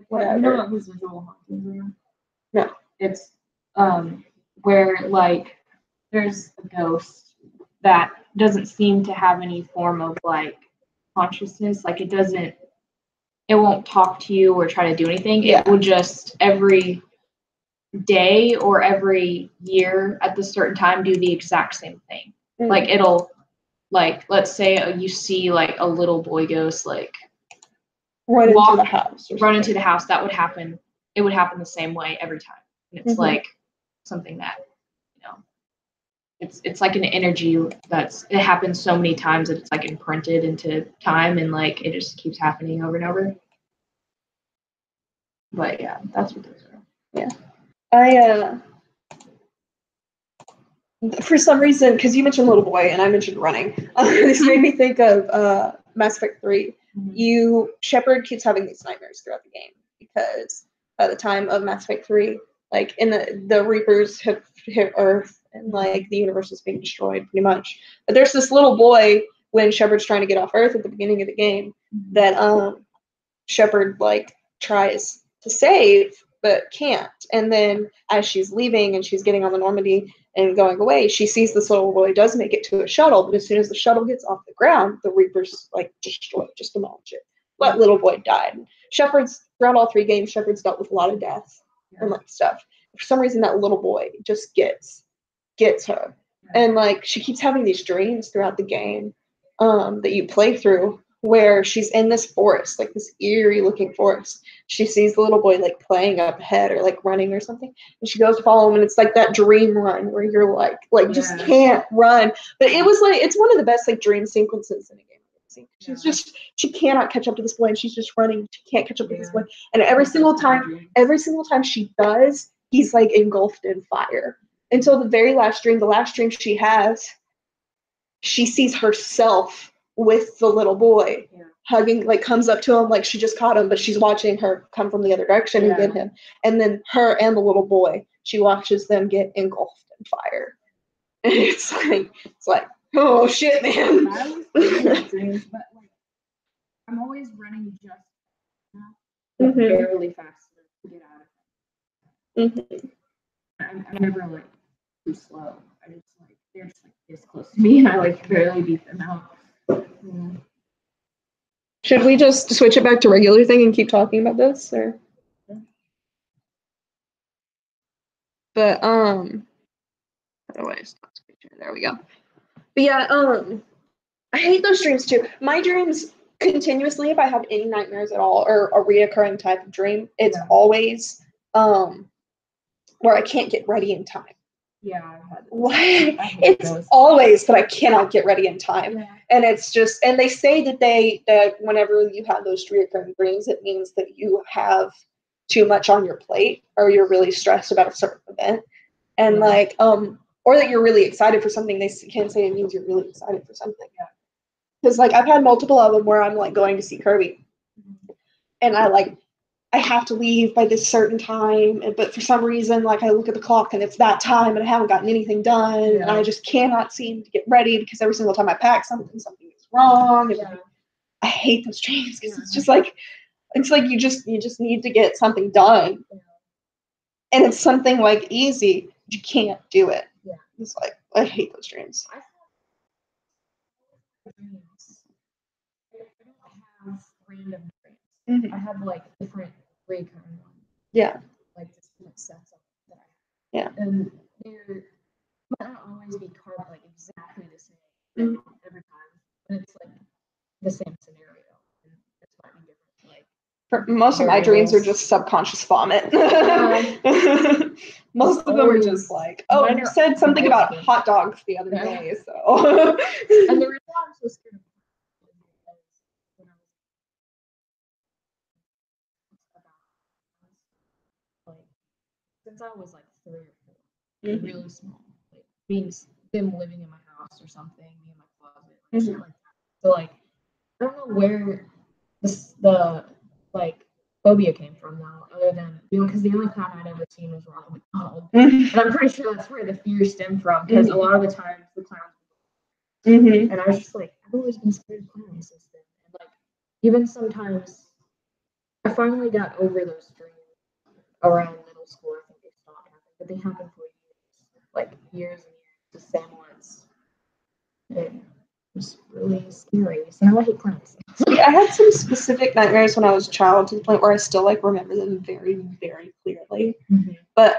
A: whatever.
B: You know what these visual hauntings are?
A: No.
B: It's where like there's a ghost that doesn't seem to have any form of like consciousness. Like it won't talk to you or try to do anything. Yeah. It will just every day or every year at this certain time do the exact same thing. Mm. Like it'll, like, let's say you see like a little boy ghost like
A: run into the house.
B: That would happen. It would happen the same way every time. And it's like something that, it's like an energy it happens so many times that it's like imprinted into time, and like it just keeps happening over and over. But yeah, that's what those are.
A: Yeah. For some reason, because you mentioned little boy and I mentioned running, this made me think of Mass Effect 3. Mm-hmm. Shepard keeps having these nightmares throughout the game, because by the time of Mass Effect 3, like in the Reapers have hit Earth, and like the universe is being destroyed pretty much. But there's this little boy when Shepard's trying to get off Earth at the beginning of the game that Shepard like tries to save but can't. And then as she's leaving and she's getting on the Normandy and going away, she sees this little boy does make it to a shuttle, but as soon as the shuttle gets off the ground, the Reapers like destroy it, just demolish it. But little boy died. Shepard's throughout all 3 games, Shepard's dealt with a lot of death and like stuff. For some reason, that little boy just gets her, and like she keeps having these dreams throughout the game that you play through, where she's in this forest, like this eerie looking forest. She sees the little boy like playing up ahead or like running or something, and she goes to follow him, and it's like that dream run where you're like just can't run. But it was like, it's one of the best like dream sequences in a game. She cannot catch up to this boy, and she's just running. She can't catch up to this boy, and every single time she does, he's like engulfed in fire until the very last dream. The last dream she has, she sees herself with the little boy hugging, like comes up to him like she just caught him, but she's watching her come from the other direction and get him. And then her and the little boy, she watches them get engulfed in fire. And it's like, oh shit, man.
B: I always think dreams, but like I'm always running just barely fast to get out of it. I'm never like too slow. I just like they're just like this close to me, and I like barely beat them out. Yeah.
A: Should we just switch it back to regular thing and keep talking about this, or? But how do I stop screeching? There we go. But yeah, I hate those dreams too. My dreams continuously, if I have any nightmares at all or a reoccurring type of dream, it's always where I can't get ready in time.
B: Yeah, I've had
A: It's
B: those.
A: always that I cannot get ready in time.
B: Yeah.
A: And it's just, and they say that whenever you have those reoccurring dreams, it means that you have too much on your plate or you're really stressed about a certain event. And like, or that you're really excited for something. They can say it means you're really excited for something.
B: Yeah.
A: Because like I've had multiple of them where I'm like going to see Kirby, and I have to leave by this certain time, but for some reason, like I look at the clock and it's that time, and I haven't gotten anything done, and I just cannot seem to get ready because every single time I pack something is wrong. And I hate those dreams because it's like you just need to get something done, and it's something like easy, but you can't do it. Yeah, it's like I hate those dreams.
B: I don't have random dreams. I have like different recurring ones.
A: Yeah.
B: Like just different sets of that I have.
A: Yeah.
B: And they're might not always be carved like exactly the same every time, but it's like the same scenario. And it's might be different. Like
A: most of my dreams are just subconscious vomit. Most of them are just like, oh, you said something about hot dogs the other day, so.
B: And the reason why I'm so scared of when I was like since I was like 3 or 4, really small, like means them living in my house or something, me in my closet, like shit like that. So like I don't know where the like phobia came from though, other than because the only clown I'd ever seen was Ronald McDonald, and I'm pretty sure that's where the fear stemmed from because a lot of the times the clowns. And I was just like, I've always been scared of clowns since then, and like even sometimes I finally got over those dreams around middle school. I think they stopped happening, but they happened for years, like years and years, the same ones. And it was really scary. So now I hate clowns.
A: I had some specific nightmares when I was a child to the point where I still like remember them very, very clearly. But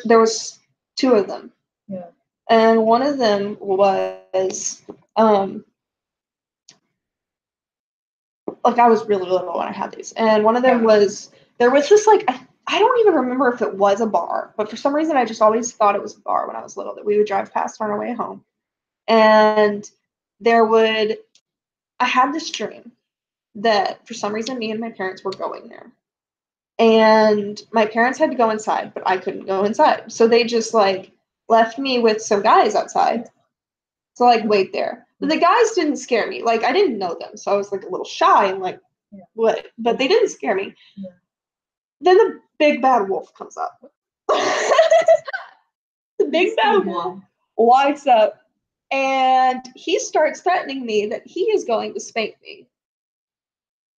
A: there was 2 of them. Yeah. And one of them was like I was really little when I had these. And one of them was there was this like I don't even remember if it was a bar, but for some reason I just always thought it was a bar when I was little that we would drive past on our way home. And I had this dream that for some reason me and my parents were going there. And my parents had to go inside, but I couldn't go inside. So they just like left me with some guys outside to like wait there. But the guys didn't scare me. Like I didn't know them. So I was like a little shy and like, what? But they didn't scare me. Yeah. Then the big bad wolf comes up. The big bad wolf lights up and he starts threatening me that he is going to spank me.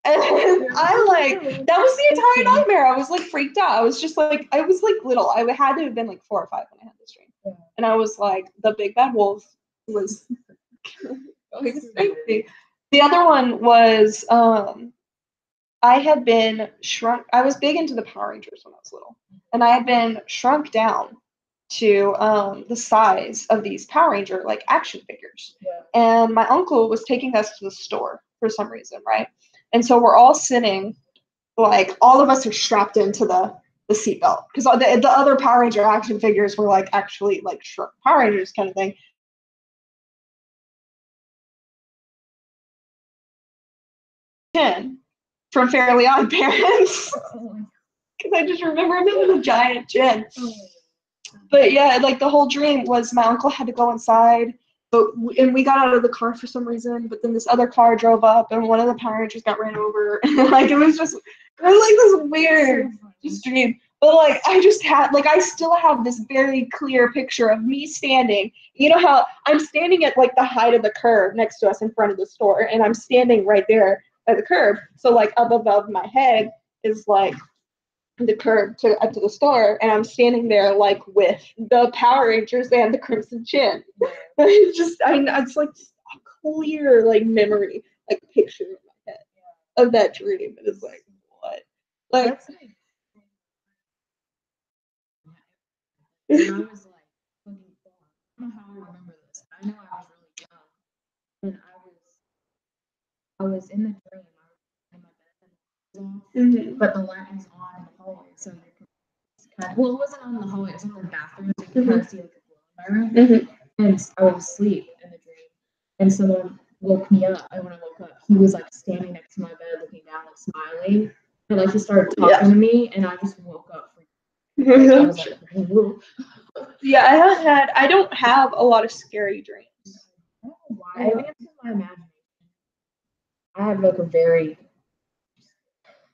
A: And I like, that was the entire nightmare. I was like freaked out. I was just like, I was like little. I had to have been like 4 or 5 when I had this dream. Yeah. And I was like, the big bad wolf was going to spank me. The other one was, I had been shrunk. I was big into the Power Rangers when I was little. And I had been shrunk down to the size of these Power Ranger like action figures. Yeah. And my uncle was taking us to the store for some reason, right? And so we're all sitting, like all of us are strapped into the seatbelt because the other Power Ranger action figures were like actually like shrunk Power Rangers kind of thing. From Fairly Odd Parents, because I just remember him as a giant chin. But yeah, like the whole dream was my uncle had to go inside, and we got out of the car for some reason. But then this other car drove up, and one of the Power Rangers got ran over. Like it was like this weird just dream. But like I just had like I still have this very clear picture of me standing. You know how I'm standing at like the height of the curb next to us in front of the store, and I'm standing right there at the curb. So like up above my head is like the curb to up to the store, and I'm standing there like with the Power Rangers and the Crimson Chin. It's like a clear like memory, like picture in my head of that dream. And it's like what? Like
B: and I was like, fucking I don't know how I remember this. I know I was really young, and I was in the dream. I was in my bed, but the light was on in the hallway, so you could kind of, well, it wasn't on in the hallway. It was in the bathroom, so you could kind of see like the glow in my room. And I was asleep in the dream, and someone woke me up. And when I woke up, he was like standing next to my bed, looking down and smiling. And like he started talking to me, and I just woke up. Like, I was like, whoa.
A: Yeah, I don't have a lot of scary dreams.
B: I don't know why. I think it's just my imagination. I have like a very,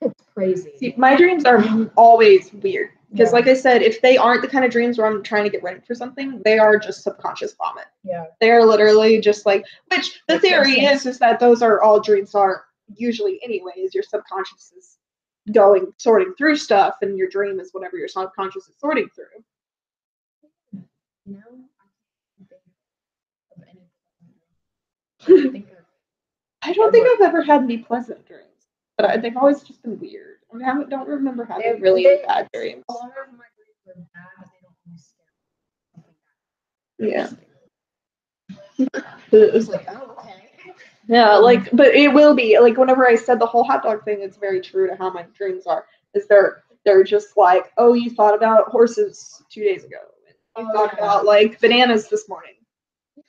B: it's crazy.
A: See, my dreams are always weird. Because like I said, if they aren't the kind of dreams where I'm trying to get ready for something, they are just subconscious vomit.
B: Yeah.
A: They are literally just like, which the theory is that those are all dreams are usually anyways. Your subconscious is sorting through stuff, and your dream is whatever your subconscious is sorting through.
B: You know, I can't think of any.
A: I don't think I've ever had any pleasant dreams, but they've always just been weird. I mean, I don't remember having really bad dreams.
B: A lot of my dreams are bad, but they don't always scare.
A: Yeah.
B: It was like, oh, okay.
A: Yeah, like, but it will be like whenever I said the whole hot dog thing, it's very true to how my dreams are. Is they're just like, oh, you thought about horses 2 days ago, and you thought about like bananas this morning,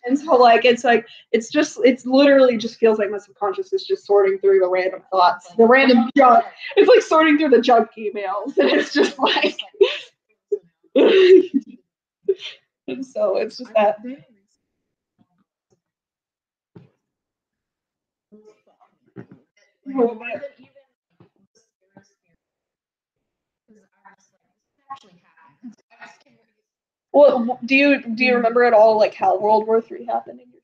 A: and so like it's literally just feels like my subconscious is just sorting through the random thoughts, the random junk. It's like sorting through the junk emails, and it's just like, and so it's just that. Well, do you remember at all like how World War III happened in your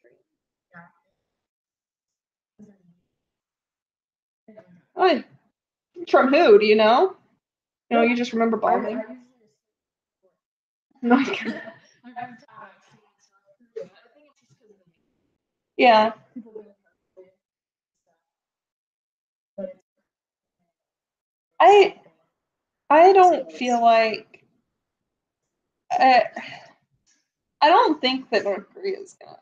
A: dream? Oh, from who? Do you know? No, you just remember bombing. No. Yeah. I don't feel like I don't think that North Korea is gonna.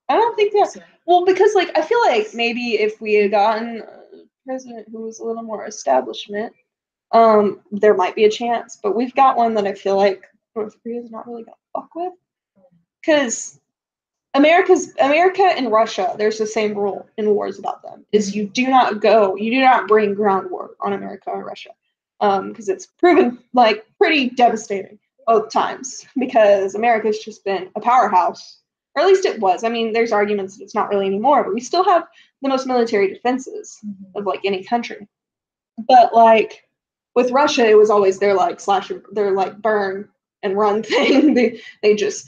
A: I don't think that. Well, because like I feel like maybe if we had gotten a president who was a little more establishment, there might be a chance. But we've got one that I feel like North Korea is not really gonna fuck with. Because America and Russia, there's the same rule in wars about them: is you do not bring ground war on America or Russia, because it's proven like pretty devastating both times. Because America's just been a powerhouse, or at least it was. I mean, there's arguments that it's not really anymore, but we still have the most military defenses of like any country. But like with Russia, it was always their like burn and run thing. they just,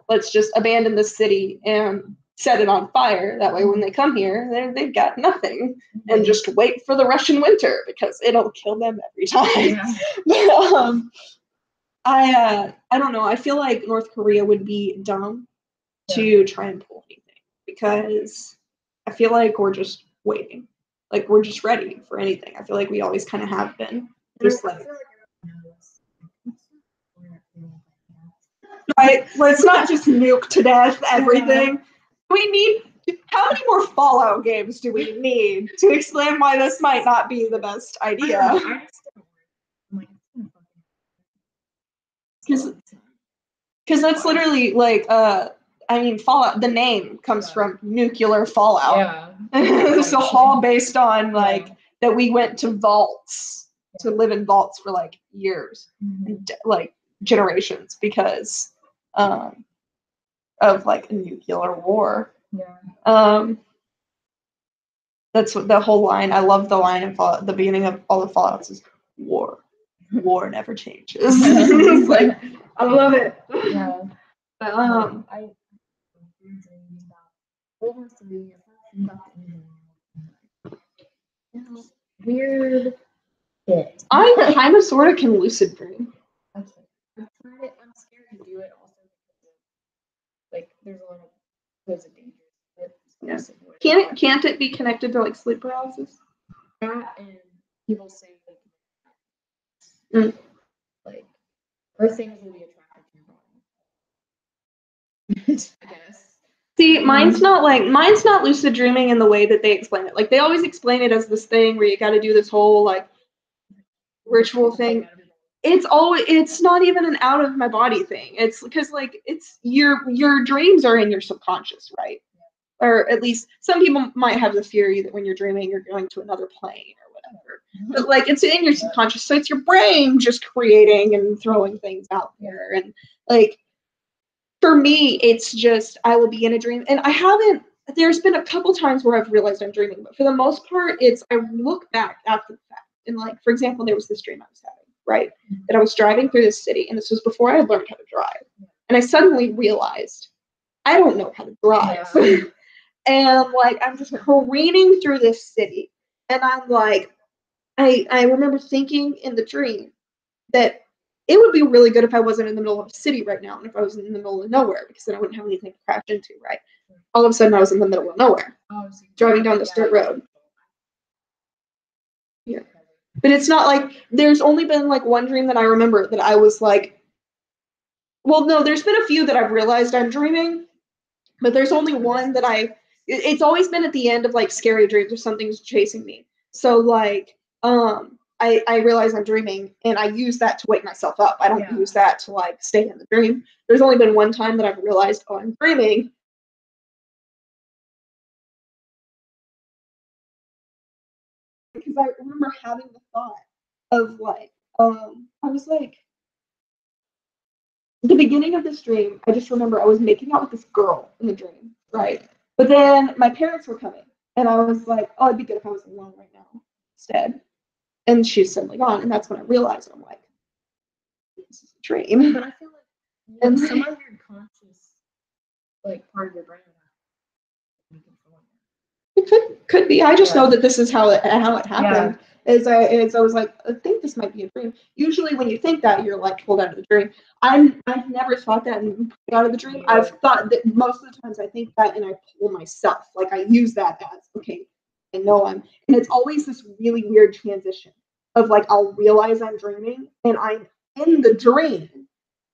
A: let's just abandon the city and set it on fire. That way when they come here, they've got nothing, and just wait for the Russian winter because it'll kill them every time. Yeah. I don't know. I feel like North Korea would be dumb to try and pull anything, because I feel like we're just waiting. Like we're just ready for anything. I feel like we always kind of have been. Just like, right? Let's not just nuke to death everything. We need. How many more Fallout games do we need to explain why this might not be the best idea? Because that's literally like, I mean, Fallout. The name comes from nuclear fallout. Yeah. It's all based on like that we went to vaults to live in vaults for like years, like generations, because of like a nuclear war. Yeah. That's what the whole line. I love the line in Fallout. The beginning of all the Fallouts is war. War never changes. It's like, I love it. Yeah. But
B: weird shit.
A: I kind of sort of can lucid dream.
B: I'm scared to do it also because like there's a lot of dangerous.
A: Yeah. Can't it be connected to like sleep paralysis?
B: That, and people say like or things will be attracted to your I guess.
A: See, mine's not lucid dreaming in the way that they explain it. Like they always explain it as this thing where you got to do this whole like ritual thing. It's not even an out of my body thing. It's because like it's your dreams are in your subconscious, right? Or at least some people might have the theory that when you're dreaming, you're going to another plane or whatever. But like it's in your subconscious, so it's your brain just creating and throwing things out there. And like for me, it's just I will be in a dream, and there's been a couple times where I've realized I'm dreaming, but for the most part, it's I look back after the fact. And like, for example, there was this dream I was having, right? That I was driving through this city, and this was before I had learned how to drive. And I suddenly realized I don't know how to drive. Yeah. And like I'm just careening through this city, and I'm like, I remember thinking in the dream that it would be really good if I wasn't in the middle of a city right now, and if I was in the middle of nowhere, because then I wouldn't have anything to crash into, right? All of a sudden, I was in the middle of nowhere, driving down this dirt road. Yeah, but it's not like there's only been like one dream that I remember that I was like, well, no, there's been a few that I've realized I'm dreaming, but there's only one that it's always been at the end of like scary dreams or something's chasing me. So like, I realize I'm dreaming and I use that to wake myself up. I don't use that to like stay in the dream. There's only been one time that I've realized, oh, I'm dreaming. Because I remember having the thought of like, I was like, the beginning of this dream, I just remember I was making out with this girl in the dream, right? But then my parents were coming and I was like, oh, it'd be good if I was alone right now instead. And she's suddenly gone, and that's when I realized I'm like, this is a dream.
B: But I feel like and some of your conscious, like part of your brain.
A: It could be. I just know that this is how it happened. As I was like, I think this might be a dream. Usually, when you think that, you're like pulled out of the dream. I've never thought that and pulled out of the dream. I've thought that most of the times I think that and I pull myself. Like I use that as okay. I know and it's always this really weird transition of like I'll realize I'm dreaming and I'm in the dream,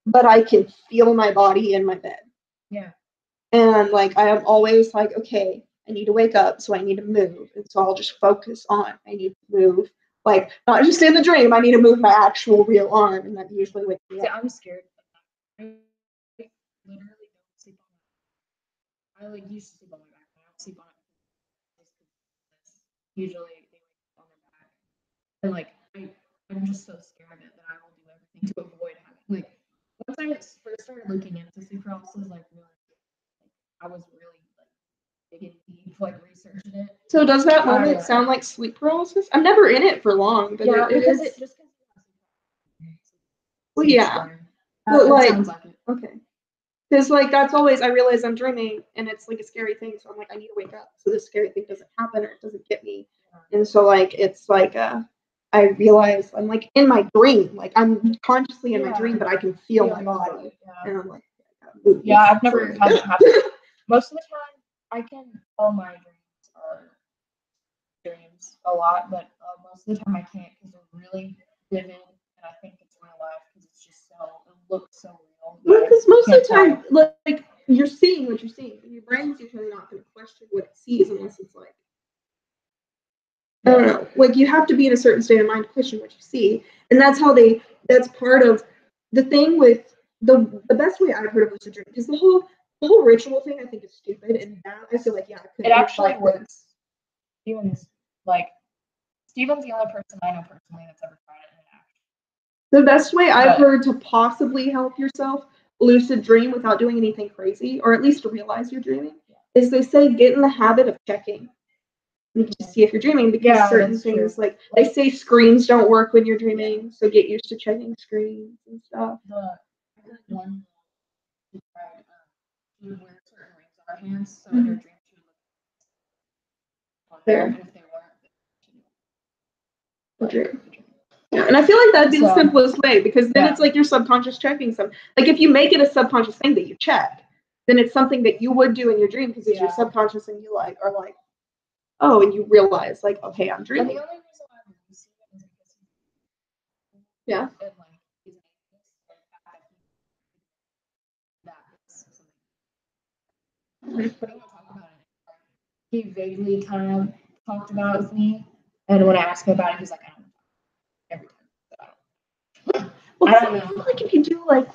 A: but I can feel my body in my bed.
B: Yeah.
A: And like I am always like, okay, I need to wake up, so I need to move. And so I'll just focus on I need to move. Like not just in the dream, I need to move my actual real arm, and that usually wakes me up.
B: I'm scared. I literally don't sleep on my back. I like used to sleep on my back. I don't sleep on it. Usually they wake up on their back. And like I'm just so scared of it that I will do everything to avoid having like once I first started looking into sleep paralysis, like really I was really like digging deep, like researching it.
A: So does that moment sound like sleep paralysis? I'm never in it for long, but
B: yeah,
A: it
B: because
A: is.
B: it just
A: well, yeah, but like sounds like it. Okay. Because like that's always I realize I'm dreaming and it's like a scary thing, so I'm like I need to wake up so this scary thing doesn't happen or it doesn't get me. And so like it's like I realize I'm like in my dream, like I'm consciously in my dream, but I can feel my body, and I'm like,
B: I've never had that happen. Most of the time, I can all my dreams are dreams a lot, but most of the time I can't because they're really vivid, and I think it's real life because it's just it looks so real.
A: Because most of the time, like you're seeing what you're seeing, and your brain's usually not going to question what it sees unless it's like. I don't know. Like you have to be in a certain state of mind to question what you see, and that's part of the thing with the best way I've heard of lucid dreaming because the whole ritual thing I think is stupid, and that I feel like
B: it actually works. Steven's the only person I know personally that's ever tried it in action.
A: The best way I've heard to possibly help yourself lucid dream without doing anything crazy, or at least to realize you're dreaming, is they say get in the habit of checking. You can just see if you're dreaming because certain things like they say screens don't work when you're dreaming, so get used to checking screens and stuff.
B: I heard one tried we wear certain rings on our hands, so in your dreams you look there, and if they weren't,
A: yeah, and I feel like that'd be the simplest way because then it's like your subconscious checking something. Like if you make it a subconscious thing that you check, then it's something that you would do in your dream because it's your subconscious and you like are like. Oh, and you realize, like, okay, I'm dreaming.
B: And the only reason why I'm lucid is because
A: yeah.
B: And like, he's that is something. but I don't talk about it. He vaguely kind of talked about it with me, and when I asked him about it, he's like, I don't know. Every time.
A: Well,
B: I don't know.
A: I feel like if you do like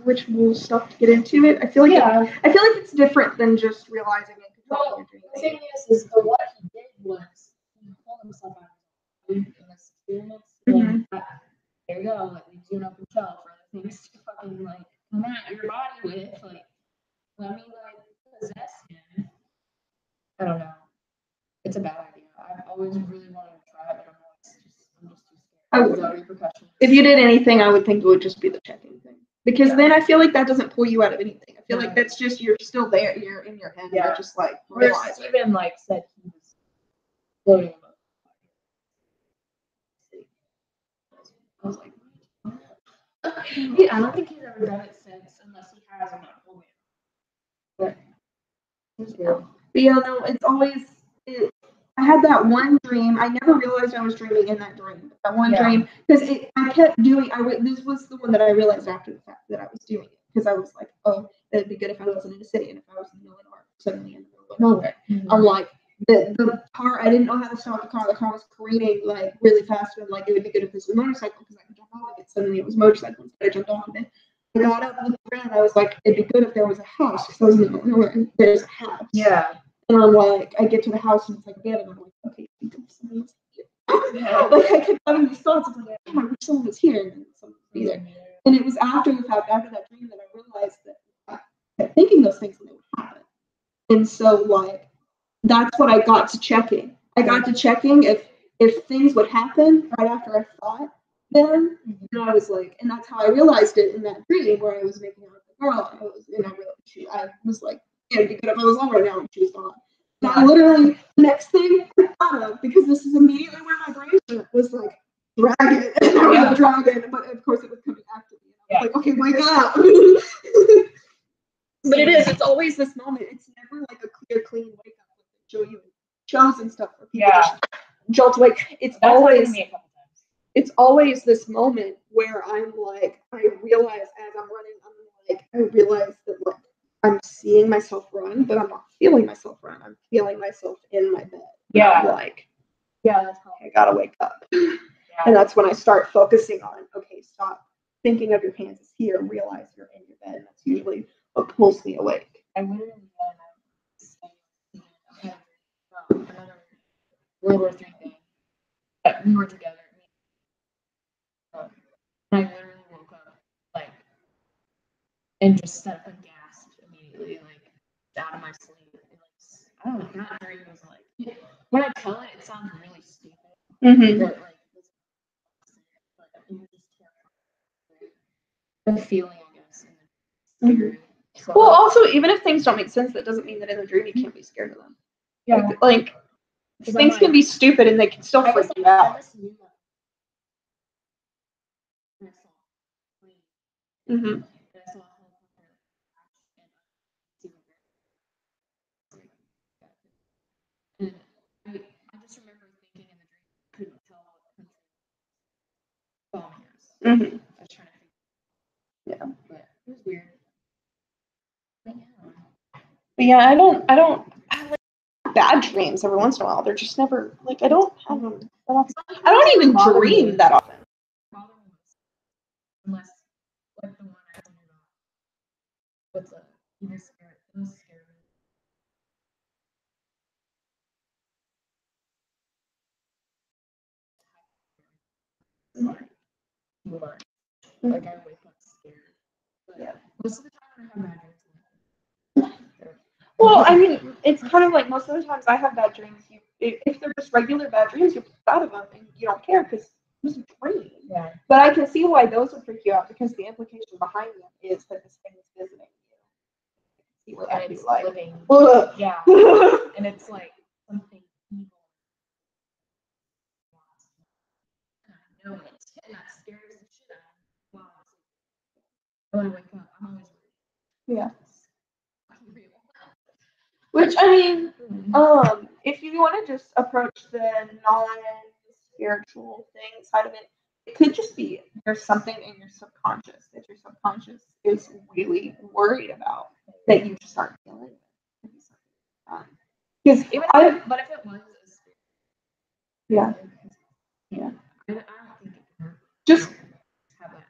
A: ritual stuff to get into it, I feel like it's different than just realizing and controlling your
B: The
A: dream.
B: thing is what he did was he pulled himself out of in this experience. And there you go, like leaves you an open shell for other things to fucking like come at your body with. Like, let me like possess him. I don't know. It's a bad idea. I've always really wanted to try it, but I'm just too scared. Without repercussions.
A: If you did anything, I would think it would just be the checking thing. Because then I feel like that doesn't pull you out of anything. I feel like that's just, you're still there, you're in your head, you're just like, realize it.
B: Even like said he was floating above. I was like, I don't think he's ever done it since, unless he has, I'm not holding it. But it's weird.
A: But yeah, no, it's always, I had that one dream. I never realized I was dreaming in that dream. That one dream, because I kept doing. This was the one that I realized after the fact that I was doing it, because I was like, oh, it'd be good if I wasn't in a city, and if I was in the middle of nowhere, suddenly in the middle of nowhere. I'm like, the car. I didn't know how to stop the car. The car was careening like really fast, and like it would be good if this was a motorcycle because I could jump off of it. Suddenly it was motorcycle instead. I jumped off of it. I got up, looked around. I was like, it'd be good if there was a house, because I was in the middle of nowhere. And there's a house.
B: Yeah.
A: And I'm like, I get to the house and it's like abandoned. I'm like, okay, I think someone's here. Like I kept having these thoughts of like, oh, I wish someone was here and someone would be there. And it was after the fact, after that dream, that I realized that I kept thinking those things and they would happen. And so like that's what I got to checking. I got to checking if things would happen right after I thought them. And I was like, and that's how I realized it in that dream where I was making out with the girl. I was like, yeah, it'd be good if I was on right now and she was gone. And I literally, the next thing I thought of, because this is immediately where my brain went, was like, dragon. And there was a dragon, but of course it was coming after me. I was like, okay, wake up. But it's always this moment. It's never like a clear, clean wake up. Show you shows and stuff for people to jolt awake. It's always this moment where I'm like, I realize as I'm running, I realize that like I'm seeing myself run, but I'm not feeling myself run. I'm feeling myself in my bed.
B: Yeah.
A: That's how I gotta wake up. Yeah. And that's when I start focusing on, okay, stop thinking of your hands as here and realize you're in your bed. And that's usually what pulls me awake.
B: I went in the bed and I had another World War III thing. We were together. And I literally woke up like and just set up and gasped immediately, like out of my sleep. And, like, I don't know, that dream was like, when I tell it, it sounds really stupid. But like, it was just terrifying. The feeling, I guess, and the scary. So,
A: well, also, even if things don't make sense, that doesn't mean that in the dream you can't be scared of them.
B: Yeah.
A: Like things can be stupid and they can still freak you out. Mm-hmm.
B: And I just remember thinking in the dream, I couldn't tell what country bombing us. I was trying to figure. Yeah, but it was weird.
A: But yeah, I like bad dreams every once in a while. They're just never like I don't have them that often. I don't even dream that often.
B: Unless like the one I told you about. What's up? You were scared. It was scary. Like I wake up scared. But most of the time I have bad dreams.
A: Well, I mean, it's kind of like most of the times I have bad dreams. If they're just regular bad dreams, you put out of them and you don't care because it was a dream.
B: Yeah.
A: But I can see why those would freak you out because the implication behind them is that this thing is visiting you. See what
B: and it's
A: like.
B: Living. Yeah. And it's like something evil. I know it. And that scares the shit out of me. Wow. When I wake up, I'm always worried.
A: Yeah. Which I mean, if you want to just approach the non-spiritual thing side of it, it could just be there's something in your subconscious that your subconscious is really worried about that you just aren't feeling. Because
B: but if it was a spirit,
A: yeah.
B: I don't think it can
A: Just
B: have that.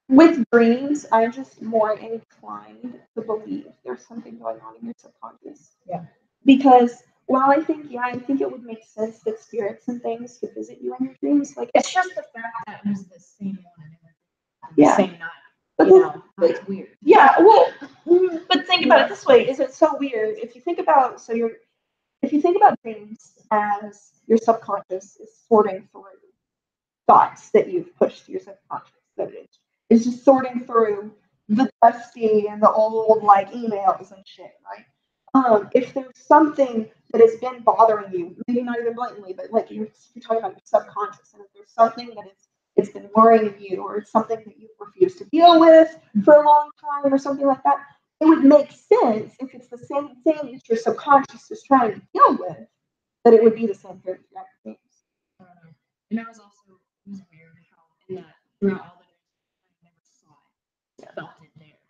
A: with dreams, I'm just more inclined to believe there's something going on in your subconscious.
B: Yeah.
A: Because while I think it would make sense that spirits and things could visit you in your dreams. Like
B: It's just the fact that it was the same one and
A: Yeah.
B: the same night.
A: But
B: That's weird.
A: Yeah, well, but think about it this way: is it so weird if you think about dreams as your subconscious is sorting through thoughts that you've pushed to your subconscious, that it's just sorting through the dusty and the old like emails and shit, right? If there's something that has been bothering you, maybe not even blatantly, but like you're talking about your subconscious, and if there's something that it's been worrying you, or it's something that you've refused to deal with for a long time, or something like that, it would make sense if it's the same thing that your subconscious is trying to deal with, that it would be the same thing.
B: I don't know. And that was also it was weird how in that throughout all the dreams I never saw it, felt it there.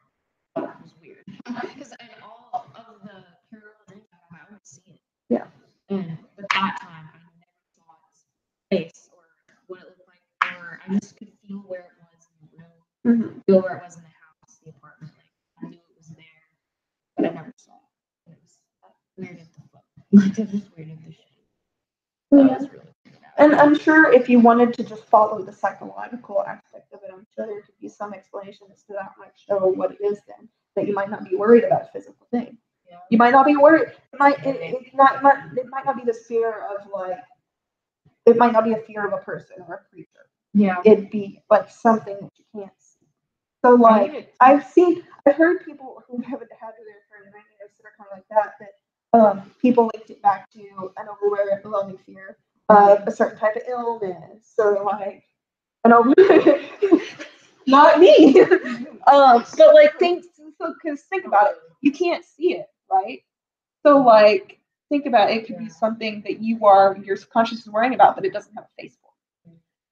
B: But it was weird because in all of the paranormal dreams I always see it.
A: Yeah.
B: And but that time I never saw its face or what it looked like, or I just could feel where it was in the room, feel where it was in the house, the apartment. Like I knew it was there, but I never saw it. It was weird as the fuck. Like it was weird as the shit. That was really weird.
A: And I'm sure if you wanted to just follow the psychological aspect of it, I'm sure there could be some explanation as to that might show what it is then, that you might not be worried about a physical thing.
B: Yeah.
A: You might not be worried. It might not be the fear of like, it might not be a fear of a person or a creature.
B: Yeah.
A: It'd be like something that you can't see. So like I've heard people who haven't had their friends that are kind of like that people linked it back to an overwhelming fear of a certain type of illness. So like not me. But like because think about it, you can't see it, right? So like think about it, could be something that your subconscious is worrying about, but it doesn't have a face for.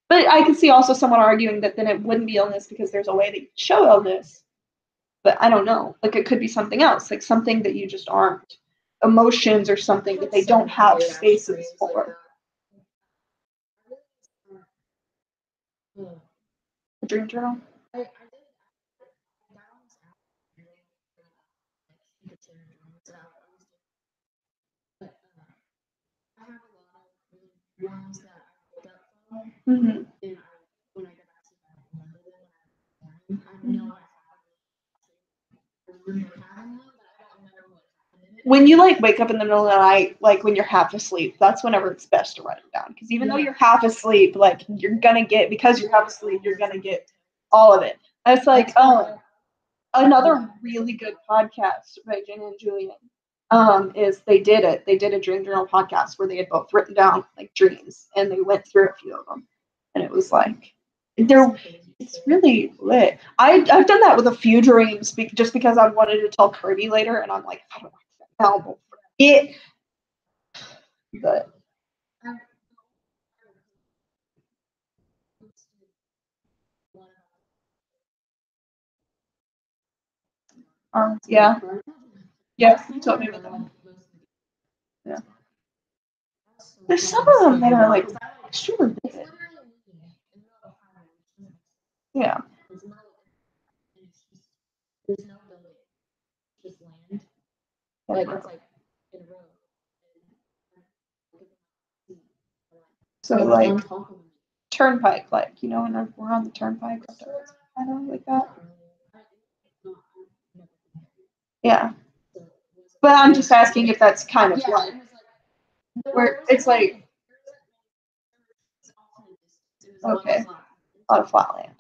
A: But I can see also someone arguing that then it wouldn't be illness because there's a way that you show illness. But I don't know. Like it could be something else, like something that you just aren't, emotions or something that they don't have spaces for. A dream journal?
B: Ones that I picked up from,
A: Mm-hmm.
B: and when I go back to that, I remember them. I know I remember having one, but I don't remember what happened in it.
A: When you like wake up in the middle of the night, like when you're half asleep, that's whenever it's best to write them down. Because even though you're half asleep, like because you're half asleep, you're gonna get all of it. And it's like another really good podcast by Jen and Julian. Is they did a dream journal podcast where they had both written down like dreams and they went through a few of them, and it was like it's really lit. I've done that with a few dreams just because I wanted to tell Kirby later, and I'm like, I don't like that album. But yeah, you told me about that. Yeah. There's some of them that are like super vivid. Yeah.
B: There's no building, just land. Like it's like in a row.
A: So like turnpike, like when we're on the turnpike, kind of like that. Yeah. But I'm just asking if that's kind of like where it's like okay, a lot of flat land.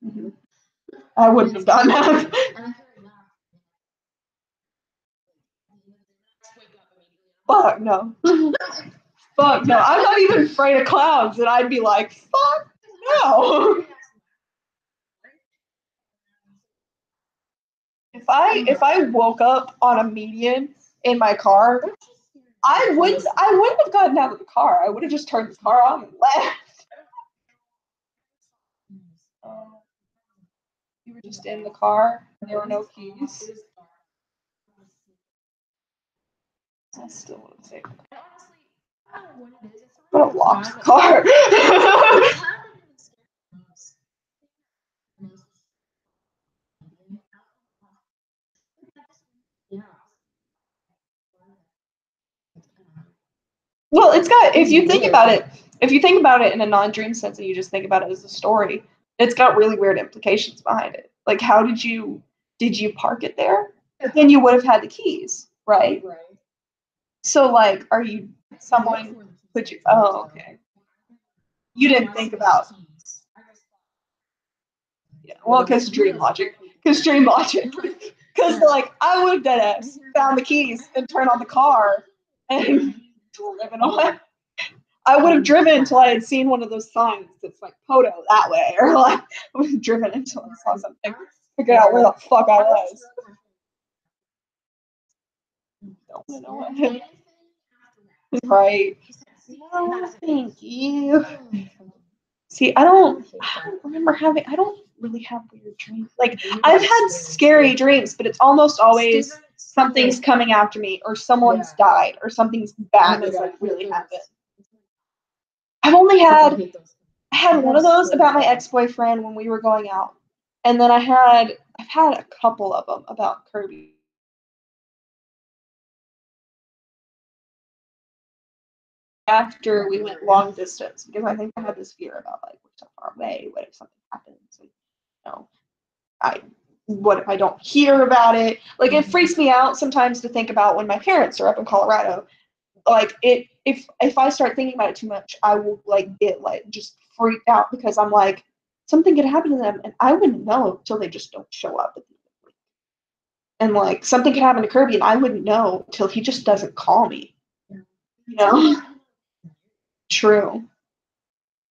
A: Mm-hmm. I wouldn't have done that. Fuck no. Fuck no. I'm not even afraid of clowns, and I'd be like, fuck no. If I woke up on a median in my car, I wouldn't have gotten out of the car. I would have just turned the car on and left. You were just in the car and there were no keys. I still want to say.
B: And honestly, I don't know what it is. It's
A: What a
B: really
A: locked
B: sad,
A: car.
B: Yeah.
A: Well, it's got, if you think about it in a non-dream sense and you just think about it as a story, it's got really weird implications behind it. Like, how did you park it there? But then you would have had the keys, right?
B: Right.
A: So, like, are you someone put you? Oh, okay. You didn't think about. Yeah, well, because dream logic. Because like I would have dead ass found the keys and turned on the car and driven away. I would have driven until I had seen one of those signs that's like Poto that way, or like I would have driven until I saw something, figured out where the fuck I was. Don't know what. Right. No, thank you. See, I don't really have weird dreams. Like, I've had scary dreams, but it's almost always something's coming after me, or someone's died, or something's bad has like really happened. I had one of those about my ex-boyfriend when we were going out, and then I've had a couple of them about Kirby. After we went long distance, because I think I had this fear about like we're so far away. What if something happens? And, what if I don't hear about it? Like, it freaks me out sometimes to think about when my parents are up in Colorado. Like, if I start thinking about it too much, I will like get like just freaked out because I'm like something could happen to them and I wouldn't know until they just don't show up at the end of the week. And like something could happen to Kirby and I wouldn't know until he just doesn't call me. You know? True.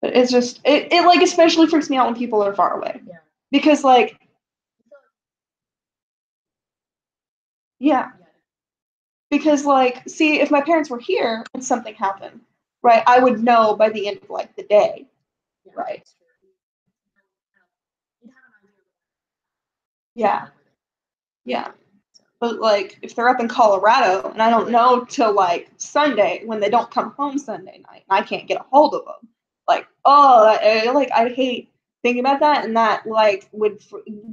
A: But it's just it like especially freaks me out when people are far away.
B: Yeah.
A: Because like yeah. Because like see if my parents were here and something happened, right, I would know by the end of like the day. Right. Yeah. Yeah. But like if they're up in Colorado and I don't know till like Sunday when they don't come home Sunday night and I can't get a hold of them, like like I'd hate thinking about that and that like would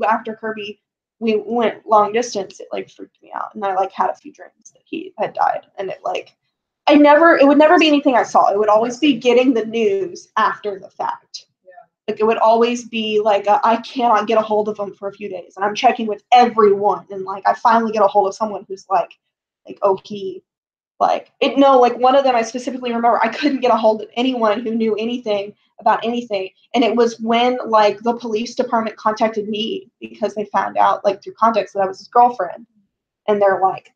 A: after Kirby we went long distance it like freaked me out and I like had a few dreams that he had died and it like it would never be anything I saw. It would always be getting the news after the fact. Like it would always be like I cannot get a hold of them for a few days, and I'm checking with everyone, and like I finally get a hold of someone who's like oh he like it no like one of them I specifically remember I couldn't get a hold of anyone who knew anything about anything, and it was when like the police department contacted me because they found out like through contacts that I was his girlfriend, and they're like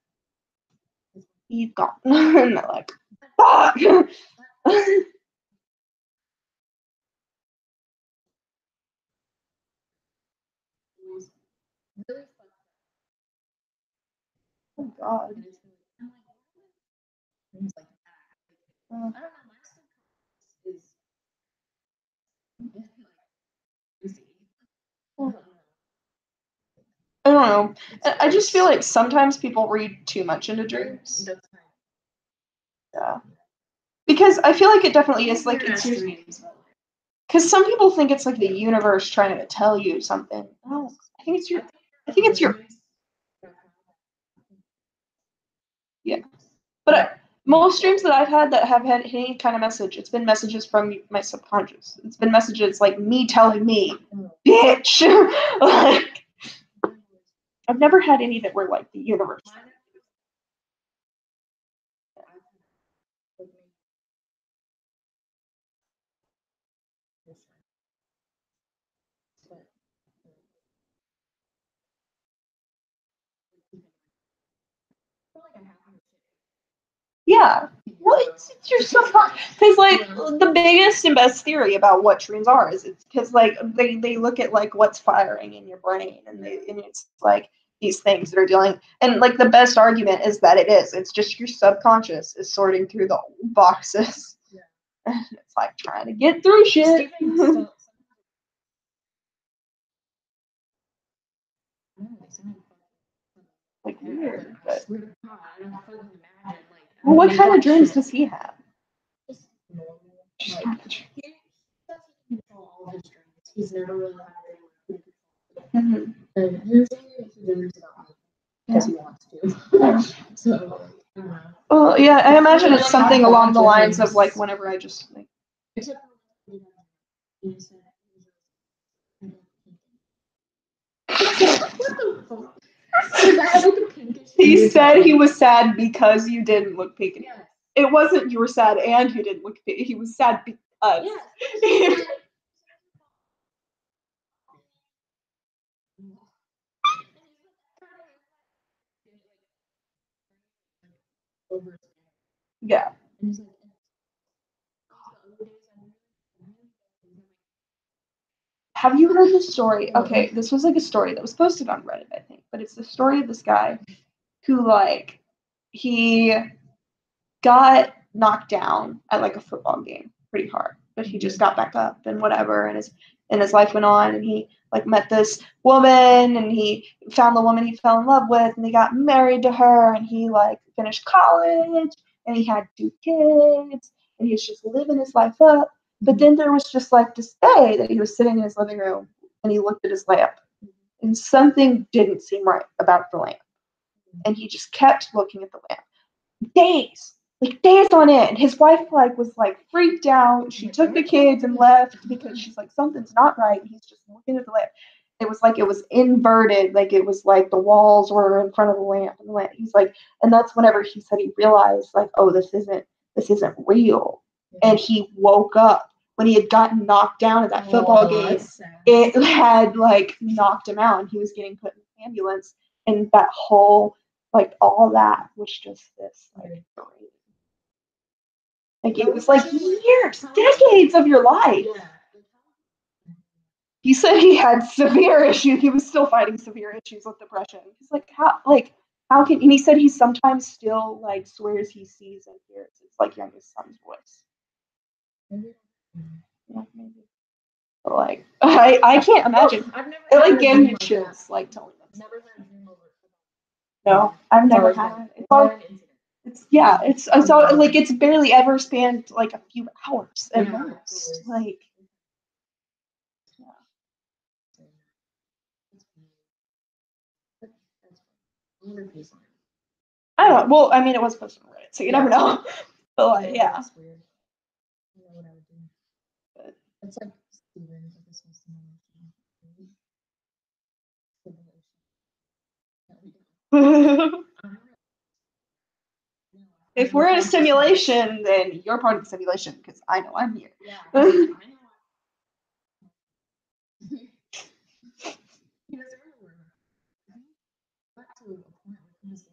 A: he's gone, and they're like fuck. Oh God. I don't know. I just feel like sometimes people read too much into dreams. Yeah. Because I feel like it definitely is like it's your because some people think it's like the universe trying to tell you something. Oh, I think it's your yeah. But most dreams that I've had that have had any kind of message, it's been messages from my subconscious. It's been messages like me telling me, bitch. Like I've never had any that were like the universe. Yeah. Well, you're so far because like the biggest and best theory about what dreams are is it's because like they look at like what's firing in your brain and it's like these things that are dealing and like the best argument is that it's just your subconscious is sorting through the boxes. Yeah. And it's like trying to get through shit. Like weird, but Well, what kind of dreams does he have?
B: Just normal. Like, he doesn't control all his dreams. He's never really had anyone. And his dreams about me because he wants to. So,
A: well, yeah, I imagine it's something along the lines of like whenever I just like. He said he was sad because you didn't look pink.
B: Yes.
A: It wasn't you were sad and you didn't look pink. He was sad because.
B: Yes.
A: Yeah. Have you heard the story? Okay, this was like a story that was posted on Reddit, I think, but it's the story of this guy who like he got knocked down at like a football game pretty hard, but he just got back up and whatever, and his life went on, and he like met this woman, and he found the woman he fell in love with, and he got married to her, and he like finished college, and he had 2 kids, and he was just living his life up. But then there was just like this day that he was sitting in his living room, and he looked at his lamp, and something didn't seem right about the lamp, and he just kept looking at the lamp. Days on end. His wife like was like freaked out. She took the kids and left because she's like, something's not right. He's just looking at the lamp. It was like it was inverted, like it was like the walls were in front of the lamp, and the lamp. He's like, and that's whenever he said he realized like, oh, this isn't real. And he woke up when he had gotten knocked down at that football game. It had like knocked him out, and he was getting put in the ambulance, and that whole like all that was just this like it was like years, decades of your life. He said he had severe issues. He was still fighting severe issues with depression. He's like, how can? And he said he sometimes still like swears he sees and hears. It's like youngest son's voice. Yeah, maybe. But like I can't imagine. It like gave me chills like telling them. No, I've never had. It's all like it's barely ever spanned like a few hours at most. Like I don't know. Well, I mean, it was posted on Reddit, so you never know. But like, yeah.
B: That's weird. I don't know what I would do. But it's like Steven, if this was
A: If we're in a simulation, then you're part of the simulation because I know I'm here.
B: Yeah, I know. He doesn't remember. Got to a point where he was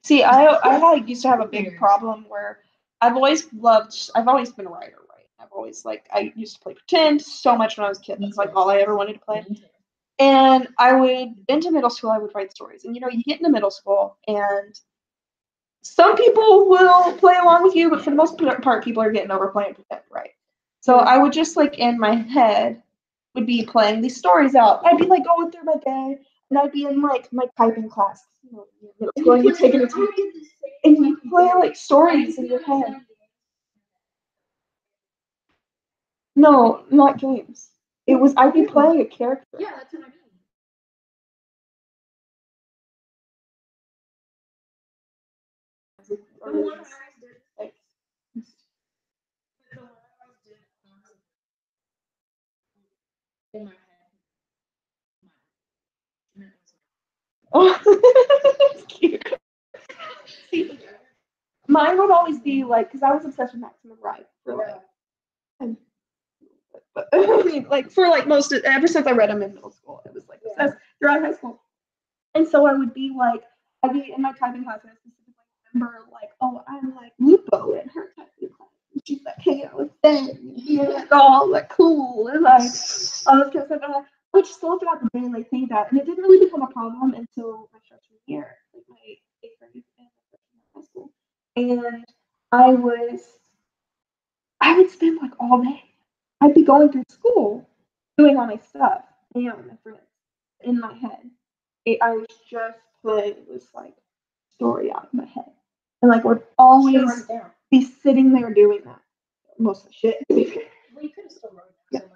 A: See, I used to have a big problem where I've always been a writer, right? I've always like I used to play pretend so much when I was a kid. That's like all I ever wanted to play. And into middle school, I would write stories. And you know, you get into middle school, and some people will play along with you, but for the most part, people are getting over playing pretend, right? So I would just like in my head would be playing these stories out. I'd be like going through my day, and I'd be in like my typing class, you know, middle school, and you're taking a time, and you play like stories in your head. No, not games. It was I'd be playing a character.
B: Yeah, that's what I mean.
A: Oh, cute. Mine would always be like, because I was obsessed with Maximum Ride for like, I mean, like for like ever since I read them in middle school, it was like obsessed throughout high school. And so I would be like, I'd be in my typing class, and I specifically remember like, oh, I'm like Lupo in her typing class. And she's like hanging out with Ben, and you're like all like cool, and like all this kind of stuff. And I would just go throughout the day and like think that, and it didn't really become a problem until my freshman year, like my 8th grade and high school. And I would spend like all day. I'd be going through school, doing all my stuff, hanging out with my friends in my head.
B: I was just playing this like story out of my head, and like would always be sitting there doing that most of the shit.
D: Well, you could have still wrote
B: Yeah.
D: it.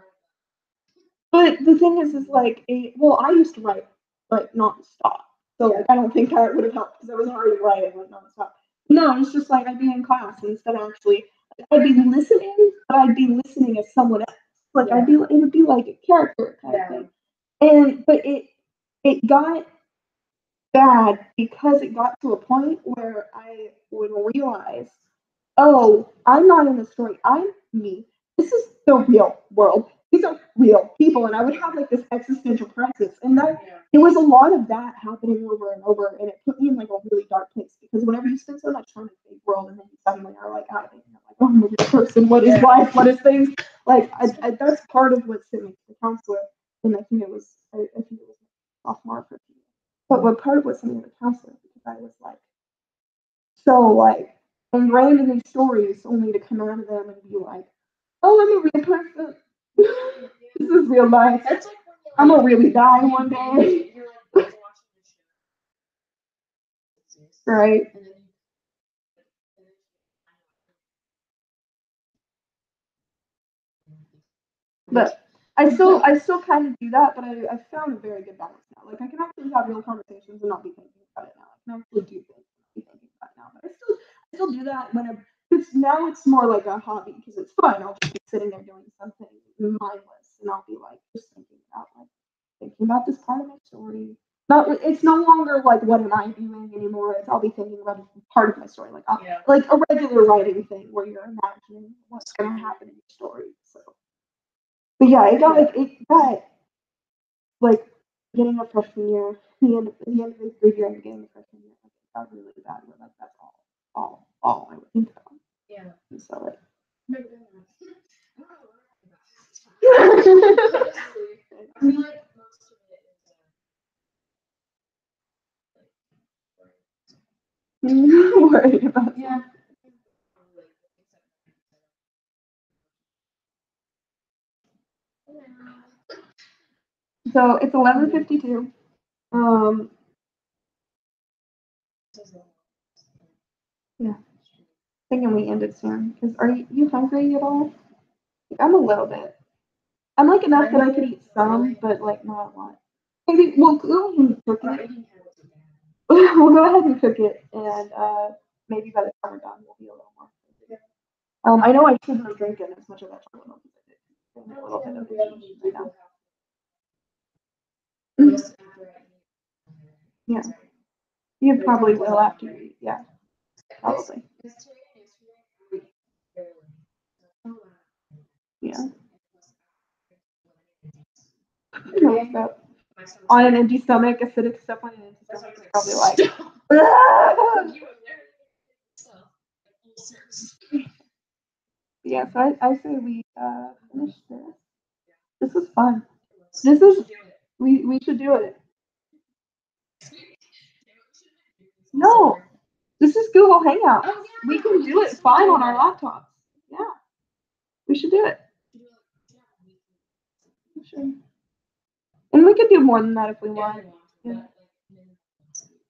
B: But the thing is like I used to write like nonstop, so like I don't think that would have helped because I was already writing like nonstop. No, it's just like I'd be in class and instead of actually I'd be listening, but I'd be listening as someone else. Like it would be like a character kind of thing. And but it got bad because it got to a point where I would realize, oh, I'm not in the story. I'm me. This is the real world. These are real people, and I would have like this existential crisis, and it was a lot of that happening over and over, and it put me in like a really dark place because whenever you spend so much time in the big world, and then you suddenly are like out of it, and you're like, oh, I'm a real person. What is life? What is things? Like that's part of what sent me to the counselor, and I think it was sophomore for me. But what part of what sent me to the counselor because I was like so like ingrained in these stories only to come out of them and be like, oh, I'm a real person. This is real life.
D: That's like
B: I'm gonna really die one day.
D: You're like watching the show.
B: Right.
D: And then
B: But I still kind of do that, but I found a very good balance now. Like I can actually have real conversations and not be thinking about it now. I can actually do things and not be thinking about it now. But I still do that whenever now it's more like a hobby because it's fun. I'll just be sitting there doing something mindless and I'll be like just thinking about this part of my story. It's no longer like what am I doing anymore. It's I'll be thinking about a part of my story, like like a regular writing thing where you're imagining what's gonna happen in your story. So but yeah, it got like getting a freshman year, the end of the third year and the beginning of freshman year, like, it got really bad where like that's all I would think about.
D: yeah.
B: And so like
D: I feel like most of it is
B: worried about
D: yeah.
B: So it's 11:52. Yeah. Thinking we end it soon. Cause are you hungry at all? I'm a little bit. I'm like enough that I could eat some, but like not a lot. Maybe we'll go ahead and cook it. We'll go ahead and cook it, and maybe by the time we're done, we'll be a little more. I know I shouldn't have drinking as much of that chocolate milk as I did. A little bit of it right now. Yeah, you probably will after you eat. Yeah, probably. Yeah. On an empty stomach, acidic stuff on an empty stomach is probably like. Yeah, so I say we finish this. This was fun. We should do it. No, this is Google Hangouts. We can do it fine on our laptops. Yeah, we should do it. Sure. And we could do more than that if we want. Yeah.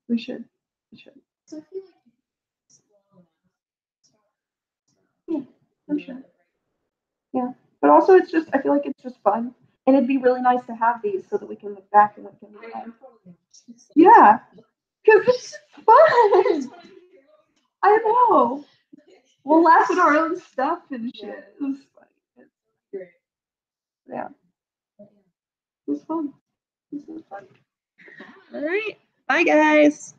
B: We should. Yeah, for sure. Yeah, but also it's just I feel like it's just fun, and it'd be really nice to have these so that we can look back and look at them. Yeah, because it's fun. I know. We'll laugh at our own stuff and shit. It was funny. Yeah. It was fun. All right. Bye, guys.